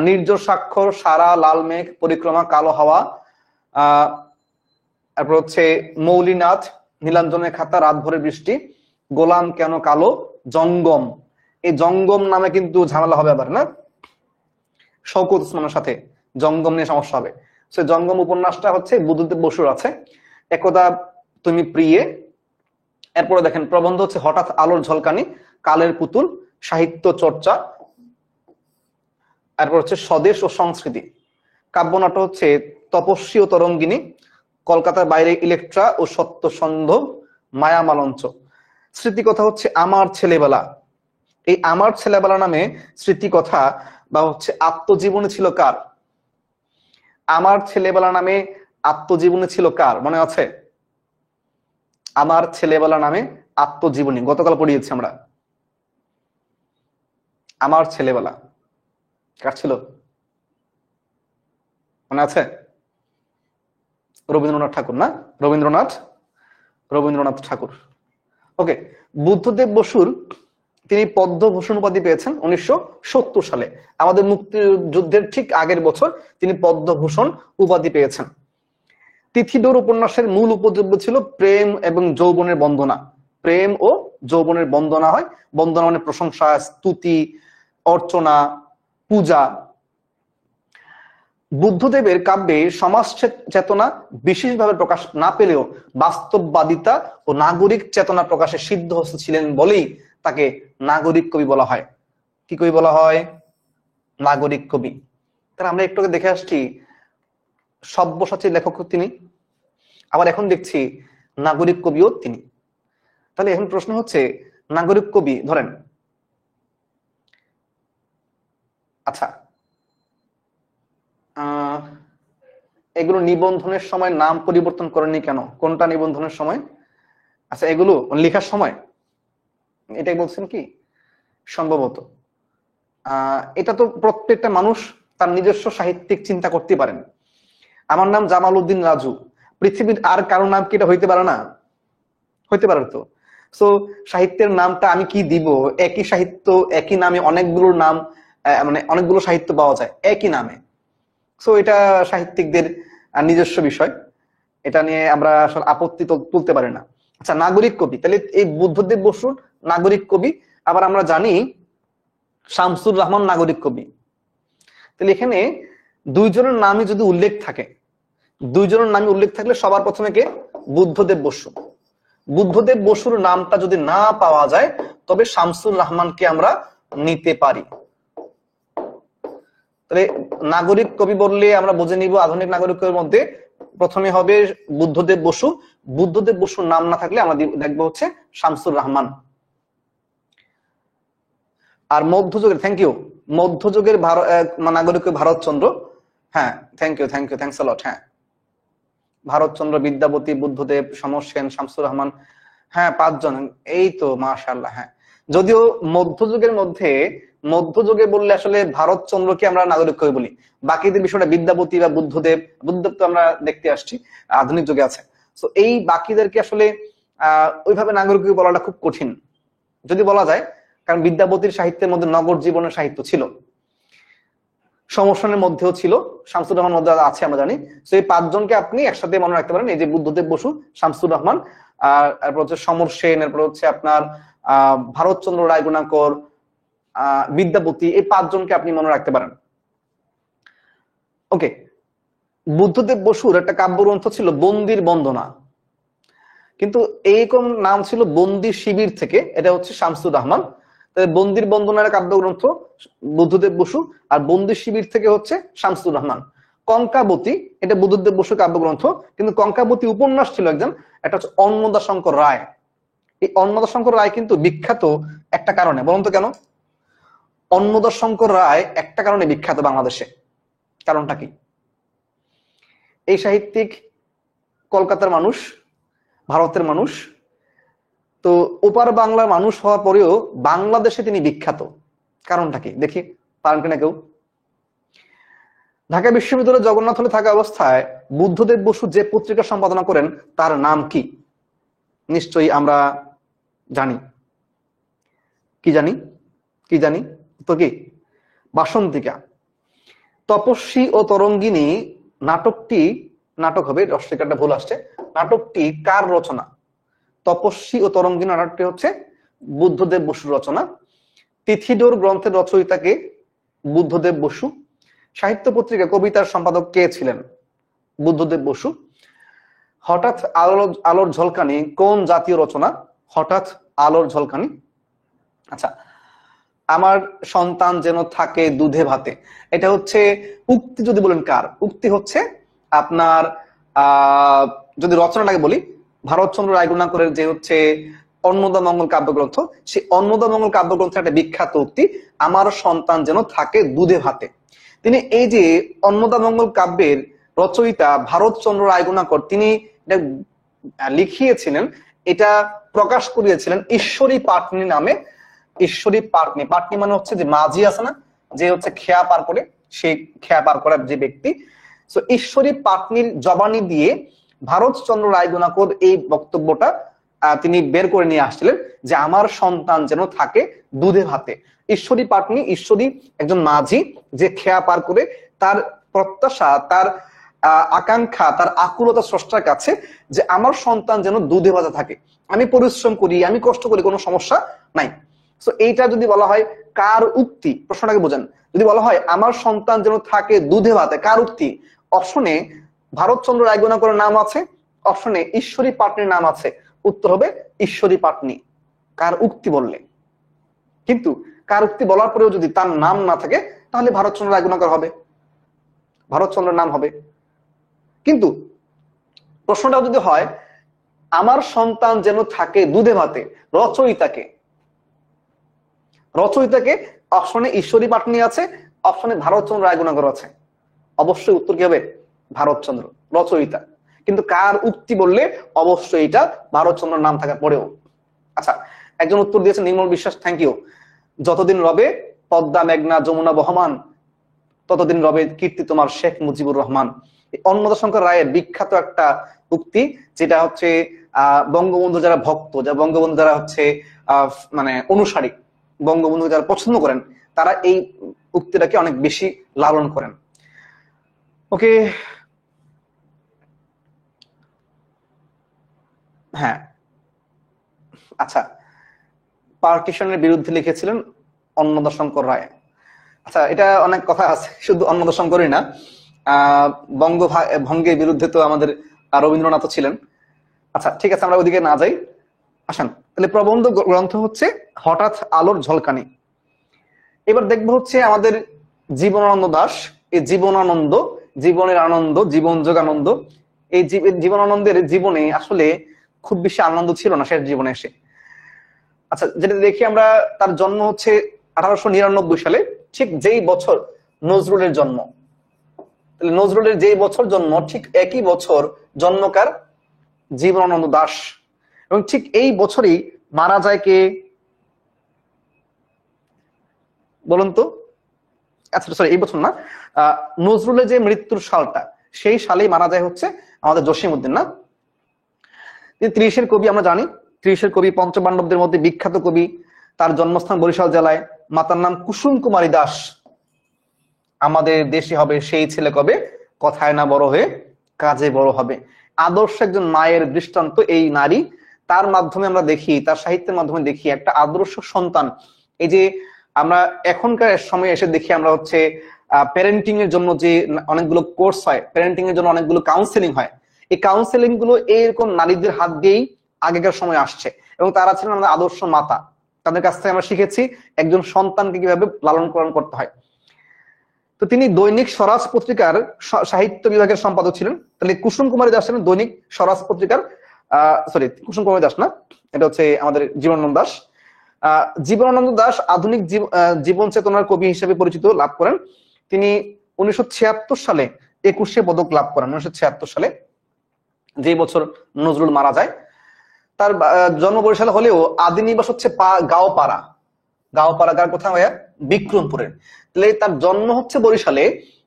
নির্জর স্বাক্ষর, সারা, লাল মেঘ, পরিক্রমা, কালো হাওয়া। তারপর হচ্ছে মৌলিনাথ, নীলাঞ্জনের খাতা, রাত ভরে বৃষ্টি, গোলাম কেন কালো, জঙ্গম। এই জঙ্গম নামে কিন্তু ঝামেলা হবে আবার, না? শওকত ওসমানের সাথে জঙ্গম নিয়ে সমস্যা হবে। সে জঙ্গম উপন্যাসটা হচ্ছে বুদ্ধদেব বসুর আছে। একদা তুমি প্রিয়ে। এরপরে দেখেন প্রবন্ধ হচ্ছে হঠাৎ আলোর ঝলকানি, কালের পুতুল, সাহিত্য চর্চা। এরপর হচ্ছে স্বদেশ ও সংস্কৃতি। কাব্যনাটক হচ্ছে তপস্বী ও তরঙ্গিনী, কলকাতার বাইরে ইলেকট্রা ও সত্য সন্ধব, মায়া মালঞ্চ। স্মৃতিকথা হচ্ছে আমার ছেলেবেলা। এই আমার ছেলেবেলা নামে স্মৃতিকথা বা হচ্ছে আত্মজীবনী ছিল কার? আমার ছেলেবেলা নামে আত্মজীবনী ছিল কার, মনে আছে? আমার ছেলেবেলা নামে আত্মজীবনী গতকাল পড়িয়েছি আমরা। আমার ছেলেবেলা কার ছিল, মনে আছে? রবীন্দ্রনাথ ঠাকুর, না? রবীন্দ্রনাথ ঠাকুর। ওকে, বুদ্ধদেব বসুর তিনি পদ্মভূষণ উপাধি পেয়েছেন 1970 সালে। আমাদের মুক্তিযুদ্ধের ঠিক আগের বছর তিনি পদ্মভূষণ উপাধি পেয়েছেন। তিথিডোর উপন্যাসের মূল উপদ্রব্য ছিল প্রেম এবং যৌবনের বন্দনা। প্রেম ও যৌবনের বন্দনা হয়। বন্দনা মানে প্রশংসা, স্তুতি, অর্চনা, পূজা। বুদ্ধদেবের কাব্যে সমাজ চেতনা বিশেষভাবে প্রকাশ না পেলেও বাস্তববাদিতা ও নাগরিক চেতনা প্রকাশে সিদ্ধহস্ত ছিলেন বলেই তাকে নাগরিক কবি বলা হয়। কি কবি বলা হয়? নাগরিক কবি। তাহলে আমরা একটু দেখে আসছি সব্যসাচীর লেখক তিনি, আবার এখন দেখছি নাগরিক কবিও তিনি। তাহলে এখন প্রশ্ন হচ্ছে নাগরিক কবি ধরেন, আচ্ছা এগুলো নিবন্ধনের সময় নাম পরিবর্তন করেনি কেন? কোনটা নিবন্ধনের সময়? আচ্ছা এগুলো লেখার সময় এটাই বলছেন কি? সম্ভবত এটা তো প্রত্যেকটা মানুষ তার নিজস্ব সাহিত্যিক চিন্তা করতে পারেন। আমার নাম জামাল উদ্দিন রাজু, পৃথিবীর আর কারো নাম কি এটা হইতে পারে না? হইতে পারে তো। সো সাহিত্যের নামটা আমি কি দিব? একই সাহিত্য, একই নামে অনেকগুলো নাম, মানে অনেকগুলো সাহিত্য পাওয়া যায় একই নামে। সো এটা সাহিত্যিকদের নিজস্ব বিষয়, এটা নিয়ে আমরা আসলে আপত্তি তুলতে পারি না। আচ্ছা নাগরিক কবি, তাহলে এই বুদ্ধদেব বসুর নাগরিক কবি। আবার আমরা জানি শামসুর রহমান নাগরিক কবি। তাহলে এখানে দুইজনের নামই যদি উল্লেখ থাকে, দুইজনের নামই উল্লেখ থাকলে সবার প্রথমে কে? বুদ্ধদেব বসু। বুদ্ধদেব বসুর নামটা যদি না পাওয়া যায় তবে শামসুর রহমানকে আমরা নিতে পারি। তাহলে নাগরিক কবি বললে আমরা বুঝে নিব আধুনিক নাগরিক কবির মধ্যে প্রথমে হবে বুদ্ধদেব বসু। বুদ্ধদেব বসুর নাম না থাকলে আমরা দেখবো হচ্ছে শামসুর রহমান। আর মধ্যযুগের, থ্যাংক ইউ, মধ্যযুগের নাগরিক ভারতচন্দ্র। হ্যাঁ থ্যাংক ইউ, থ্যাংকস আ লট। হ্যাঁ ভারতচন্দ্র, বিদ্যাপতি, বুদ্ধদেব, সমর সেন, শামসুর রহমান। হ্যাঁ 5 জন, এই তো মাশাআল্লাহ। হ্যাঁ যদিও মধ্যযুগে বললে আসলে ভারতচন্দ্রকে আমরা নাগরিক কবি বলি, বাকিদের বিষয়টা বিদ্যাপতি বা বুদ্ধদেব তো আমরা দেখতে আসছি আধুনিক যুগে আছে। তো এই বাকিদেরকে আসলে ওইভাবে নাগরিক কবি বলাটা খুব কঠিন যদি বলা যায়, কারণ বিদ্যাপতির সাহিত্যের মধ্যে নগর জীবনের সাহিত্য ছিল। সমর্থনের মধ্যেও ছিল, শামসুর রহমান মধ্যে আছে আমরা জানি। তো এই পাঁচজনকে আপনি একসাথে মনে রাখতে পারেন, এই যে বুদ্ধদেব বসু, শামসুর রহমান, আর এরপর হচ্ছে সমর সেন, এরপর হচ্ছে আপনার ভারতচন্দ্র রায়গুণাকর, বিদ্যাপতি, এই পাঁচজনকে আপনি মনে রাখতে পারেন। ওকে, বুদ্ধদেব বসুর একটা কাব্যগ্রন্থ ছিল বন্দির বন্দনা, কিন্তু এইরকম নাম ছিল বন্দির শিবির থেকে, এটা হচ্ছে শামসুর রহমান। বন্দির বন্দনার কাব্যগ্রন্থ বুদ্ধদেব বসু, আর বন্দির শিবির থেকে হচ্ছে শামসুর রহমান। কঙ্কাবতী, এটা বুদ্ধদেব বসুর কাব্যগ্রন্থ, কিন্তু কঙ্কাবতী উপন্যাস ছিল একজন, একটা হচ্ছে অন্নদাশঙ্কর রায়। এই অন্নদাশঙ্কর রায় কিন্তু বিখ্যাত একটা কারণে, বলুন তো কেন? অন্নদাশঙ্কর রায় একটা কারণে বিখ্যাত বাংলাদেশে, কারণটা কি? এই সাহিত্যিক কলকাতার মানুষ, ভারতের মানুষ, তো ওপার বাংলার মানুষ হওয়ার পরেও বাংলাদেশে তিনি বিখ্যাত, কারণটা কি দেখি, পারেন কিনা কেউ? ঢাকা বিশ্ববিদ্যালয়ের জগন্নাথ হলে থাকা অবস্থায় বুদ্ধদেব বসু যে পত্রিকা সম্পাদনা করেন তার নাম কি? নিশ্চয়ই আমরা জানি। কি জানি? কি জানি তো কি? বাসন্তিকা। তপস্বী ও তরঙ্গিনী নাটকটি, নাটক হবে, রসিকারটা ভুল আসছে, নাটকটি কার রচনা? তপস্বী ও তরঙ্গিনী নাটকটি হচ্ছে বুদ্ধদেব বসুর রচনা। তিথিডোর গ্রন্থের রচয়িতাকে? বুদ্ধদেব বসু। সাহিত্য পত্রিকা কবিতার সম্পাদক কে ছিলেন? বুদ্ধদেব বসু। হঠাৎ আলোর ঝলকানি কোন জাতীয় রচনা? হঠাৎ আলোর ঝলকানি। আচ্ছা, আমার সন্তান যেন থাকে দুধে ভাতে, এটা হচ্ছে উক্তি। যদি বলেন কার উক্তি, হচ্ছে আপনার যদি রচনাটাকে বলি, ভারতচন্দ্র রায়গুণাকরের যে হচ্ছে অন্নদামঙ্গল কাব্যগ্রন্থ, সেই অন্নদামঙ্গল কাব্যগ্রন্থের একটা বিখ্যাত উক্তি, আমার সন্তান যেন থাকে দুধে ভাতে। তিনি এই যে অন্নদামঙ্গল কাব্যের রচয়িতা ভারতচন্দ্র রায়গুণাকর, তিনি লিখিয়েছিলেন, এটা প্রকাশ করিয়েছিলেন ঈশ্বরী পাটনি নামে। ঈশ্বরী পাটনি, পাটনি মানে হচ্ছে যে মাঝি আছে না, যে হচ্ছে খেয়া পার করে, সেই খেয়া পার করার যে ব্যক্তি। তো ঈশ্বরী পাটনির জবানি দিয়ে ভারতচন্দ্র রায়গুণাকর এই বক্তব্যটা তিনি বের করে নিয়ে আসছিলেন, যে আমার সন্তান যেন থাকে দুধে ভাতে। ঈশ্বরী পাটনি, ঈশ্বরী একজন মাঝি যে খেয়া পার করে, তার প্রত্যাশা, তার আকাঙ্ক্ষা, তার আকুলতা স্রষ্টার কাছে, যে আমার সন্তান যেন দুধে ভাতে থাকে। আমি পরিশ্রম করি, আমি কষ্ট করি, কোনো সমস্যা নাই। তো এইটা যদি বলা হয় কার উক্তি, প্রশ্নটাকে বোঝেন। যদি বলা হয় আমার সন্তান যেন থাকে দুধে ভাতে, কার উক্তি? অপশনে ভারতচন্দ্র রায়গুণাকরের নাম আছে, অপশনে ঈশ্বরী পাটনির নাম আছে। উত্তর হবে ঈশ্বরী পাটনি, কার উক্তি বললে। কিন্তু কার উক্তি বলার পরেও যদি তার নাম না থাকে, তাহলে ভারতচন্দ্র রায়গুণাকর হবে, ভারতচন্দ্রের নাম হবে। কিন্তু প্রশ্নটা যদি হয় আমার সন্তান যেন থাকে দুধে ভাতে, রচয়িতাকে? রচয়িতাকে অপশনে ঈশ্বরী পাটনি আছে, অপশনে ভারতচন্দ্র রায়গুণাকর আছে। অবশ্যই উত্তর কি হবে? ভারতচন্দ্র, রচয়িতা। কিন্তু কার উক্তি বললে অবশ্যই এটা ভারতচন্দ্রের নাম থাকার পরেও। আচ্ছা, একজন উত্তর দিয়েছেন নির্মল বিশ্বাস, থ্যাংক ইউ। যতদিন রবে পদ্মা মেঘনা যমুনা বহমান, ততদিন রবে কীর্তি তোমার শেখ মুজিবুর রহমান। অন্নদাশঙ্কর রায়ের বিখ্যাত একটা উক্তি, যেটা হচ্ছে বঙ্গবন্ধু যারা ভক্ত, যা বঙ্গবন্ধু যারা হচ্ছে মানে অনুসারী, বঙ্গবন্ধু যারা পছন্দ করেন, তারা এই উক্তিটাকে অনেক বেশি লালন করেন। ওকে, হ্যাঁ, আচ্ছা, পার্টিশনের বিরুদ্ধে লিখেছিলেন অন্নদাশঙ্কর রায়। আচ্ছা, এটা অনেক কথা আছে, শুধু অন্নদাশঙ্করই না, ভঙ্গের বিরুদ্ধে তো আমাদের রবীন্দ্রনাথ ছিলেন। আচ্ছা ঠিক আছে, আমরা ওদিকে না যাই, আসেন। তাহলে প্রবন্ধ গ্রন্থ হচ্ছে হঠাৎ আলোর ঝলকানি। এবার দেখবো হচ্ছে আমাদের জীবনানন্দ দাশ। এই জীবনানন্দ, জীবনের আনন্দ, জীবন যোগানন্দ, এই জীবনানন্দের জীবনে আসলে খুব বেশি আনন্দ ছিল না শেষ জীবনে এসে। আচ্ছা, যেটা দেখি আমরা, তার জন্ম হচ্ছে 1899 সালে, ঠিক যেই বছর নজরুলের জন্ম। তাহলে নজরুলের যেই বছর জন্ম, ঠিক একই বছর জন্মকার জীবনানন্দ দাশ, এবং ঠিক এই বছরই মারা যায় কে বলুন তো? আচ্ছা সরি, এই বছর না, নজরুলের যে মৃত্যুর সালটা, সেই সালেই মারা যায় হচ্ছে আমাদের জসিমউদ্দিন, না? 30-এর কবি আমরা জানি, 30-এর কবি, পঞ্চপাণ্ডবদের মধ্যে বিখ্যাত কবি। তার জন্মস্থান বরিশাল জেলায়। মাতার নাম কুসুম কুমারী দাস। আমাদের দেশে হবে সেই ছেলে কবে কথায় না বড় হয়ে কাজে বড় হবে। আদর্শ একজন মায়ের দৃষ্টান্ত এই নারী। তার মাধ্যমে আমরা দেখি, তার সাহিত্যের মাধ্যমে দেখি একটা আদর্শ সন্তান। এই যে আমরা এখনকার সময়ে এসে দেখি আমরা হচ্ছে প্যারেন্টিং এর জন্য যে অনেকগুলো কোর্স হয়, প্যারেন্টিং এর জন্য অনেকগুলো কাউন্সেলিং হয়, এই কাউন্সেলিং গুলো এরকম নারীদের হাত দিয়েই আগেকার সময় আসছে, এবং তারা ছিলেন আমাদের আদর্শ মাতা। তাদের কাছ থেকে আমরা শিখেছি একজন সন্তানকে কিভাবে লালন পালন করতে হয়। তো তিনি দৈনিক স্বরাজ পত্রিকার সাহিত্য বিভাগের সম্পাদক ছিলেন। তাহলে কুসুম কুমারী দাস ছিলেন দৈনিক স্বরাজ পত্রিকার, সরি কুসুম কুমারী দাস না, এটা হচ্ছে আমাদের জীবনানন্দ দাস। জীবনানন্দ দাস আধুনিক জীবন চেতনার কবি হিসেবে পরিচিত লাভ করেন। তিনি 1976 সালে 21শে পদক লাভ করেন। 1976 সালে, যে বছর নজরুল মারা যায়। তার জন্ম বরিশাল হলেও আদি নিবাস হচ্ছে গাওপাড়া। গাওপাড়া কার কোথায় ভাইয়া? বিক্রমপুরের। তাহলে তার জন্ম হচ্ছে বরিশালে,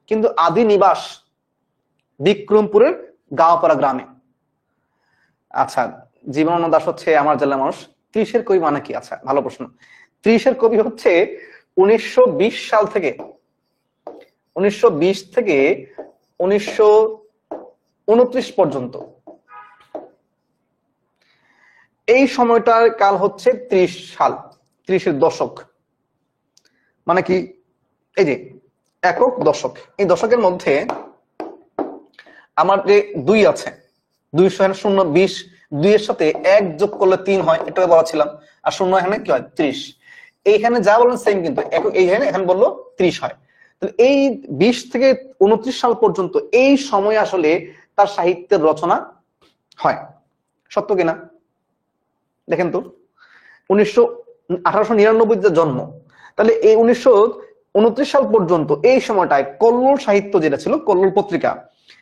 কিন্তু আদি নিবাস বিক্রমপুরের গাওপাড়া গ্রামে। আচ্ছা, জীবনানন্দ দাশ হচ্ছে আমার জেলার মানুষ। 30-এর কবি মানে কি? আচ্ছা, ভালো প্রশ্ন। 30-এর কবি হচ্ছে 1920 সাল থেকে 1920 থেকে 1929 পর্যন্ত, এই সময়টার কাল হচ্ছে 30 সাল, 30-এর দশক। মানে কি? এই যে একক দশক, এই দশকের মধ্যে আমার যে 2 আছে, 200 2 এর সাথে 1 যোগ করলে 3 হয়, এটা বলেছিলাম। আর 0 এখানে কি হয়? 30। এইখানে যা বলেন সেম, কিন্তু এইখানে এখানে বললো 30 হয়। এই 20 থেকে 29 সাল পর্যন্ত এই সময় আসলে তার সাহিত্যের রচনা হয়। সত্য কিনা দেখেন তো। 1899 জন্ম, তাহলে এই 1929 সাল পর্যন্ত এই সময়টায় কল্লোল সাহিত্য যেটা ছিল, কল্লোল পত্রিকা,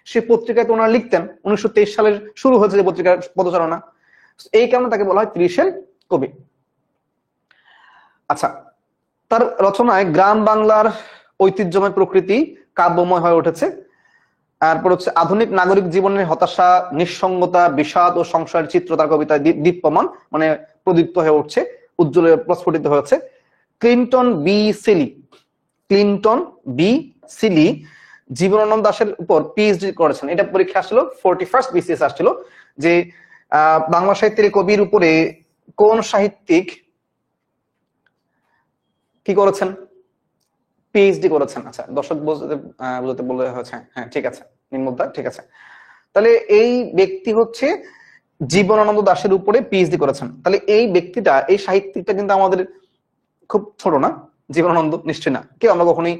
সেই পত্রিকায় তো ওনারা লিখতেন। 1923 সালের শুরু হয়েছে যে পত্রিকার পদচারণা, এই কারণে তাকে বলা হয় 30-এর কবি। আচ্ছা, তার রচনায় গ্রাম বাংলার ঐতিহ্যময় প্রকৃতি কাব্যময় হয়ে উঠেছে। তারপর হচ্ছে আধুনিক নাগরিক জীবনের হতাশা, নিঃসঙ্গতা, বিষাদ ও সংশয়ের চিত্র তার কবিতায় দীপ্যমান, মানে প্রদীপ্ত হয়ে উঠছে, উজ্জ্বলে প্রস্ফুটিত হয়েছে। ক্লিন্টন বি সিলি জীবনানন্দ দাশের উপর পিএইচডি করেছেন। এটা পরীক্ষা আসছিল, 41st BCS আসছিল যে বাংলা সাহিত্যের কবির উপরে কোন সাহিত্যিক কি করেছেন? পিএইচডি করেছেন। আচ্ছা, দর্শক বুঝতে বলে হয়েছে, হ্যাঁ ঠিক আছে, নির্মলদা ঠিক আছে। তাহলে এই ব্যক্তি হচ্ছে জীবনানন্দ দাশের উপরে পিএইচডি করেছেন। তাহলে এই ব্যক্তিটা, এই সাহিত্যিকটা কিন্তু আমাদের খুব ছোট না, জীবনানন্দ নিশ্চয় না, কেউ আমরা কখনোই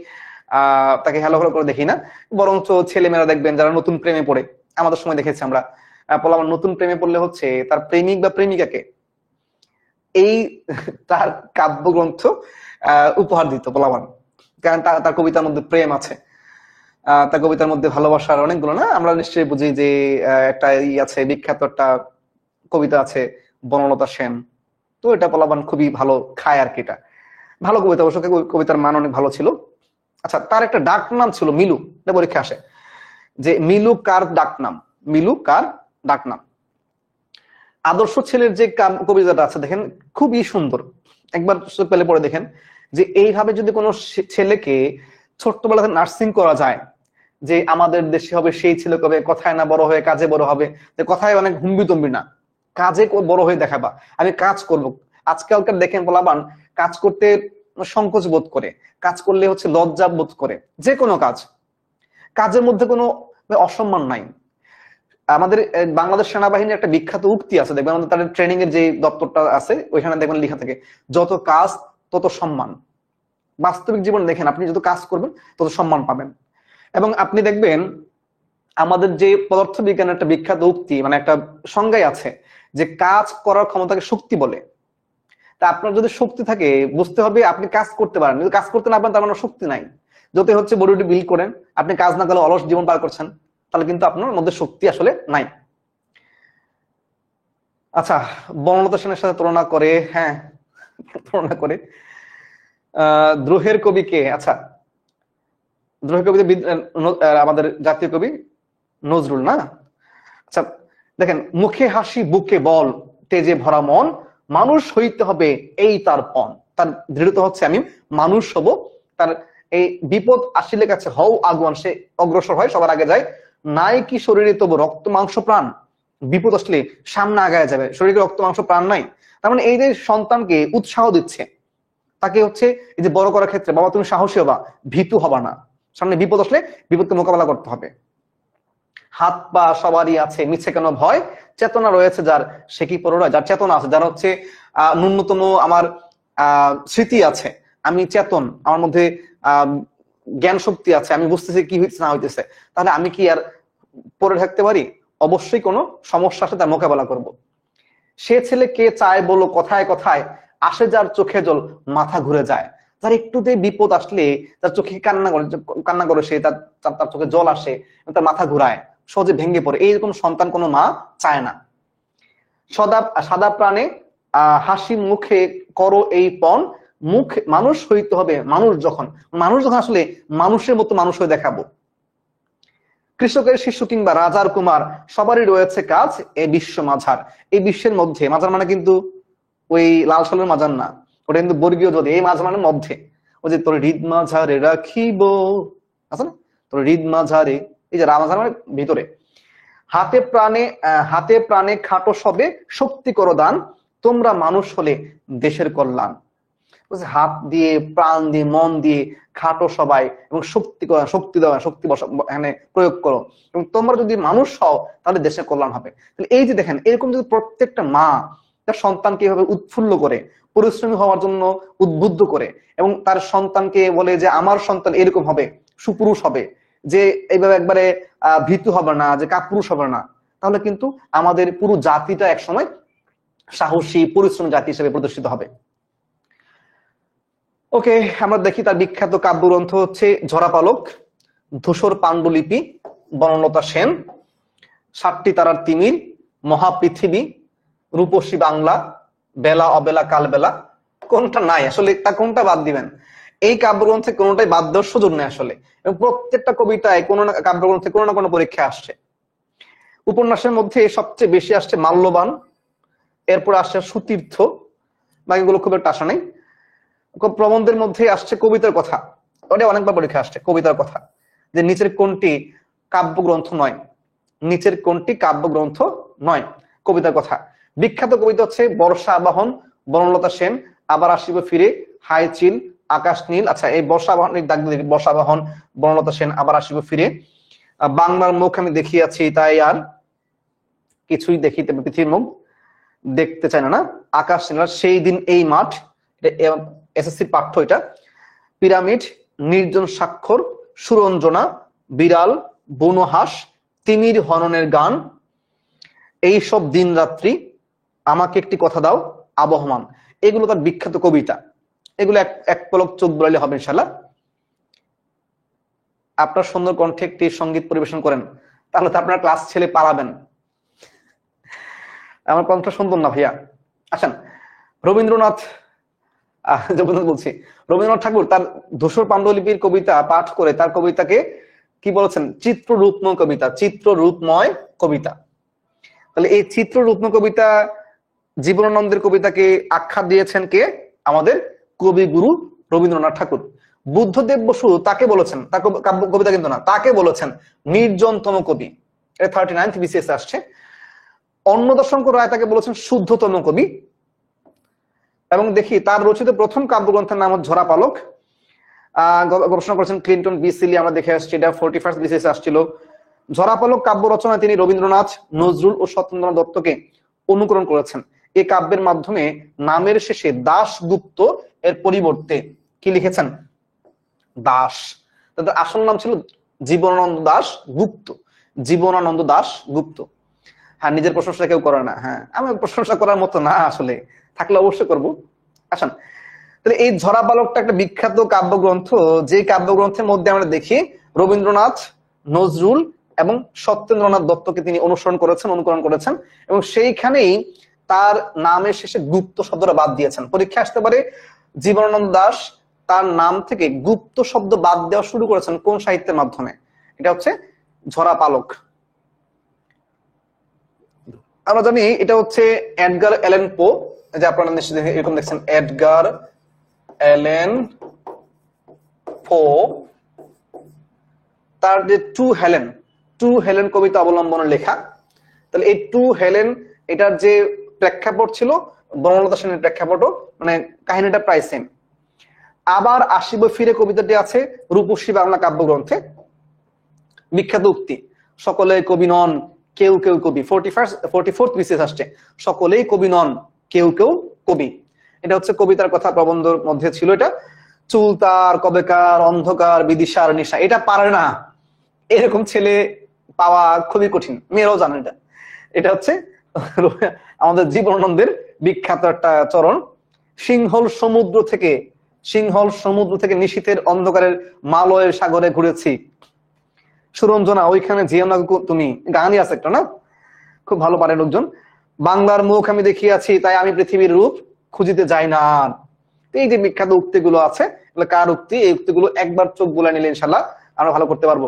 তাকে হেলো করে দেখি না। বরঞ্চ ছেলেমেয়েরা দেখবেন যারা নতুন প্রেমে পড়ে, আমাদের সময় দেখেছি আমরা, পোলাপান নতুন প্রেমে পড়লে হচ্ছে তার প্রেমিক বা প্রেমিকাকে এই তার কাব্যগ্রন্থ উপহার দিত পোলাপান, কারণ তার কবিতার মধ্যে প্রেম আছে, তার কবিতার মধ্যে ভালোবাসার অনেকগুলো, না আমরা নিশ্চয়ই বুঝি যে একটা আছে, বিখ্যাত একটা কবিতা আছে বনলতা সেন, তো এটা পোলাপান খুবই ভালো খায় আর কি। এটা ভালো কবিতা, অবশ্য কবিতার মান অনেক ভালো ছিল। আচ্ছা, তার একটা ডাক নাম ছিল মিলু, এটা পরীক্ষা আসে যে মিলু কার ডাক নাম, মিলু কার ডাক নাম। আদর্শ ছেলের যে কবিতাটা আছে দেখেন, খুবই সুন্দর, একবার পেলে পড়ে দেখেন যে এইভাবে যদি কোনো ছেলেকে ছোট্টবেলা থেকে নার্সিং করা যায়, যে আমাদের দেশে হবে সেই ছেলে কবে কথায় না বড় হয়ে কাজে বড় হবে, যে কথায় অনেক হুম্বিতম্বি না, কাজে বড় হয়ে দেখাবা, আমি কাজ করব। আজকালকার দেখেন বলাবান কাজ করতে সংকোচ বোধ করে, কাজ করলে হচ্ছে লজ্জা বোধ করে, যে কোনো কাজের মধ্যে কোনো অসম্মান নাই। আমাদের বাংলাদেশ সেনাবাহিনীর একটা বিখ্যাত উক্তি আছে, দেখবেন আমাদের তাদের ট্রেনিং এর যে দপ্তরটা আছে ওইখানে দেখবেন লেখা থাকে, যত কাজ তত সম্মান। বাস্তবিক জীবন দেখেন, আপনি যত কাজ করবেন তত সম্মান পাবেন। এবং আপনি দেখবেন আমাদের যে পদার্থ বিজ্ঞানের একটা বিখ্যাত উক্তি, মানে একটা সংজ্ঞায় আছে যে কাজ করার ক্ষমতাকে শক্তি বলে। তা আপনার যদি শক্তি থাকে, বুঝতে হবে আপনি কাজ করতে পারেন, যদি কাজ করতে না পারেন তার মানে শক্তি নাই। যত হচ্ছে বডি বিল্ড করেন, আপনি কাজ না করলে অলস জীবন পার করছেন, তাহলে কিন্তু আপনার মধ্যে শক্তি আসলে নাই। আচ্ছা, বনলতা সেনের সাথে তুলনা করে, হ্যাঁ তুলনা করে দ্রোহের কবি কে? আচ্ছা, দ্রোহের কবি আমাদের জাতীয় কবি নজরুল না? আচ্ছা দেখেন, মুখে হাসি বুকে বল, তেজে ভরা মন, মানুষ হইতে হবে এই তার পণ। তার দৃঢ়তা হচ্ছে আমি মানুষ হব, তার এই বিপদ আসিলে কাছে হও আগুয়ান, সে অগ্রসর হয়, সবার আগে যায়। নাই কি শরীরে তবু রক্ত মাংস প্রাণ, বিপদ আসলে সামনে আগায় যাবে, শরীরে রক্ত মাংস প্রাণ নাই। তার মানে এই যে সন্তানকে উৎসাহ দিচ্ছে, তাকে হচ্ছে এই যে বড় করার ক্ষেত্রে, বাবা তুমি সাহসী হবা, ভীতু হবা না, সামনে বিপদ আসলে বিপদকে মোকাবেলা করতে হবে। হাত পা সবারই আছে, মিছে কেন ভয়, চেতনা রয়েছে যার সে কি পরোয়, যার চেতনা আছে, যার হচ্ছে ন্যূনতম আমার স্মৃতি আছে, আমি চেতন, আমার মধ্যে জ্ঞান শক্তি আছে, আমি বুঝতেছি কি হইতেছে না হইতেছে, তাহলে আমি কি আর পরে থাকতে পারি? অবশ্যই কোনো সমস্যা আসলে তার মোকাবেলা করব। সে ছেলে কে চায় বলো কথায় কথায়, আসে যার চোখে জল মাথা ঘুরে যায়। যার একটুতে বিপদ আসলে তার চোখে কান্না করে সে, তার চোখে জল আসে, তার মাথা ঘুরায়, সহজে ভেঙে পড়ে, এইরকম সন্তান কোনো মা চায় না। সাদা প্রাণে হাসি মুখে করো এই পণ, মুখ মানুষ হইতে হবে মানুষ যখন আসলে মানুষের মতো মানুষ হয়ে দেখাবো। কৃষকের শিশু কিংবা রাজার কুমার, সবারই রয়েছে কাজ এই বিশ্ব মাঝার। এই বিশ্বের মধ্যে, মাঝার মানে কিন্তু ওই লাল সালের মাঝার না, ওটা কিন্তু বর্গীয় যদি, এই মাঝার মানে মধ্যে, ওই যে তোর হৃদ মাঝারে রাখিব, আছে না, তোর হৃদ মাঝারে, এই যে মাঝার মানে ভিতরে। হাতে প্রাণে খাটো সবে, শক্তি করো দান, তোমরা মানুষ হলে দেশের কল্যাণ। হাত দিয়ে, প্রাণ দিয়ে, মন দিয়ে খাটো সবাই, এবং শক্তি দেওয়া, শক্তি এখানে প্রয়োগ করো, এবং তোমরা যদি মানুষ হও তাহলে দেশের কল্যাণ হবে। তাহলে এই যে দেখেন, এরকম যদি প্রত্যেকটা মা তার সন্তানকে এভাবে উৎফুল্ল করে, পরিশ্রমী হওয়ার জন্য উদ্বুদ্ধ করে, এবং তার সন্তানকে বলে যে আমার সন্তান এরকম হবে, সুপুরুষ হবে, যে এইভাবে একবারে ভীতু হবে না, যে কাপুরুষ হবে না, তাহলে কিন্তু আমাদের পুরো জাতিটা একসময় সাহসী পরিশ্রমী জাতি হিসেবে প্রদর্শিত হবে। ওকে, আমরা দেখি তার বিখ্যাত কাব্যগ্রন্থ হচ্ছে ঝরাপালক, ধূসর পাণ্ডুলিপি, বনলতা সেন, 7টি তারার তিমির, মহাপৃথিবী, রূপসী বাংলা, বেলা অবেলা কালবেলা। কোনটা নাই আসলে, তা কোনটা বাদ দিবেন? এই কাব্যগ্রন্থে কোনোটাই বাদ দেওয়ার সুযোগ নেই আসলে, এবং প্রত্যেকটা কবিতায় কোনো না কাব্যগ্রন্থে কোনো না কোনো পরীক্ষা আসছে। উপন্যাসের মধ্যে সবচেয়ে বেশি আসছে মাল্যবান, এরপর আসছে সুতীর্থ, বাকিগুলো খুব একটা আসা নেই। প্রবন্ধের মধ্যে আসছে কবিতার কথা, ওটা অনেকবার পরীক্ষা আসছে, কবিতার কথা, যে নিচের কোনটি কাব্যগ্রন্থ নয়, নিচের কোনটি কাব্যগ্রন্থ নয়, কবিতার কথা। বিখ্যাত কবিতা হচ্ছে বর্ষা আবাহন, বনলতা সেন, আবার আসিব ফিরে, হাই চিল, আকাশ নীল। আচ্ছা, এই বর্ষা আবাহন, বর্ষা আবাহন, বনলতা সেন, আবার আসিব ফিরে। বাংলার মুখ আমি দেখিয়াছি তাই আর কিছুই দেখিতে, পৃথিবীর মুখ দেখতে চায় না, আকাশ নীল, সেই দিন এই মাঠ, এসএসসি পাঠ্য এটা। পিরামিড, নির্জন স্বাক্ষর, সুরঞ্জনা, বিড়াল, বনহাস, তিমির হননের গান, এই সব দিন রাত্রি, আমাকে একটি কথা দাও, আবহমান। এগুলো তার বিখ্যাত কবিতা, এগুলো এক পলক চোখ বুলাইলে হবে ইনশাল্লাহ। আপনার সুন্দর কণ্ঠে একটি সঙ্গীত পরিবেশন করেন, তাহলে তো আপনার ক্লাস ছেলে পালাবেন। আমার কণ্ঠ সুন্দর না ভাইয়া? আসেন, রবীন্দ্রনাথ বলছি, রবীন্দ্রনাথ ঠাকুর তার ধূসর পাণ্ডুলিপির কবিতা পাঠ করে তার কবিতাকে কি বলেছেন? চিত্ররূপময় কবিতা, চিত্ররূপময় কবিতা। তাহলে এই চিত্ররূপময় কবিতা, জীবনানন্দের কবিতাকে আখ্যা দিয়েছেন কে? আমাদের কবিগুরু রবীন্দ্রনাথ ঠাকুর। বুদ্ধদেব বসু তাকে বলেছেন, তার কাব্য কবিতা কিন্তু না, তাকে বলেছেন নির্জনতম কবি, এটা 39th BCS আসছে। অন্নদাশঙ্কর রায় তাকে বলেছেন শুদ্ধতম কবি। এবং দেখি তার রচিত প্রথম কাব্যগ্রন্থের নাম হচ্ছে ঝরাপালক, গবেষণা করেছেন ক্লিন্টন বি সিলি, আমরা দেখে আসছি, এটা 41st BCS আসছিল। ঝরাপালক কাব্য রচনায় তিনি রবীন্দ্রনাথ, নজরুল ও সত্যেন্দ্রনাথ দত্তকে অনুকরণ করেছেন। এই কাব্যের মাধ্যমে নামের শেষে দাশগুপ্ত এর পরিবর্তে কি লিখেছেন? দাস। তাদের আসল নাম ছিল জীবনানন্দ দাশ গুপ্ত, জীবনানন্দ দাশ গুপ্ত। হ্যাঁ, নিজের প্রশংসা কেউ করে না, হ্যাঁ আমার প্রশংসা করার মতো না, আসলে থাকলে অবশ্যই করবো। আসেন, তাহলে এই ঝরাপালকটা একটা বিখ্যাত কাব্যগ্রন্থ, যে কাব্যগ্রন্থের মধ্যে আমরা দেখি রবীন্দ্রনাথ, নজরুল এবং সত্যেন্দ্রনাথ দত্তকে তিনি অনুকরণ করেছেন, এবং সেইখানেই তার নামের শেষে গুপ্ত শব্দটা বাদ দিয়েছেন। পরীক্ষা আসতে পারে জীবনানন্দ দাশ তার নাম থেকে গুপ্ত শব্দ বাদ দেওয়া শুরু করেছেন কোন সাহিত্যের মাধ্যমে? এটা হচ্ছে ঝরাপালক। আমরা জানি এটা হচ্ছে এডগার অ্যালেন পো, যে আপনারা নিশ্চয়ই এরকম দেখছেন, এডগার অ্যালেন তার যে টু হেলেন কবিতা অবলম্বনে লেখা। তাহলে এই টু হেলেন এটার যে প্রেক্ষাপট ছিল বনলতা সেনের প্রেক্ষাপটও মানে কাহিনীটা প্রায় সেম। আবার আসিব ফিরে কবিতাটি আছে রূপসী বাংলা কাব্যগ্রন্থে। বিখ্যাত উক্তি, সকলেই কবি নন কেউ কেউ কবি, 44th পিসেস আসছে, সকলেই কবি নন কেউ কেউ কবি। এটা হচ্ছে কবিতার কথা, প্রবন্ধের মধ্যে ছিল এটা। চুল তার কবেকার অন্ধকার বিদিশার নিশা, এটা পারে না এরকম ছেলে পাওয়া খুবই কঠিন, মেয়েরাও জানে এটা। এটা হচ্ছে আমাদের জীবনানন্দের বিখ্যাত একটা চরণ। সিংহল সমুদ্র থেকে নিশীথের অন্ধকারের মালয়ের সাগরে ঘুরেছি, সুরঞ্জনা ওইখানে যেও না তুমি, গানই আছে একটা না, খুব ভালো পারে লোকজন। বাংলার মুখ আমি দেখিয়াছি তাই আমি পৃথিবীর রূপ খুঁজিতে যাই না। এই যে বিখ্যাত উক্তিগুলো আছে, কার উক্তি? এই উক্তিগুলো একবার চোখ বুলা নিলে ইনশাল্লাহ আমরা ভালো করতে পারবো।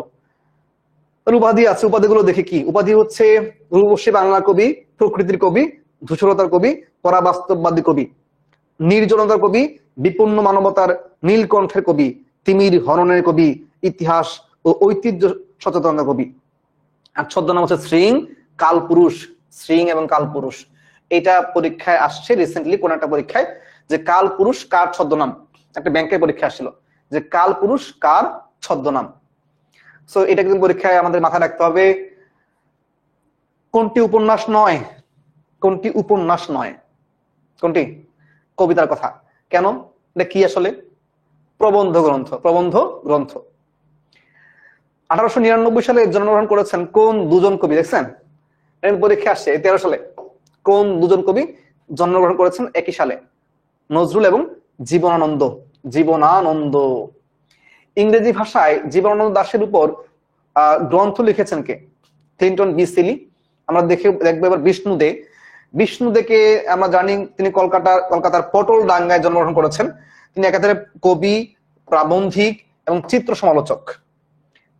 উপাধি আছে, উপাধিগুলো দেখে কি উপাধি হচ্ছে? রূপসী বাংলা কবি, প্রকৃতির কবি, ধূসরতার কবি, পরাবাস্তববাদী কবি, নির্জনতার কবি, বিপন্ন মানবতার নীলকণ্ঠের কবি, তিমির হননের কবি, ইতিহাস ও ঐতিহ্য সচেতনতা কবি। আর ছদ্মনাম হচ্ছে শ্রিং কালপুরুষ। শ্রিং এবং কালপুরুষ এটা পরীক্ষায় আসছে রিসেন্টলি কোন একটা পরীক্ষায়, যে কালপুরুষ কার ছদ্মনাম। একটা ব্যাংকের পরীক্ষা আসছিল যে কালপুরুষ কার ছদ্মনাম। সো এটা কিন্তু পরীক্ষায় আমাদের মাথায় রাখতে হবে। কোনটি উপন্যাস নয়? কোনটি? কবিতার কথা। কেন? এটা কি আসলে? প্রবন্ধ গ্রন্থ। 1899 সালে জন্মগ্রহণ করেছেন কোন দুজন কবি? দেখছেন পরীক্ষা আসছে 13 সালে। কোন দুজন কবি জন্মগ্রহণ করেছেন একই সালে? নজরুল এবং জীবনানন্দ। ইংরেজি ভাষায় জীবনানন্দ দাশের উপর গ্রন্থ লিখেছেন কে? Clinton B Seely. আমরা দেখবো এবার বিষ্ণুদেকে আমরা জানি তিনি কলকাতার পটল ডাঙ্গায় জন্মগ্রহণ করেছেন। তিনি একাধারে কবি, প্রাবন্ধিক এবং চিত্র সমালোচক।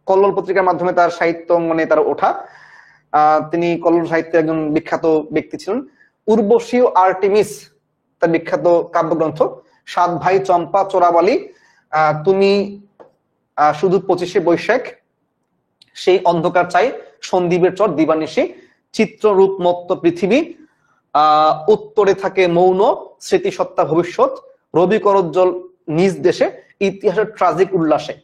কল্লোল পত্রিকার মাধ্যমে তার সাহিত্য অঙ্গনে তার ওঠা। তিনি কল্লোল সাহিত্যের একজন বিখ্যাত ব্যক্তি ছিলেন। উর্বশী ও আর্টেমিস তার বিখ্যাত কাব্যগ্রন্থ। 7 ভাই চম্পা, চোরাবালি, তুমি শুধু 25শে বৈশাখ, সেই অন্ধকার চাই, সন্দীপের চর, দিবানিশি, চিত্ররূপ মত্ত পৃথিবী, উত্তরে থাকে মৌন, স্মৃতিসত্তা ভবিষ্যৎ, রবি করজ্জ্বল নিজ দেশে, ইতিহাসের ট্রাজিক উল্লাসে।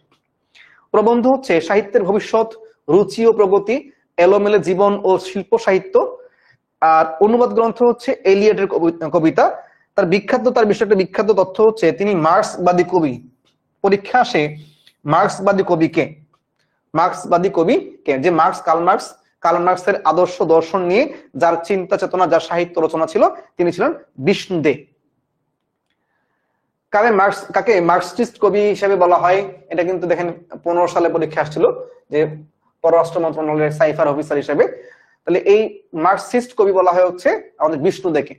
প্রবন্ধ হচ্ছে সাহিত্যের ভবিষ্যৎ, রুচি ও প্রগতি, এলোমেলে জীবন ও শিল্প সাহিত্য। আর অনুবাদ গ্রন্থ হচ্ছে এলিয়টের কবিতা। তার বিষয়ে একটা বিখ্যাত তথ্য হচ্ছে তিনি মার্ক্সবাদী কবি। পরীক্ষা আসে মার্ক্সবাদী কবি কে? যে কার্ল মার্ক্সের আদর্শ দর্শন নিয়ে যার চিন্তা চেতনা, যার সাহিত্য রচনা ছিল, তিনি ছিলেন বিষ্ণু দে। কাকে মার্কসিস্ট কবি হিসেবে বলা হয়? এটা কিন্তু দেখেন 15 সালে পরীক্ষা আসছিল, যে পররাষ্ট্র মন্ত্রণালয়ের সাইফার অফিসার হিসেবে। তাহলে এই মার্কসিস্ট কবি বলা হয় হচ্ছে আমাদের বিষ্ণু দেকে।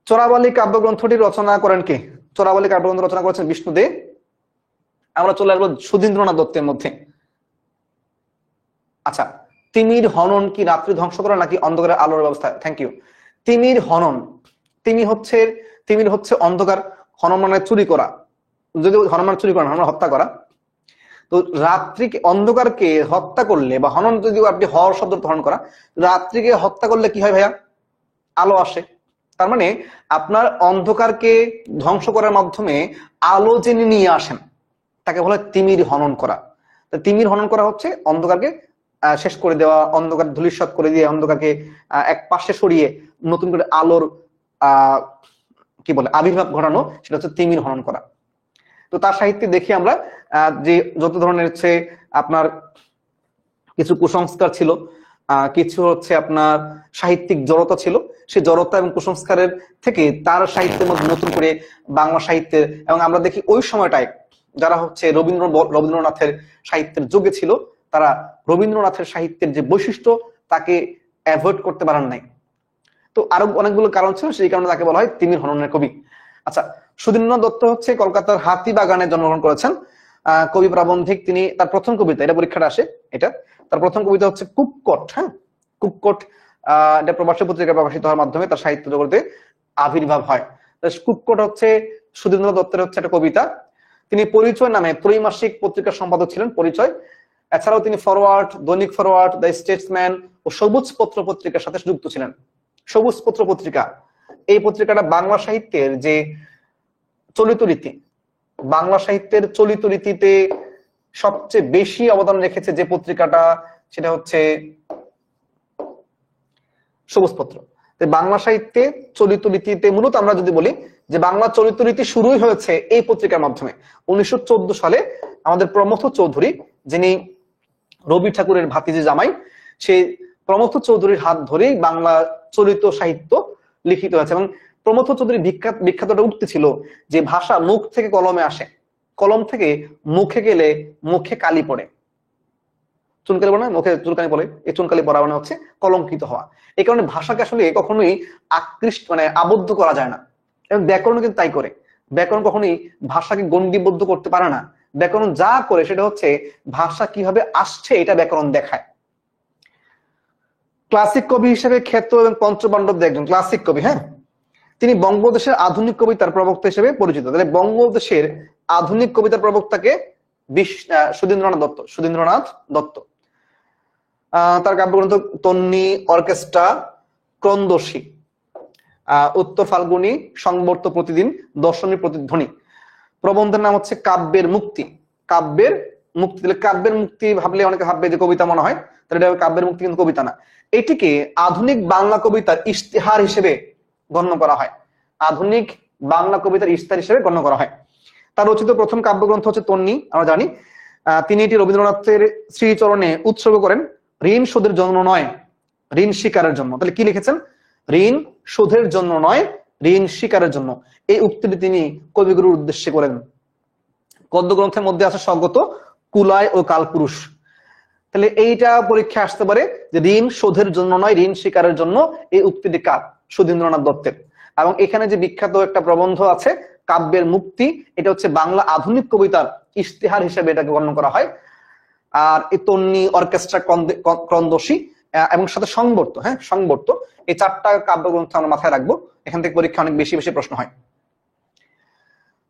চোরাবালি কাব্যগ্রন্থটি রচনা করেন কে? চোরাবালি কাব্যগ্রন্থ রচনা করেছেন বিষ্ণু দে। আমরা চলে আসবো সুধীন্দ্রনাথ দত্তের মধ্যে। আচ্ছা, তিমির হনন কি রাত্রি ধ্বংস করা নাকি অন্ধকারের আলোর ব্যবস্থা? Thank you. তিমির হনন, তিমির হচ্ছে অন্ধকার, হনন মানে চুরি করা, যদি হনন মানে চুরি করা, হনন হত্যা করা। তো রাত্রিকে, অন্ধকারকে হত্যা করলে বা হনন যদি আপনি হর শব্দ হনন করা, রাত্রিকে হত্যা করলে কি হয় ভাইয়া? আলো আসে। তার মানে আপনার অন্ধকারকে ধ্বংস করার মাধ্যমে আলো যিনি নিয়ে আসেন তাকে বলে তিমির হনন করা। তিমির হনন করা হচ্ছে অন্ধকারকে শেষ করে দেওয়া, অন্ধকার ধূলিসাৎ করে দিয়ে অন্ধকারকে এক পাশে সরিয়ে নতুন করে আলোর আবির্ভাব ঘটানো, সেটা হচ্ছে তিমির হনন করা। তো তার সাহিত্যে দেখি আমরা যে যত ধরনের হচ্ছে আপনার কিছু কুসংস্কার ছিল, কিছু হচ্ছে আপনার সাহিত্যিক জড়তা ছিল, সেই জড়তা এবং কুসংস্কারের থেকে তার সাহিত্যের মধ্যে নতুন করে বাংলা সাহিত্যের, এবং আমরা দেখি ওই সময়টায় যারা হচ্ছে রবীন্দ্রনাথের সাহিত্যের যুগে ছিল, তারা রবীন্দ্রনাথের সাহিত্যের যে বৈশিষ্ট্য তাকে অ্যাভয়েড করতে পারেন নাই। তো আরো অনেকগুলো কারণ ছিল, সেই কারণে তাকে বলা হয় তিমির হননের কবি। আচ্ছা, সুধীন্দ্রনাথ দত্ত হচ্ছে কলকাতার হাতিবাগানে জন্মগ্রহণ করেছেন। কবি প্রাবন্ধিক তিনি। তার প্রথম কবিতা, এটা পরীক্ষাটা আসে, তার প্রথম কবিতা হচ্ছে কুক্কট। কুক্কট এটা প্রবাসী পত্রিকা প্রকাশিত হওয়ার মাধ্যমে তার সাহিত্য জগতে আবির্ভাব হয়। কুক্কট হচ্ছে সুধীন্দ্রনাথ দত্তের হচ্ছে একটা কবিতা। তিনি পরিচয় নামে ত্রৈমাসিক পত্রিকার সম্পাদক ছিলেন, পরিচয়। এছাড়াও তিনি ফরওয়ার্ড, দৈনিক ফরওয়ার্ড, দ্য স্টেটসম্যান ও সবুজ পত্র পত্রিকার সাথে যুক্ত ছিলেন। সবুজ পত্র পত্রিকা, এই পত্রিকাটা বাংলা সাহিত্যের যে চলিত রীতি, বাংলা সাহিত্যের চলিত রীতিতে সবচেয়ে বেশি অবদান রেখেছে যে পত্রিকাটা, সেটা হচ্ছে সবুজ পত্র। বাংলা সাহিত্যে চলিত রীতিতে মূলত আমরা যদি বলি যে বাংলা চলিত রীতি শুরুই হয়েছে এই পত্রিকার মাধ্যমে। 1914 সালে আমাদের প্রমথ চৌধুরী, যিনি রবি ঠাকুরের ভাতিজি জামাই, সেই প্রমথ চৌধুরীর হাত ধরেই বাংলা চলিত সাহিত্য লিখিত হয়েছে। এবং প্রমথ চৌধুরী বিখ্যাতটা উক্তি ছিল যে ভাষা মুখ থেকে কলমে আসে, কলম থেকে মুখে গেলে মুখে কালি পড়ে। চুনকালি পড়ে না, মুখে চুনকালি পড়ে, এই চুনকালি পড়া মানে হচ্ছে কলঙ্কিত হওয়া। এই কারণে ভাষাকে আসলে কখনোই আকৃষ্ট মানে আবদ্ধ করা যায় না। এবং ব্যাকরণ কিন্তু তাই করে, ব্যাকরণ কখনোই ভাষাকে গণ্ডিবদ্ধ করতে পারে না। ব্যাকরণ যা করে সেটা হচ্ছে ভাষা কিভাবে আসছে এটা ব্যাকরণ দেখায়। ক্লাসিক কবি হিসেবে খ্যাত এবং পঞ্চপাণ্ডবদের একজন ক্লাসিক কবি। হ্যাঁ, তিনি বঙ্গদেশের আধুনিক কবিতার প্রবক্তা হিসেবে পরিচিত। তাহলে বঙ্গদেশের আধুনিক কবিতার প্রবক্তাকে সুধীন্দ্রনাথ দত্ত। সুধীন্দ্রনাথ দত্ত তার কাব্যগ্রন্থ তন্নি, অর্কেস্ট্রা, ক্রন্দশী, উত্তর ফাল্গুনী, সংবর্ত প্রতিদিন, দর্শনের প্রতিধ্বনি। প্রবন্ধের নাম হচ্ছে কাব্যের মুক্তি। কাব্যের মুক্তি, তাহলে কাব্যের মুক্তি ভাবলে অনেকে ভাববে যে কবিতা মনে হয়, তাহলে এটা কাব্যের মুক্তি কিন্তু কবিতা না। এটিকে আধুনিক বাংলা কবিতার ইশতেহার হিসেবে গণ্য করা হয়। আধুনিক বাংলা কবিতার ইশতেহার হিসেবে গণ্য করা হয়। তার রচিত প্রথম কাব্যগ্রন্থ হচ্ছে তন্নি, আমরা জানি। তিনি এটি রবীন্দ্রনাথের শ্রীচরণে উৎসর্গ করেন। ঋণ শোধের জন্য নয়, ঋণ স্বীকারের জন্য। তাহলে কি লিখেছেন? ঋণ শোধের জন্য নয়, ঋণ স্বীকারের জন্য। এই উক্তিটি তিনি কবিগুরুর উদ্দেশ্যে করেন। গদ্যগ্রন্থের মধ্যে আছে স্বগত, কুলায় ও কালপুরুষ। তাহলে এইটা পরীক্ষা আসতে পারে যে ঋণ শোধের জন্য নয়, ঋণ স্বীকারের জন্য। এই উক্তিটি কার? সুধীন্দ্রনাথ দত্তের। এবং এখানে যে বিখ্যাত একটা প্রবন্ধ আছে কাব্যের মুক্তি, এটা হচ্ছে বাংলা আধুনিক কবিতার ইশতেহার হিসেবে এটাকে গণ্য করা হয়। আর এই তন্নি, অর্কেস্ট্রা, ক্রন্দশী এবং সাথে সংবর্ত, হ্যাঁ সংবর্ত, এই চারটা কাব্যগ্রন্থ আমরা মাথায় রাখবো। এখান থেকে পরীক্ষা অনেক বেশি বেশি প্রশ্ন হয়।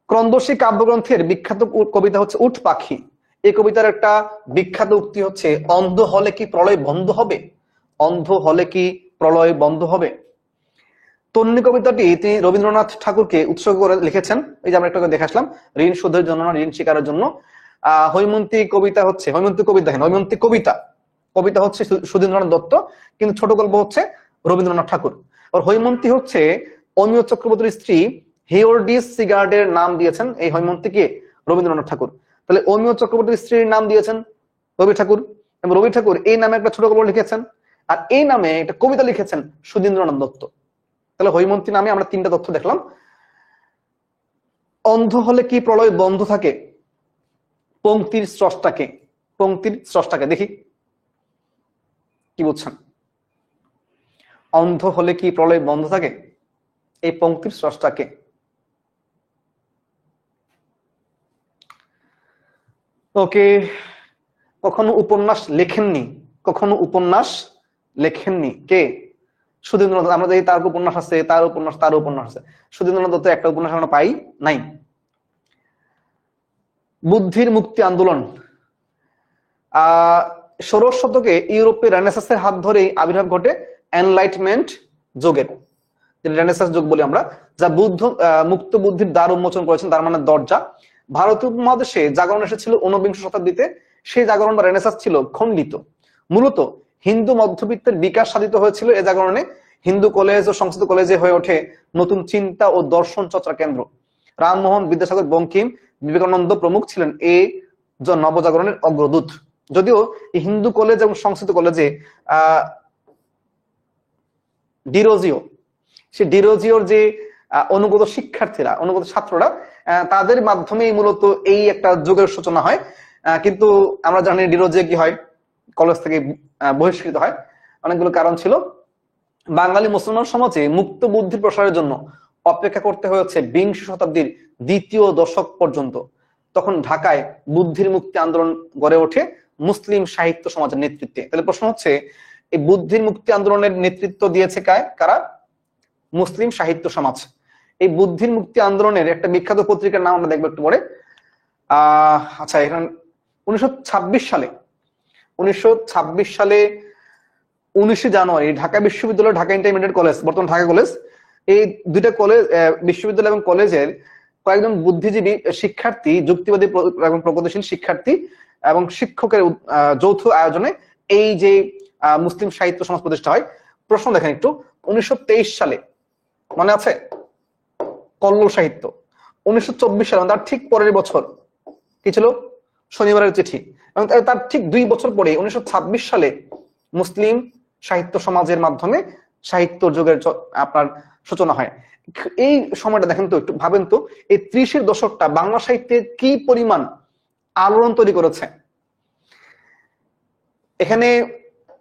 ক্রন্দশী কাব্যগ্রন্থের বিখ্যাত কবিতা হচ্ছে উট পাখি। এই কবিতার একটা বিখ্যাত উক্তি হচ্ছে, অন্ধ হলে কি প্রলয় বন্ধ হবে? অন্ধ হলে কি প্রলয় বন্ধ হবে? তন্নি কবিতাটি তিনি রবীন্দ্রনাথ ঠাকুরকে উৎসর্গ করে লিখেছেন। এই যে আমরা একটু দেখে আসলাম, ঋণ শোধের জন্য না, ঋণ স্বীকারের জন্য। হৈমন্তী কবিতা হচ্ছে, হৈমন্তী কবিতা, হ্যাঁ হৈমন্তী কবিতা, কবিতা হচ্ছে সুধীন্দ্রনাথ দত্ত, কিন্তু ছোট গল্প হচ্ছে রবীন্দ্রনাথ ঠাকুর। আর হৈমন্তী হচ্ছে অমিয় চক্রবর্তীর স্ত্রী হিওর্ডিস সিগার্ডের নাম দিয়েছেন এই হৈমন্তীকে রবীন্দ্রনাথ ঠাকুর। তাহলে অমিয় চক্রবর্তীর স্ত্রীর নাম দিয়েছেন রবি ঠাকুর, এবং রবি ঠাকুর এই নামে একটা ছোট গল্প লিখেছেন, আর এই নামে একটা কবিতা লিখেছেন সুধীন্দ্রনাথ দত্ত। তাহলে হৈমন্তী নামে আমরা তিনটা তথ্য দেখলাম। অন্ধ হলে কি প্রলয় বন্ধ থাকে? পংক্তির স্রষ্টাকে, পংক্তির স্রষ্টাকে দেখি কি বুঝছেন। অন্ধ হলে কি প্রলয় বন্ধ থাকে, এই পংক্তির স্রষ্টাকে? ওকে, কখনো উপন্যাস লেখেননি, কখনো উপন্যাস লেখেননি কে? সুধীন্দ্রনাথ। আমরা দেখি তার উপন্যাস আছে, তার উপন্যাস, তার উপন্যাস আছে। সুধীন্দ্রনাথ দত্ত একটা উপন্যাস আমরা পাই নাই। বুদ্ধির মুক্তি আন্দোলন, 16 শতকে ইউরোপে রেনেসাসের হাত ধরেই আবির্ভাব ঘটে এনলাইটমেন্ট যুগের, রেনেসাস যুগ বলি আমরা, যা বুদ্ধ মুক্ত বুদ্ধির দ্বার উন্মোচন করেছেন, তার মানে দরজা। ভারতীয় উপমহাদেশে জাগরণ এসেছিল 19 শতাব্দীতে। সেই জাগরণ বা রেনেসাস ছিল খণ্ডিত। মূলত হিন্দু মধ্যবিত্তের বিকাশ সাধিত হয়েছিল এ জাগরণে। হিন্দু কলেজ ও সংস্কৃত কলেজে হয়ে ওঠে নতুন চিন্তা ও দর্শন চর্চার কেন্দ্র। রামমোহন, বিদ্যাসাগর, বঙ্কিম, বিবেকানন্দ প্রমুখ ছিলেন এই নবজাগরণের অগ্রদূত। যদিও হিন্দু কলেজ এবং সংস্কৃত কলেজে ডিরোজিও, সে ডিরোজিওর যে অনুগত শিক্ষার্থীরা, অনুগত ছাত্ররা, তাদের মাধ্যমেই মূলত এই একটা যুগের সূচনা হয়। কিন্তু আমরা জানি ডিরোজিও কি হয়, কলেজ থেকে বহিষ্কৃত হয়। অনেকগুলো কারণ ছিল। বাঙালি মুসলমান সমাজে মুক্ত বুদ্ধির প্রসারের জন্য অপেক্ষা করতে হয়েছে 20 শতাব্দীর দ্বিতীয় দশক পর্যন্ত। তখন ঢাকায় বুদ্ধির মুক্তি আন্দোলন গড়ে ওঠে মুসলিম সাহিত্য সমাজের নেতৃত্বে। তাহলে প্রশ্ন হচ্ছে, এই বুদ্ধির মুক্তি আন্দোলনের নেতৃত্ব দিয়েছে কারা? মুসলিম সাহিত্য সমাজ। এই বুদ্ধির মুক্তি আন্দোলনের একটা বিখ্যাত পত্রিকার নাম আমরা দেখবো একটু পরে, আচ্ছা, এখানে 1926 সালে 1926 সালে 19 জানুয়ারি ঢাকা বিশ্ববিদ্যালয়, ঢাকা ইন্টারমিডিয়েট কলেজ, বর্তমান ঢাকা কলেজ, এই দুইটা কলেজ, বিশ্ববিদ্যালয় এবং কলেজের কয়েকজন বুদ্ধিজীবী শিক্ষার্থী, যুক্তিবাদী এবং প্রগতিশীল শিক্ষার্থী এবং শিক্ষকের যৌথ আয়োজনে এই যে মুসলিম সাহিত্য সমাজ প্রতিষ্ঠা হয়। প্রশ্ন দেখেন একটু, 1923 সালে মনে আছে কল্লোল সাহিত্য, 1924 সালে তার ঠিক পরের বছর কি ছিল, শনিবারের চিঠি, এবং তার ঠিক 2 বছর পরে 1926 সালে মুসলিম সাহিত্য সমাজের মাধ্যমে সাহিত্য যুগের আপনার সূচনা হয়। এই সময়টা দেখেন তো, একটু ভাবেন তো, এই 30-এর দশকটা বাংলা সাহিত্যে কি পরিমাণ আলোড়ন তৈরি করেছে। এখানে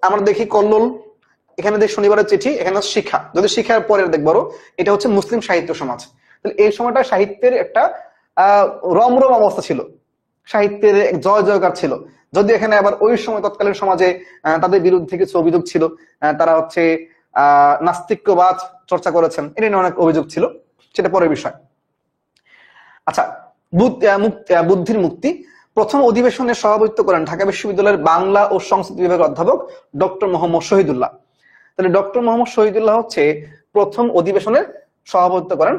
আমরা দেখি কল্লোল, এখানে দেখি শনিবারের চিঠি, এখানে শিক্ষা, যদি শিক্ষার পরের দেখবো এটা হচ্ছে মুসলিম সাহিত্য সমাজ। তাহলে এই সময়টা সাহিত্যের একটা রমরম অবস্থা ছিল, সাহিত্যের জয় জয়কার ছিল। যদি এখানে আবার ওই সময় তৎকালীন সমাজে তাদের বিরুদ্ধে কিছু অভিযোগ ছিল, তারা হচ্ছে নাস্তিক্যবাদ চর্চা করেছেন, এটা নিয়ে অনেক অভিযোগ ছিল, সেটা পরের বিষয়। আচ্ছা, বুদ্ধির মুক্তি প্রথম অধিবেশনে সভাপতিত্ব করেন ঢাকা বিশ্ববিদ্যালয়ের বাংলা ও সংস্কৃত বিভাগের অধ্যাপক ডক্টর মোহাম্মদ শহীদুল্লাহ। তাহলে ডক্টর মোহাম্মদ শহীদুল্লাহ হচ্ছে প্রথম অধিবেশনের সভাপতিত্ব করেন।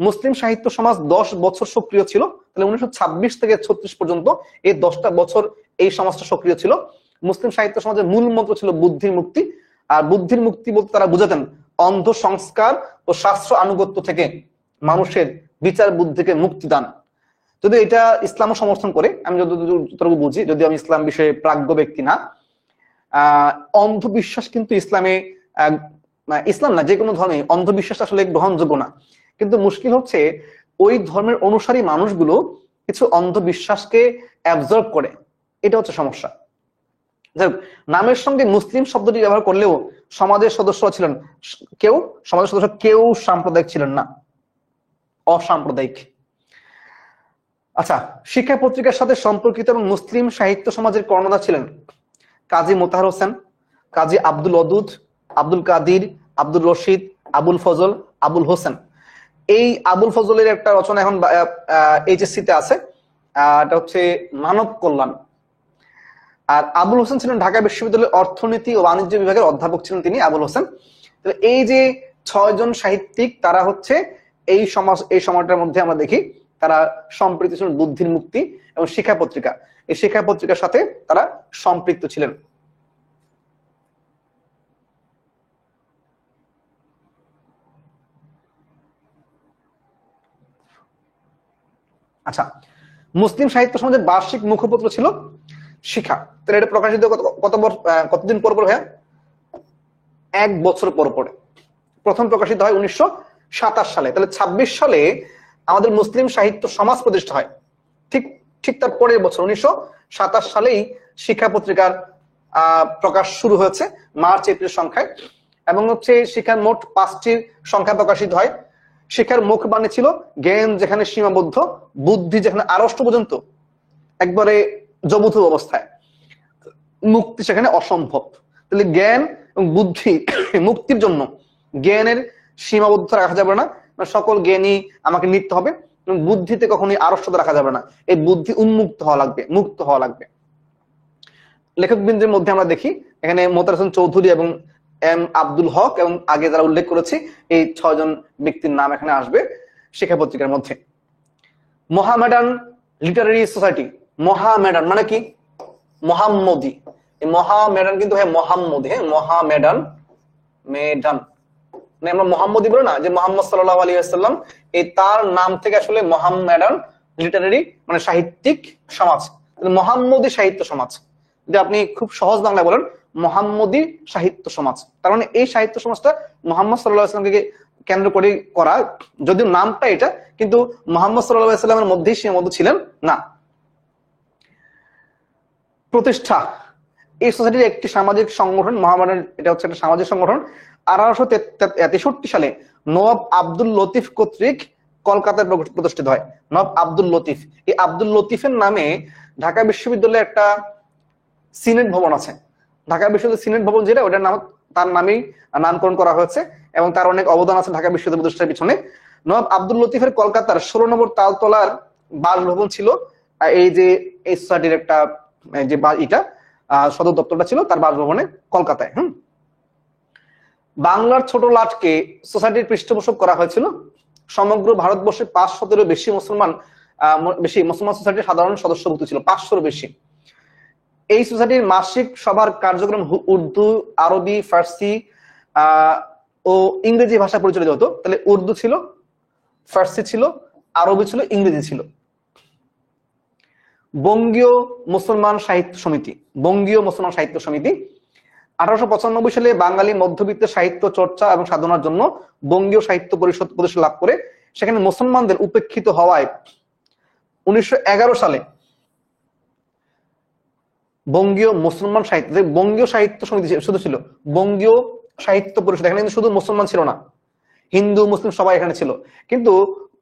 মুসলিম সাহিত্য সমাজ 10 বছর সক্রিয় ছিল। তাহলে 1926 থেকে 36 পর্যন্ত এই 10টা বছর এই সমাজটা সক্রিয় ছিল। মুসলিম সাহিত্য সমাজের মূল মন্ত্র ছিল বুদ্ধির মুক্তি। আর বুদ্ধির মুক্তি বলতে তারা বুঝাতেন অন্ধ সংস্কার ও শাস্ত্র আনুগত্য থেকে মানুষের বিচার বুদ্ধিকে মুক্তি দান। যদি এটা ইসলামও সমর্থন করে, আমি যতটুকু বুঝি, যদি আমি ইসলাম বিষয়ে প্রাজ্ঞ ব্যক্তি না, অন্ধবিশ্বাস কিন্তু ইসলামে, ইসলাম না যে কোনো ধর্মে অন্ধবিশ্বাস আসলে গ্রহণযোগ্য না। কিন্তু মুশকিল হচ্ছে ওই ধর্মের অনুসারী মানুষগুলো কিছু অন্ধবিশ্বাসকে অ্যাবজর্ব করে, এটা হচ্ছে সমস্যা। নামের সঙ্গে মুসলিম শব্দটি ব্যবহার করলেও সমাজের সদস্যরা ছিলেন সমাজের সদস্য কেউ সাম্প্রদায়িক ছিলেন না, অসাম্প্রদায়িক। আচ্ছা, শিক্ষা পত্রিকার সাথে সম্পর্কিত এবং মুসলিম সাহিত্য সমাজের কর্ণধার ছিলেন কাজী মোতাহার হোসেন, কাজী আব্দুল ওদুদ, আব্দুল কাদির, আব্দুল রশিদ, আবুল ফজল, আবুল হোসেন। এই আবুল ফজলের একটা রচনা এখন এইচএসসি তে আছে, এটা হচ্ছে মানব কল্যাণ। আর আবুল হোসেন ছিলেন ঢাকা বিশ্ববিদ্যালয়ের অর্থনীতি ও বাণিজ্য বিভাগের অধ্যাপক ছিলেন তিনি, আবুল হোসেন। তো এই যে 6 জন সাহিত্যিক, তারা হচ্ছে এই সময়টার মধ্যে আমরা দেখি তারা সম্পৃক্ত ছিলেন বুদ্ধির মুক্তি এবং শিক্ষা পত্রিকা, এই শিক্ষা পত্রিকার সাথে তারা সম্পৃক্ত ছিলেন। আচ্ছা, মুসলিম সাহিত্য সমাজের বার্ষিক মুখপত্র ছিল শিক্ষা। তাহলে এটা প্রকাশিত কতদিন পর পর হয়? 1 বছর পর পরে। প্রথম প্রকাশিত হয় 1927 সালে। তাহলে 26 সালে আমাদের মুসলিম সাহিত্য সমাজ প্রতিষ্ঠা হয়। ঠিক তার পরের বছর 1927 সালেই শিক্ষা পত্রিকার প্রকাশ শুরু হয়েছে মার্চ এপ্রিল সংখ্যায়, এবং হচ্ছে শিক্ষার মোট 5টির সংখ্যা প্রকাশিত হয়। শিক্ষার মুখ বাণী ছিল জ্ঞান যেখানে সীমাবদ্ধ, বুদ্ধি যেখানে আড়ষ্ট পর্যন্ত একবারে জবুথ অবস্থায়, মুক্তি সেখানে অসম্ভব। তাহলে জ্ঞান এবং বুদ্ধি মুক্তির জন্য জ্ঞানের সীমাবদ্ধতা রাখা যাবে না, সকল জ্ঞানই আমাকে নিতে হবে, এবং বুদ্ধিতে কখনোই আড়ষ্টতা রাখা যাবে না, এই বুদ্ধি উন্মুক্ত হওয়া লাগবে, মুক্ত হওয়া লাগবে। লেখকবৃন্দের মধ্যে আমরা দেখি এখানে মোতাহার হোসেন চৌধুরী এবং এম আব্দুল হক, এবং আগে যারা উল্লেখ করেছি এই 6 জন ব্যক্তির নাম এখানে আসবে শিক্ষা পত্রিকার মধ্যে। মোহামেডান লিটারারি সোসাইটি, মোহামেডান মানে কি? মোহাম্মদী। মহামেডান কিন্তু হ্যাঁ মোহাম্মদী, হ্যাঁ মহামেডান, মেডান মানে আমরা মোহাম্মদী বলি না, যে মোহাম্মদ সাল্লাল্লাহু আলাইহি ওয়াসাল্লাম, এই তার নাম থেকে আসলে মোহামেডান লিটারারি মানে সাহিত্যিক সমাজ, মোহাম্মদী সাহিত্য সমাজ। যদি আপনি খুব সহজ বাংলায় বলেন মোহাম্মদী সাহিত্য সমাজ, তার মানে এই সাহিত্য সমাজটা মোহাম্মদ সাল্লাল্লাহু আলাইহি ওয়াসাল্লামকে কেন্দ্র করে করা, যদিও নামটা এটা, কিন্তু মোহাম্মদ সাল্লাল্লাহু আলাইহি ওয়াসাল্লামের মধ্যেই সীমাবদ্ধ ছিলেন না। প্রতিষ্ঠা, এই সোসাইটির একটি সামাজিক সংগঠন মোহামেডান, এটা হচ্ছে একটা সামাজিক সংগঠন। 1863 সালে নওয়াব আব্দুল লতিফ কর্তৃক কলকাতায় প্রতিষ্ঠিত হয়। নওয়াব আব্দুল লতিফ, এই আব্দুল লতিফের নামে ঢাকা বিশ্ববিদ্যালয়ে একটা সিনেট ভবন আছে। ঢাকা বিশ্ববিদ্যালয় সিনেট ভবন যেটা, ওটার নাম তার নামেই নামকরণ করা হয়েছে, এবং তার অনেক অবদান আছে ঢাকা বিশ্ববিদ্যালয় প্রতিষ্ঠার পিছনে। নওয়াব আব্দুল লতিফের কলকাতার 16 নম্বর তালতলার বাসভবন ছিল এই যে এই সোসাইটির একটা যে এটা সদর দপ্তরটা ছিল তার বাসভবনে কলকাতায়। বাংলার ছোট লাটকে সোসাইটির পৃষ্ঠপোষক করা হয়েছিল। সমগ্র ভারতবর্ষে 500-এরও বেশি মুসলমান সোসাইটির সাধারণ সদস্যভুক্ত ছিল, 500-এরও বেশি। এই সোসাইটির মাসিক সভার কার্যক্রম উর্দু, আরবি, ফার্সি ও ইংরেজি ভাষা পরিচালিত হতো। তাহলে উর্দু ছিল, ফার্সি ছিল, আরবি ছিল, ইংরেজি ছিল। বঙ্গীয় মুসলমান সাহিত্য সমিতি, 1895 সালে বাঙালি মধ্যবিত্তের সাহিত্য চর্চা এবং সাধনার জন্য বঙ্গীয় সাহিত্য পরিষদ প্রতিষ্ঠা লাভ করে। সেখানে মুসলমানদের উপেক্ষিত হওয়ায় 1911 সালে বঙ্গীয় মুসলমান বঙ্গীয় সাহিত্য সমিতি শুধু ছিল, বঙ্গীয় সাহিত্য পরিষদ, এখানে কিন্তু শুধু মুসলমান ছিল না, হিন্দু মুসলিম সবাই এখানে ছিল। কিন্তু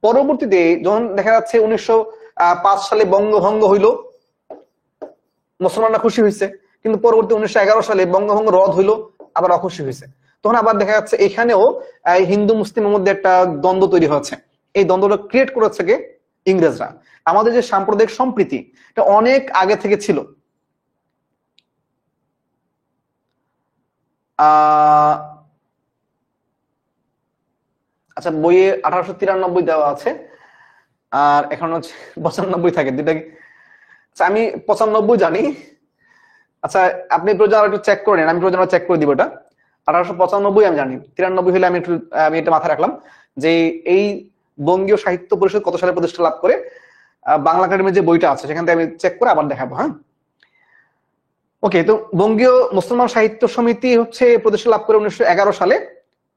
পরবর্তীতে যখন দেখা যাচ্ছে 1905 সালে বঙ্গভঙ্গ হইল, মুসলমানরা খুশি হয়েছে, কিন্তু পরবর্তী 1911 সালে বঙ্গভঙ্গ রদ হইলো, আবার অখুশি হয়েছে। তখন আবার দেখা যাচ্ছে এখানেও হিন্দু মুসলিমের মধ্যে একটা দ্বন্দ্ব তৈরি হয়েছে। এই দ্বন্দ্বটা ক্রিয়েট করেছে কে? ইংরেজরা। আমাদের যে সাম্প্রদায়িক সম্প্রীতি এটা অনেক আগে থেকে ছিল। আচ্ছা, বইয়ে 1893 দেওয়া আছে, আর এখন হচ্ছে 95 থাকে, দুটা কি? আচ্ছা, আমি 95 জানি। আচ্ছা, আপনি প্রয়োজন একটু চেক করে নেন, আমি প্রয়োজন চেক করে দিব। এটা 1895 আমি জানি, 93 হলে আমি এটা মাথায় রাখলাম যে এই বঙ্গীয় সাহিত্য পরিষদ কত সালে প্রতিষ্ঠা লাভ করে। বাংলা একাডেমির যে বইটা আছে সেখান থেকে আমি চেক করে আবার দেখাবো। হ্যাঁ, ওকে। তো বঙ্গীয় মুসলমান সাহিত্য সমিতি হচ্ছে প্রতিষ্ঠা লাভ করে 1911 সালে।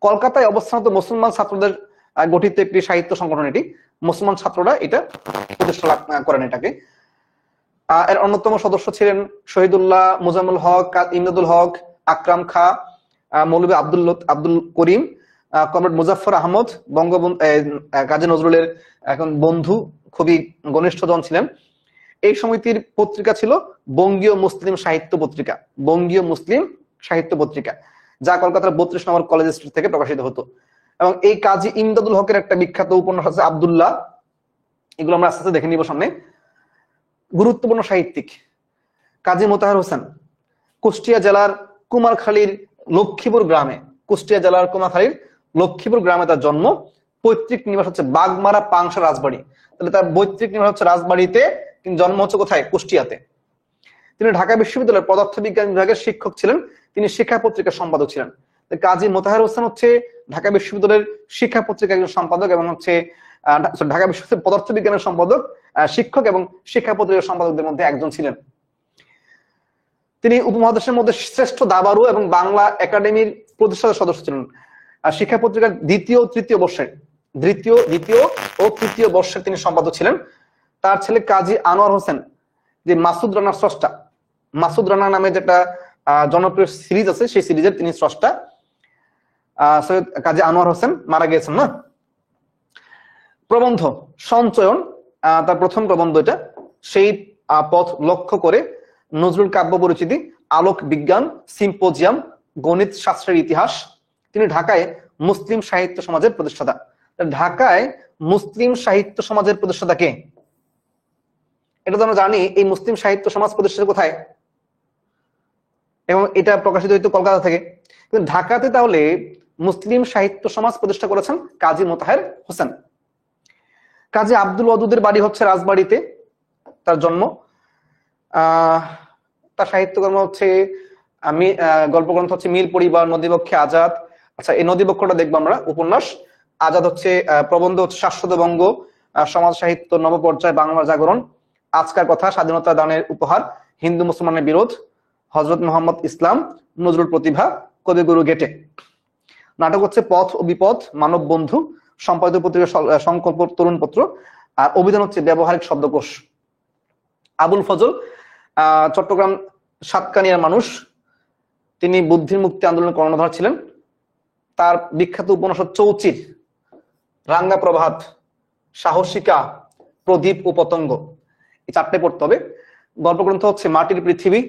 কলকাতায় অবস্থানত মুসলমান ছাত্রদের গঠিত একটি সাহিত্য সংগঠন। এটি মুসলমান ছাত্ররা এটা প্রতিষ্ঠা লাভ করেন এটাকে। এর অন্যতম সদস্য ছিলেন শহীদুল্লাহ, মুজাম্মুল হক, ইমদাদুল হক, আকরাম খা, মৌলভী আব্দুল করিম, কমরেড মুজাফফর আহমদ, বঙ্গবন্ধু কাজী নজরুলের এখন বন্ধু, খুবই ঘনিষ্ঠ জন ছিলেন। এই সমিতির পত্রিকা ছিল বঙ্গীয় মুসলিম সাহিত্য পত্রিকা, বঙ্গীয় মুসলিম সাহিত্য পত্রিকা, যা কলকাতার 32 নম্বর কলেজ স্ট্রিট থেকে প্রকাশিত হতো। এবং এই কাজী ইমদাদুল হকের একটা বিখ্যাত উপন্যাস আছে আব্দুল্লাহ, এগুলো আমরা আস্তে আস্তে দেখে নিব সামনে। গুরুত্বপূর্ণ সাহিত্যিক কাজী মোতাহার হোসেন, কুষ্টিয়া জেলার কুমারখালীর লক্ষ্মীপুর গ্রামে, তার জন্ম। পৈতৃক নিবাস হচ্ছে বাগমারা পাংশা রাজবাড়ি। তাহলে তার পৈতৃক নিবাস হচ্ছে রাজবাড়িতে, কিন্তু জন্ম হচ্ছে কোথায়? কুষ্টিয়াতে। তিনি ঢাকা বিশ্ববিদ্যালয়ের পদার্থ বিজ্ঞান বিভাগের শিক্ষক ছিলেন। তিনি শিক্ষা পত্রিকার সম্পাদক ছিলেন। কাজী মোতাহার হোসেন হচ্ছে ঢাকা বিশ্ববিদ্যালয়ের শিক্ষা পত্রিকার একজন সম্পাদক এবং হচ্ছে ঢাকা বিশ্ববিদ্যালয়ের পদার্থ বিজ্ঞানের সম্পাদক, শিক্ষক এবং শিক্ষা পত্রিকার সম্পাদকদের মধ্যে একজন ছিলেন। তিনি উপমহাদেশের মধ্যে শ্রেষ্ঠ দাবারু এবং বাংলা একাডেমির প্রতিষ্ঠাতা সদস্য ছিলেন। শিক্ষা পত্রিকার দ্বিতীয় ও তৃতীয় বর্ষের তিনি সম্পাদক ছিলেন। তার ছেলে কাজী আনোয়ার হোসেন, যে মাসুদ রানার স্রষ্টা, মাসুদ রানা নামে যেটা জনপ্রিয় সিরিজ আছে সেই সিরিজের তিনি স্রষ্টা। সৈয়দ কাজী আনোয়ার হোসেন মারা গিয়েছেন না। প্রবন্ধ সঞ্চয়ন, তার প্রথম প্রবন্ধ এটা। সেই পথ লক্ষ্য করে নজরুল কাব্য পরিচিতি, আলোক বিজ্ঞান, সিম্পোজিয়াম, গণিত শাস্ত্রের ইতিহাস। তিনি ঢাকায় মুসলিম সাহিত্য সমাজের প্রতিষ্ঠাতা। ঢাকায় মুসলিম সাহিত্য সমাজের প্রতিষ্ঠাতা কে? এটা তো আমরা জানি। এই মুসলিম সাহিত্য সমাজ প্রতিষ্ঠাতা কোথায়? এবং এটা প্রকাশিত হইতো কলকাতা থেকে, কিন্তু ঢাকাতে তাহলে মুসলিম সাহিত্য সমাজ প্রতিষ্ঠা করেছেন কাজী মোতাহার হোসেন। কাজী আব্দুল ওয়াদুদের বাড়ি হচ্ছে রাজবাড়িতে, তার জন্ম। তার সাহিত্যকর্ম হচ্ছে গল্পগ্রন্থ হচ্ছে মিল পরিবার, নদীবক্ষে আজাদ। আচ্ছা, এই নদীবক্ষটা দেখবো আমরা। উপন্যাস আজাদ হচ্ছে প্রবন্ধ হচ্ছে শাশ্বত বঙ্গ, সমাজ সাহিত্য নবপর্যায়, বাংলা জাগরণ, আজকার কথা, স্বাধীনতা দানের উপহার, হিন্দু মুসলমানের বিরোধ, হযরত মুহাম্মদ ইসলাম, নজরুল প্রতিভা, কবিগুরু গেটে। নাটক হচ্ছে পথ ও বিপদ, মানব বন্ধু, সম্পাদিত পত্রিকা সংকল্প তরুণ পত্র। আর অভিধান হচ্ছে ব্যবহারিক শব্দকোষ। আবুল ফজল চট্টগ্রাম সাতকানিয়ার মানুষ, তিনি বুদ্ধির মুক্তি আন্দোলনের কর্ণধার ছিলেন। তার বিখ্যাত উপন্যাস চৌচির, রাঙ্গা প্রভাত, সাহসিকা, প্রদীপ ও পতঙ্গ, এই 4টে পড়তে হবে। গল্পগ্রন্থ হচ্ছে মাটির পৃথিবী,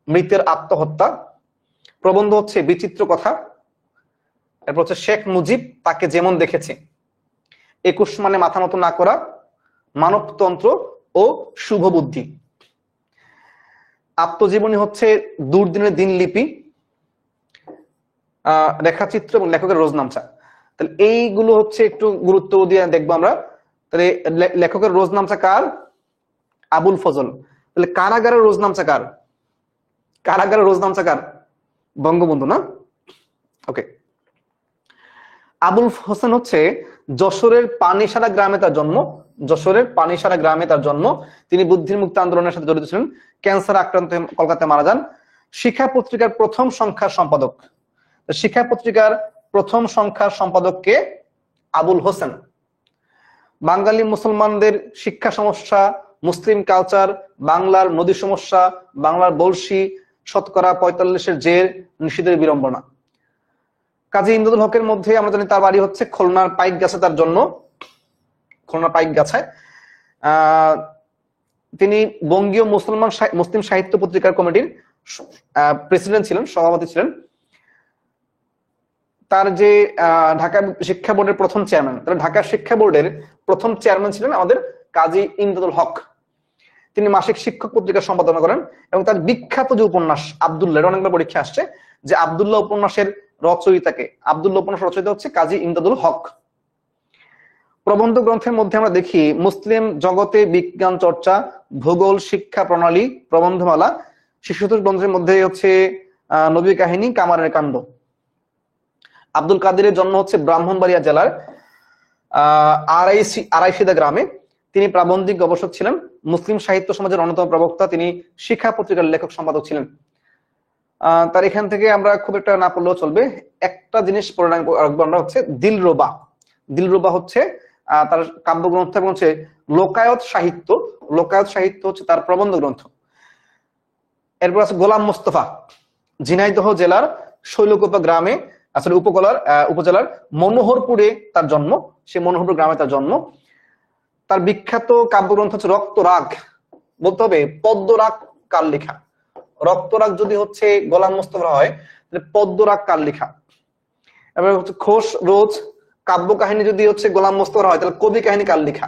মৃতের আত্মহত্যা। প্রবন্ধ হচ্ছে বিচিত্র কথা। এরপর হচ্ছে শেখ মুজিব তাকে যেমন দেখেছে, 21 মানে মাথা মতো না করা, মানবতন্ত্র, ও শুভ বুদ্ধি। আত্মজীবনী হচ্ছে দুর্দিনের দিনলিপি, রেখাচিত্র এবং লেখকের রোজনামচা। তাহলে এইগুলো হচ্ছে একটু গুরুত্ব দিয়ে দেখবো আমরা। তাহলে লেখকের রোজনামচা কার? আবুল ফজল। তাহলে কারাগারের রোজনামচা কার? কারাগারের রোজনামচা কার? বঙ্গবন্ধু না? ওকে। আবুল হোসেন হচ্ছে যশোরের পানিসারা গ্রামে তার জন্ম। যশোরের পানিসারা গ্রামে তার জন্ম। তিনি বুদ্ধির মুক্তি আন্দোলনের সাথে জড়িত ছিলেন। ক্যান্সার আক্রান্ত হয়ে কলকাতায় মারা যান। শিক্ষা পত্রিকার প্রথম সংখ্যার সম্পাদক। শিক্ষা পত্রিকার প্রথম সংখ্যার সম্পাদক কে? আবুল হোসেন। বাঙালি মুসলমানদের শিক্ষা সমস্যা, মুসলিম কালচার, বাংলার নদী সমস্যা, বাংলার বলশি, শতকরা 45-এর জের, নিষিদ্ধের বিড়ম্বনা। কাজী ইমদাদুল হকের মধ্যে আমরা জানি তার বাড়ি হচ্ছে খুলনার পাইক গাছে তার জন্ম। খুলনার পাইক গাছায়। তিনি বঙ্গীয় মুসলিম সাহিত্য পত্রিকার কমিটির প্রেসিডেন্ট ছিলেন, সভাপতি ছিলেন। তার যে ঢাকা শিক্ষা বোর্ডের প্রথম চেয়ারম্যান, তাহলে ঢাকা শিক্ষা বোর্ডের প্রথম চেয়ারম্যান ছিলেন আমাদের কাজী ইমদাদুল হক। তিনি মাসিক শিক্ষক পত্রিকা সম্পাদনা করেন এবং তার বিখ্যাত যে উপন্যাস আব্দুল্লাহ, অনেকবার পরীক্ষা আসছে যে আব্দুল্লাহ উপন্যাসের রচয়িতাকে, আব্দুল্লাহ উপন্যাস রচয়িতা হচ্ছে কাজী ইমদাদুল হক। প্রবন্ধ গ্রন্থের মধ্যে আমরা দেখি মুসলিম জগতে বিজ্ঞান চর্চা, ভূগোল শিক্ষা প্রণালী, প্রবন্ধমালা। শিশুতোষ গ্রন্থের মধ্যে হচ্ছে নবী কাহিনী, কামারের কাণ্ড। আব্দুল কাদেরের জন্ম হচ্ছে ব্রাহ্মণবাড়িয়া জেলার আড়াইশিদা গ্রামে। তিনি প্রাবন্ধিক গবেষক ছিলেন, মুসলিম সাহিত্য সমাজের অন্যতম প্রবক্তা। তিনি শিক্ষা পত্রিকার লেখক সম্পাদক ছিলেন। তার এখান থেকে আমরা খুব একটা না পড়লেও চলবে, একটা জিনিস পড়ে রাখবো আমরা, হচ্ছে দিলরুবা। দিলরুবা হচ্ছে তার কাব্যগ্রন্থ এবং হচ্ছে লোকায়ত সাহিত্য। লোকায়ত সাহিত্য হচ্ছে তার প্রবন্ধ গ্রন্থ। এরপর আছে গোলাম মোস্তফা, ঝিনাইদহ জেলার শৈলকুপা গ্রামে, আসলে উপজেলার মনোহরপুরে তার জন্ম। সে মনোহরপুর গ্রামে তার জন্ম। তার বিখ্যাত কাব্যগ্রন্থ হচ্ছে রক্তরাগ। বলতে হবে পদ্মরাগ কার লেখা। রক্তরাগ যদি হচ্ছে গোলাম মোস্তফা হয় তাহলে পদ্মরাগ কার লেখা। এবার হচ্ছে খোশ রোজ কাব্য কাহিনী যদি হচ্ছে গোলাম মোস্তফা হয় তাহলে কবি কাহিনী কার লেখা?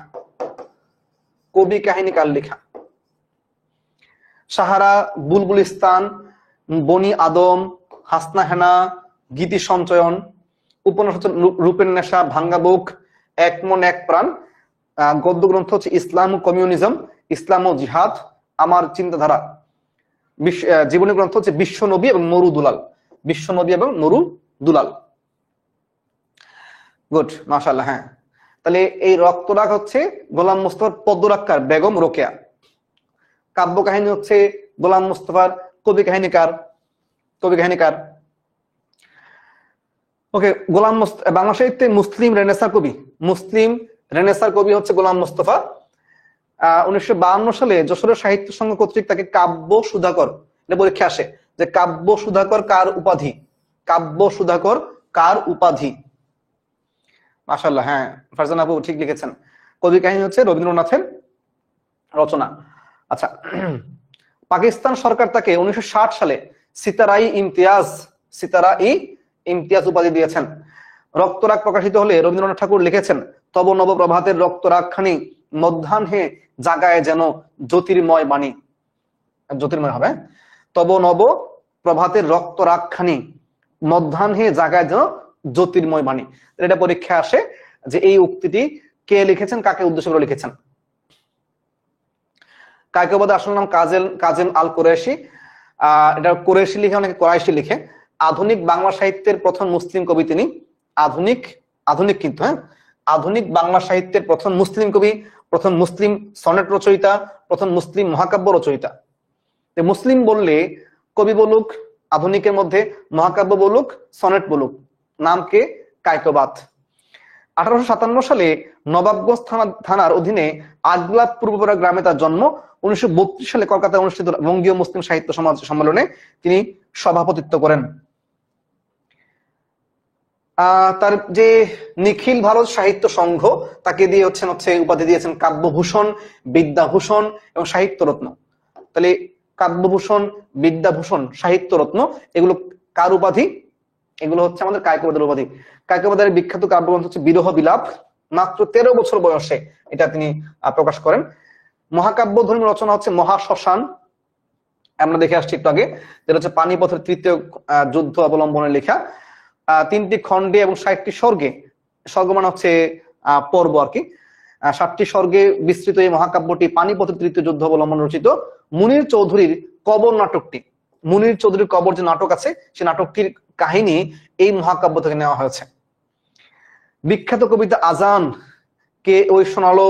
কবি কাহিনী কার লেখা? সাহারা, বুলবুলিস্তান, বনি আদম, হাসনা হেনা, গীতি সঞ্চয়ন। উপন্যাস হচ্ছে রূপের নেশা, ভাঙ্গা বুক, এক মন এক প্রাণ। গদ্য গ্রন্থ হচ্ছে ইসলাম ও কমিউনিজম, ইসলাম ও জিহাদ, আমার চিন্তাধারা। জীবনী গ্রন্থ হচ্ছে বিশ্ব নবী এবং মরু দুলাল। বিশ্ব নবী এবং মরু দুলাল। গুড, মাশাআল্লাহ। হ্যাঁ, তাহলে এই রক্তরাগ হচ্ছে গোলাম মুস্তফার, পদ্মরাগকার বেগম রোকেয়া। কাব্য কাহিনী হচ্ছে গোলাম মুস্তফার, কবি কাহিনীকার? কবি কাহিনীকার ওকে। গোলাম বাংলা সাহিত্যে মুসলিম রেনেসার কবি, মুসলিম রেনেসার কবি হচ্ছে গোলাম মুস্তফা। 1952 সালে যশোরের সাহিত্য সংঘ কর্তৃক তাকে কাব্য সুধাকর, এটা পরীক্ষা আসে যে কাব্য সুধাকর কার উপাধি? কাব্য সুধাকর কার উপাধি? মাশাআল্লাহ, হ্যাঁ ফারজানা আপু ঠিক লিখেছেন। কবি কাহিনী হচ্ছে রবীন্দ্রনাথের রচনা। আচ্ছা, পাকিস্তান সরকার তাকে 1960 সালে সিতারা-ই ইমতিয়াজ উপাধি দিয়েছেন। রক্তরাগ প্রকাশিত হলে রবীন্দ্রনাথ ঠাকুর লিখেছেন, তব নব প্রভাতের রক্তরাগখানি মধ্যাহ্নে জাগায় যেন জ্যোতির্ময় বাণী। জ্যোতির্ময় হবে, তব নব প্রভাতের রক্তরাগখানি মধ্যাহ্নে জাগায় যেন জ্যোতির্ময় বাণী। এটা পরীক্ষা আসে যে এই উক্তিটি কে লিখেছেন, কাকে উদ্দেশ্য করে লিখেছেন। কায়কবাদের আসল নাম কাজেম আল কুরাইশি। এটা কুরাইশি লিখে, অনেকে কুরাইশি লিখে। আধুনিক বাংলা সাহিত্যের প্রথম মুসলিম কবি তিনি। আধুনিক কিন্তু, হ্যাঁ, আধুনিক বাংলা সাহিত্যের প্রথম মুসলিম কবি, প্রথম মুসলিম সনেট রচয়িতা, প্রথম মুসলিম মহাকাব্য রচয়িতা। মুসলিম বললে কবি বলুক, আধুনিকের মধ্যে মহাকাব্য বলুক, সনেট বলুক, নাম কে? কায়কবাদ। 1857 সালে নবাবগঞ্জ থানার অধীনে আগলা পূর্বপাড়া গ্রামে তার জন্ম। 1932 সালে কলকাতায় অনুষ্ঠিত বঙ্গীয় মুসলিম সাহিত্য সমাজ সম্মেলনে তিনি সভাপতিত্ব করেন। তার যে নিখিল ভারত সাহিত্য সংঘ তাকে দিয়ে হচ্ছে উপাধি দিয়েছেন কাব্যভূষণ, বিদ্যাভূষণ এবং সাহিত্য রত্ন। তাহলে কাব্যভূষণ, বিদ্যাভূষণ, সাহিত্য রত্ন এগুলো কার উপাধি? এগুলো হচ্ছে আমাদের কায়কবাদের উপাধি। কায়কবাদের বিখ্যাত কাব্যগ্রন্থ হচ্ছে বিরহ বিলাপ। মাত্র 13 বছর বয়সে এটা তিনি প্রকাশ করেন। মহাকাব্য ধর্মী রচনা হচ্ছে মহাশ্মশান, আমরা দেখে আসছি একটু আগে, যেটা হচ্ছে পানিপথের তৃতীয় যুদ্ধ অবলম্বনে লেখা। 3টি খণ্ডে এবং 60টি স্বর্গে, স্বর্গ মানে হচ্ছে পর্ব আর কি, 60টি স্বর্গে বিস্তৃত এই মহাকাব্যটি পানিপথের তৃতীয় যুদ্ধ অবলম্বনে রচিত। মুনির চৌধুরীর কবর নাটকটি, মুনির চৌধুরীর কবর যে নাটক আছে, সেই নাটকটির কাহিনী এই মহাকাব্য থেকে নেওয়া হয়েছে। বিখ্যাত কবিতা আজান, কে ওই শোনালো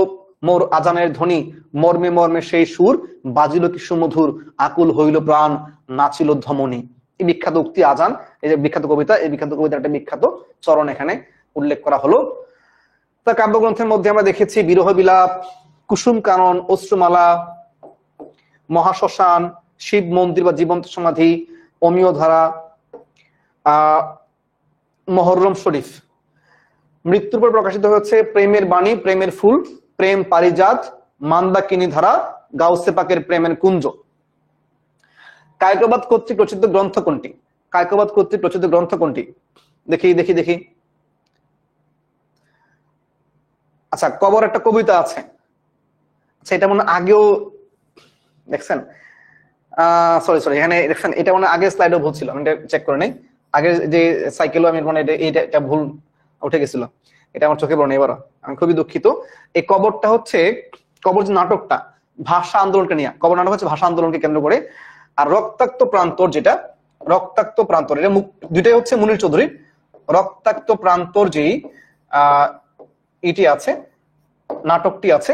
মোর আজানের ধ্বনি, মর্মে মর্মে সেই সুর, বাজিল কি সুমধুর, আকুল হইল প্রাণ, নাচিল ধমনী। এই বিখ্যাত উক্তি আজান, এই যে বিখ্যাত কবিতা, এই বিখ্যাত কবিতার একটা বিখ্যাত চরণ এখানে উল্লেখ করা হলো। তার কাব্যগ্রন্থের মধ্যে আমরা দেখেছি বিরহ বিলাপ, কুসুম কানন, অশ্রুমালা, মহাশ্মশান, শিব মন্দির বা জীবন্ত সমাধি, অমিয় ধারা, মহররম শরীফ। মৃত্যুর পর প্রকাশিত হয়েছে প্রেমের বাণী, প্রেমের ফুল, প্রেম পারিজাত, মান্দাকিনী ধারা, গাউসে পাকের প্রেমের কুঞ্জ। কায়কবাদ কর্তৃক রচিত গ্রন্থ কোনটি? কায়কবাদ কর্তৃক রচিত গ্রন্থ কোনটি? দেখি দেখি দেখি। আচ্ছা, কবর একটা কবিতা আছে, আচ্ছা এটা মনে আগেও দেখছেন, সরি সরি এখানে দেখছেন, এটা মনে আগে স্লাইডও ভুল ছিল, আমি এটা চেক করে নেই। আগে যে সাইকেলও আমি মানে এটা ভুল উঠে গেছিল, এটা আমার চোখে পড়ে নেই, এবার আমি খুবই দুঃখিত। এই কবরটা হচ্ছে, কবর যে নাটকটা ভাষা আন্দোলনকে নিয়ে, কবর নাটক হচ্ছে ভাষা আন্দোলনকে কেন্দ্র করে। আর রক্তাক্ত প্রান্তর, যেটা রক্তাক্ত প্রান্তর, এটা দুইটাই হচ্ছে মুনির চৌধুরীর। রক্তাক্ত প্রান্তর যেই ইটি আছে, নাটকটি আছে,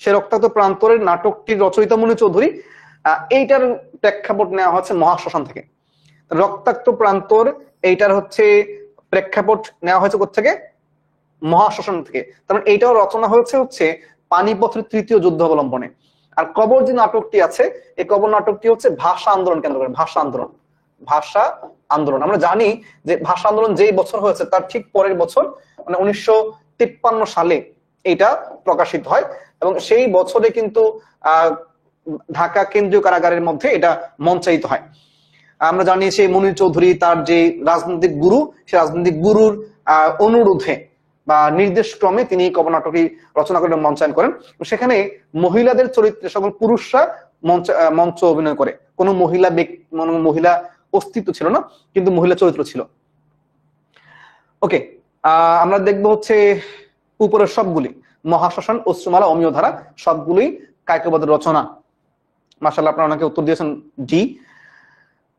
সে রক্তাক্ত প্রান্তরের নাটকটির রচয়িতা মুনির চৌধুরী। এইটার প্রেক্ষাপট নেওয়া হচ্ছে মহাশ্মশান থেকে। রক্তাক্ত প্রান্তর এইটার হচ্ছে প্রেক্ষাপট নেওয়া হয়েছে কোত্থেকে? মহাশ্মশান থেকে। তার মানে এইটাও রচনা হচ্ছে পানিপথের তৃতীয় যুদ্ধ অবলম্বনে। আর কবর যে নাটকটি আছে, এই কবর নাটকটি হচ্ছে ভাষা আন্দোলন কেন্দ্র করে, ভাষা আন্দোলন, ভাষা আন্দোলন। আমরা জানি যে ভাষা আন্দোলন যেই বছর হয়েছে তার ঠিক পরের বছর মানে 1953 সালে এটা প্রকাশিত হয়, এবং সেই বছরে কিন্তু ঢাকা কেন্দ্রীয় কারাগারের মধ্যে এটা মঞ্চায়িত হয়। আমরা জানি সেই মুনির চৌধুরী তার যে রাজনৈতিক গুরু, সেই রাজনৈতিক গুরুর অনুরোধে বা নির্দেশ ক্রমে তিনি কবর নাটকটি রচনা করে মঞ্চায়ন করেন। সেখানে মহিলাদের চরিত্রে সকল পুরুষরা মঞ্চ অভিনয় করে, কোনো মহিলা অস্তিত্ব ছিল না, কিন্তু মহিলা চরিত্র ছিল। ওকে, আমরা দেখবো হচ্ছে উপরের সবগুলি, মহাশ্মশান, অশ্রুমালা, অমিয় ধারা সবগুলোই কায়কবাদের রচনা। মাশাআল্লাহ, আপনারা অনেকে উত্তর দিয়েছেন ডি।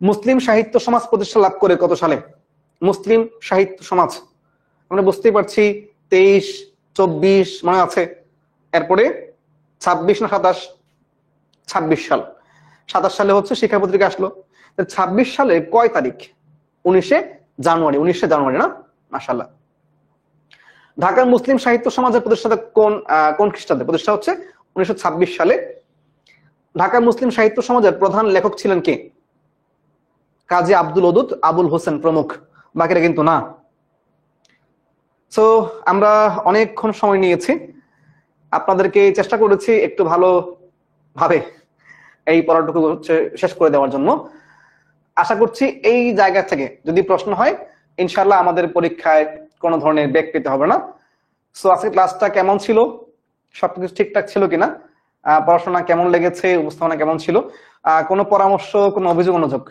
মুসলিম সাহিত্য সমাজ প্রতিষ্ঠা লাভ করে কত সালে? মুসলিম সাহিত্য সমাজ আমরা বুঝতেই পারছি 23, 24 মনে আছে, এরপরে 26 না 27, 26 সাল। 27 সালে হচ্ছে শিক্ষা পত্রিকা আসলো। 26 সালে কয় তারিখ? 19 জানুয়ারি। 19 জানুয়ারি না? মাশাআল্লাহ। ঢাকার মুসলিম সাহিত্য সমাজের প্রতিষ্ঠাতা কোন খ্রিস্টাব্দে প্রতিষ্ঠা হচ্ছে? 1926 সালে। ঢাকার মুসলিম সাহিত্য সমাজের প্রধান লেখক ছিলেন কে? কাজী আব্দুল ওদুদ, আবুল হোসেন প্রমুখ। বাকিরা কিন্তু না। সো আমরা অনেকক্ষণ সময় নিয়েছি, আপনাদেরকে চেষ্টা করেছি একটু ভালো ভাবে এই পড়াটুকু হচ্ছে শেষ করে দেওয়ার জন্য। আশা করছি এই জায়গা থেকে যদি প্রশ্ন হয়, ইনশাল্লাহ আমাদের পরীক্ষায় কোনো ধরনের ব্যাক পেতে হবে না। সো আজকে ক্লাসটা কেমন ছিল? সবকিছু ঠিকঠাক ছিল কিনা? পড়াশোনা কেমন লেগেছে? উপস্থাপনা কেমন ছিল? কোনো পরামর্শ, কোনো অভিযোগ অনুযোগ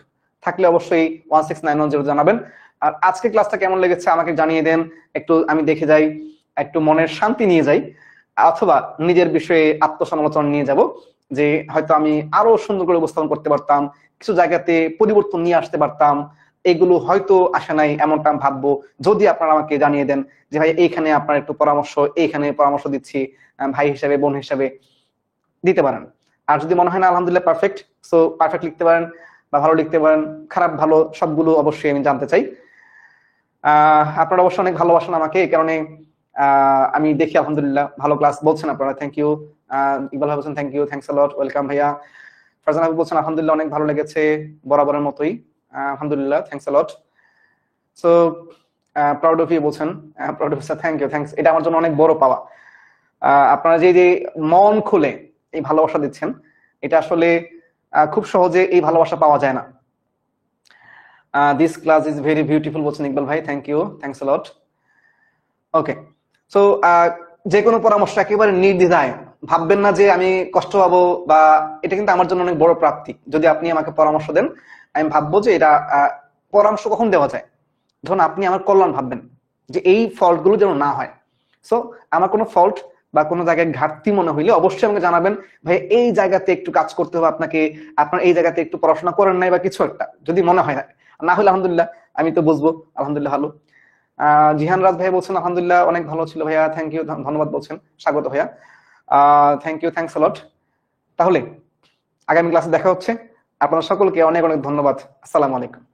থাকলে অবশ্যই 16910 জানাবেন। আর আজকে ক্লাসটা কেমন লেগেছে আমাকে জানিয়ে দেন, একটু আমি দেখে যাই, একটু মনের শান্তি নিয়ে যাই, অথবা নিজের বিষয়ে আত্মসমালোচনা নিয়ে যাব, যে হয়তো আমি আরো সুন্দর করে উপস্থাপন করতে পারতাম, কিছু জায়গাতে পরিবর্তন নিয়ে আসতে পারতাম, এগুলো হয়তো আসে নাই, এমনটা আমি ভাববো। যদি আপনারা আমাকে জানিয়ে দেন যে ভাই এইখানে আপনার একটু পরামর্শ, এইখানে পরামর্শ দিচ্ছি, ভাই হিসাবে, বোন হিসাবে দিতে পারেন। আর যদি মনে হয় না আলহামদুলিল্লাহ পারফেক্ট, সো পারফেক্ট লিখতে পারেন বা ভালো লিখতে পারেন, খারাপ ভালো সবগুলো অবশ্যই আমি জানতে চাই। আপনারা অবশ্যই অনেক ভালোবাসেন আমাকে, এই কারণে আমি দেখি আলহামদুলিল্লাহ ভালো ক্লাস বলছেন আপনারা। Thank you. ইকবাল ভাই বলছেন thank you, thanks a lot, welcome ভাইয়া। ফারজানা আপু বলছেন আলহামদুলিল্লাহ অনেক ভালো লেগেছে, বরাবরের মতোই, আলহামদুলিল্লাহ, thanks a lot. So proud of you বলছেন, proud of, thank you, thanks. এটা আমার জন্য অনেক বড় পাওয়া। আপনারা যে মন খুলে এই ভালোবাসা দিচ্ছেন, এটা আসলে খুব সহজে এই ভালোবাসা পাওয়া যায় না। This class is very beautiful বলছেন ইকবাল ভাই, thank you, thanks a lot. Okay, so যে কোনো পরামর্শ একেবারে নির্দ্বিধায় ভাববেন না যে আমি কষ্ট পাবো, বা এটা কিন্তু আমার জন্য অনেক বড় প্রাপ্তি। যদি আপনি আমাকে পরামর্শ দেন, আমি ভাববো যে এটা পরামর্শ কখন দেওয়া যায়, যখন আপনি আমার কল্যাণ ভাববেন, যে এই ফল্ট গুলো যেন না হয়। সো আমার কোনো ফল্ট বা কোনো জায়গায় ঘাটতি মনে হইলে অবশ্যই আমাকে জানাবেন, ভাই এই জায়গাতে একটু কাজ করতে হবে আপনাকে, আপনার এই জায়গাতে একটু পড়াশোনা করেন নাই বা কিছু একটা যদি মনে হয়। না হলে আলহামদুলিল্লাহ আমি তো বুঝবো, আলহামদুলিল্লাহ ভালো। জিহান রাজ ভাই বলছেন আলহামদুলিল্লাহ অনেক ভালো ছিল ভাইয়া, থ্যাংক ইউ, ধন্যবাদ বলছেন, স্বাগত ভাইয়া, থ্যাংক ইউ, থ্যাংকস আ লট। তাহলে আগামী ক্লাসে দেখা হচ্ছে, আপনারা সকলকে অনেক অনেক ধন্যবাদ। আসসালামু আলাইকুম।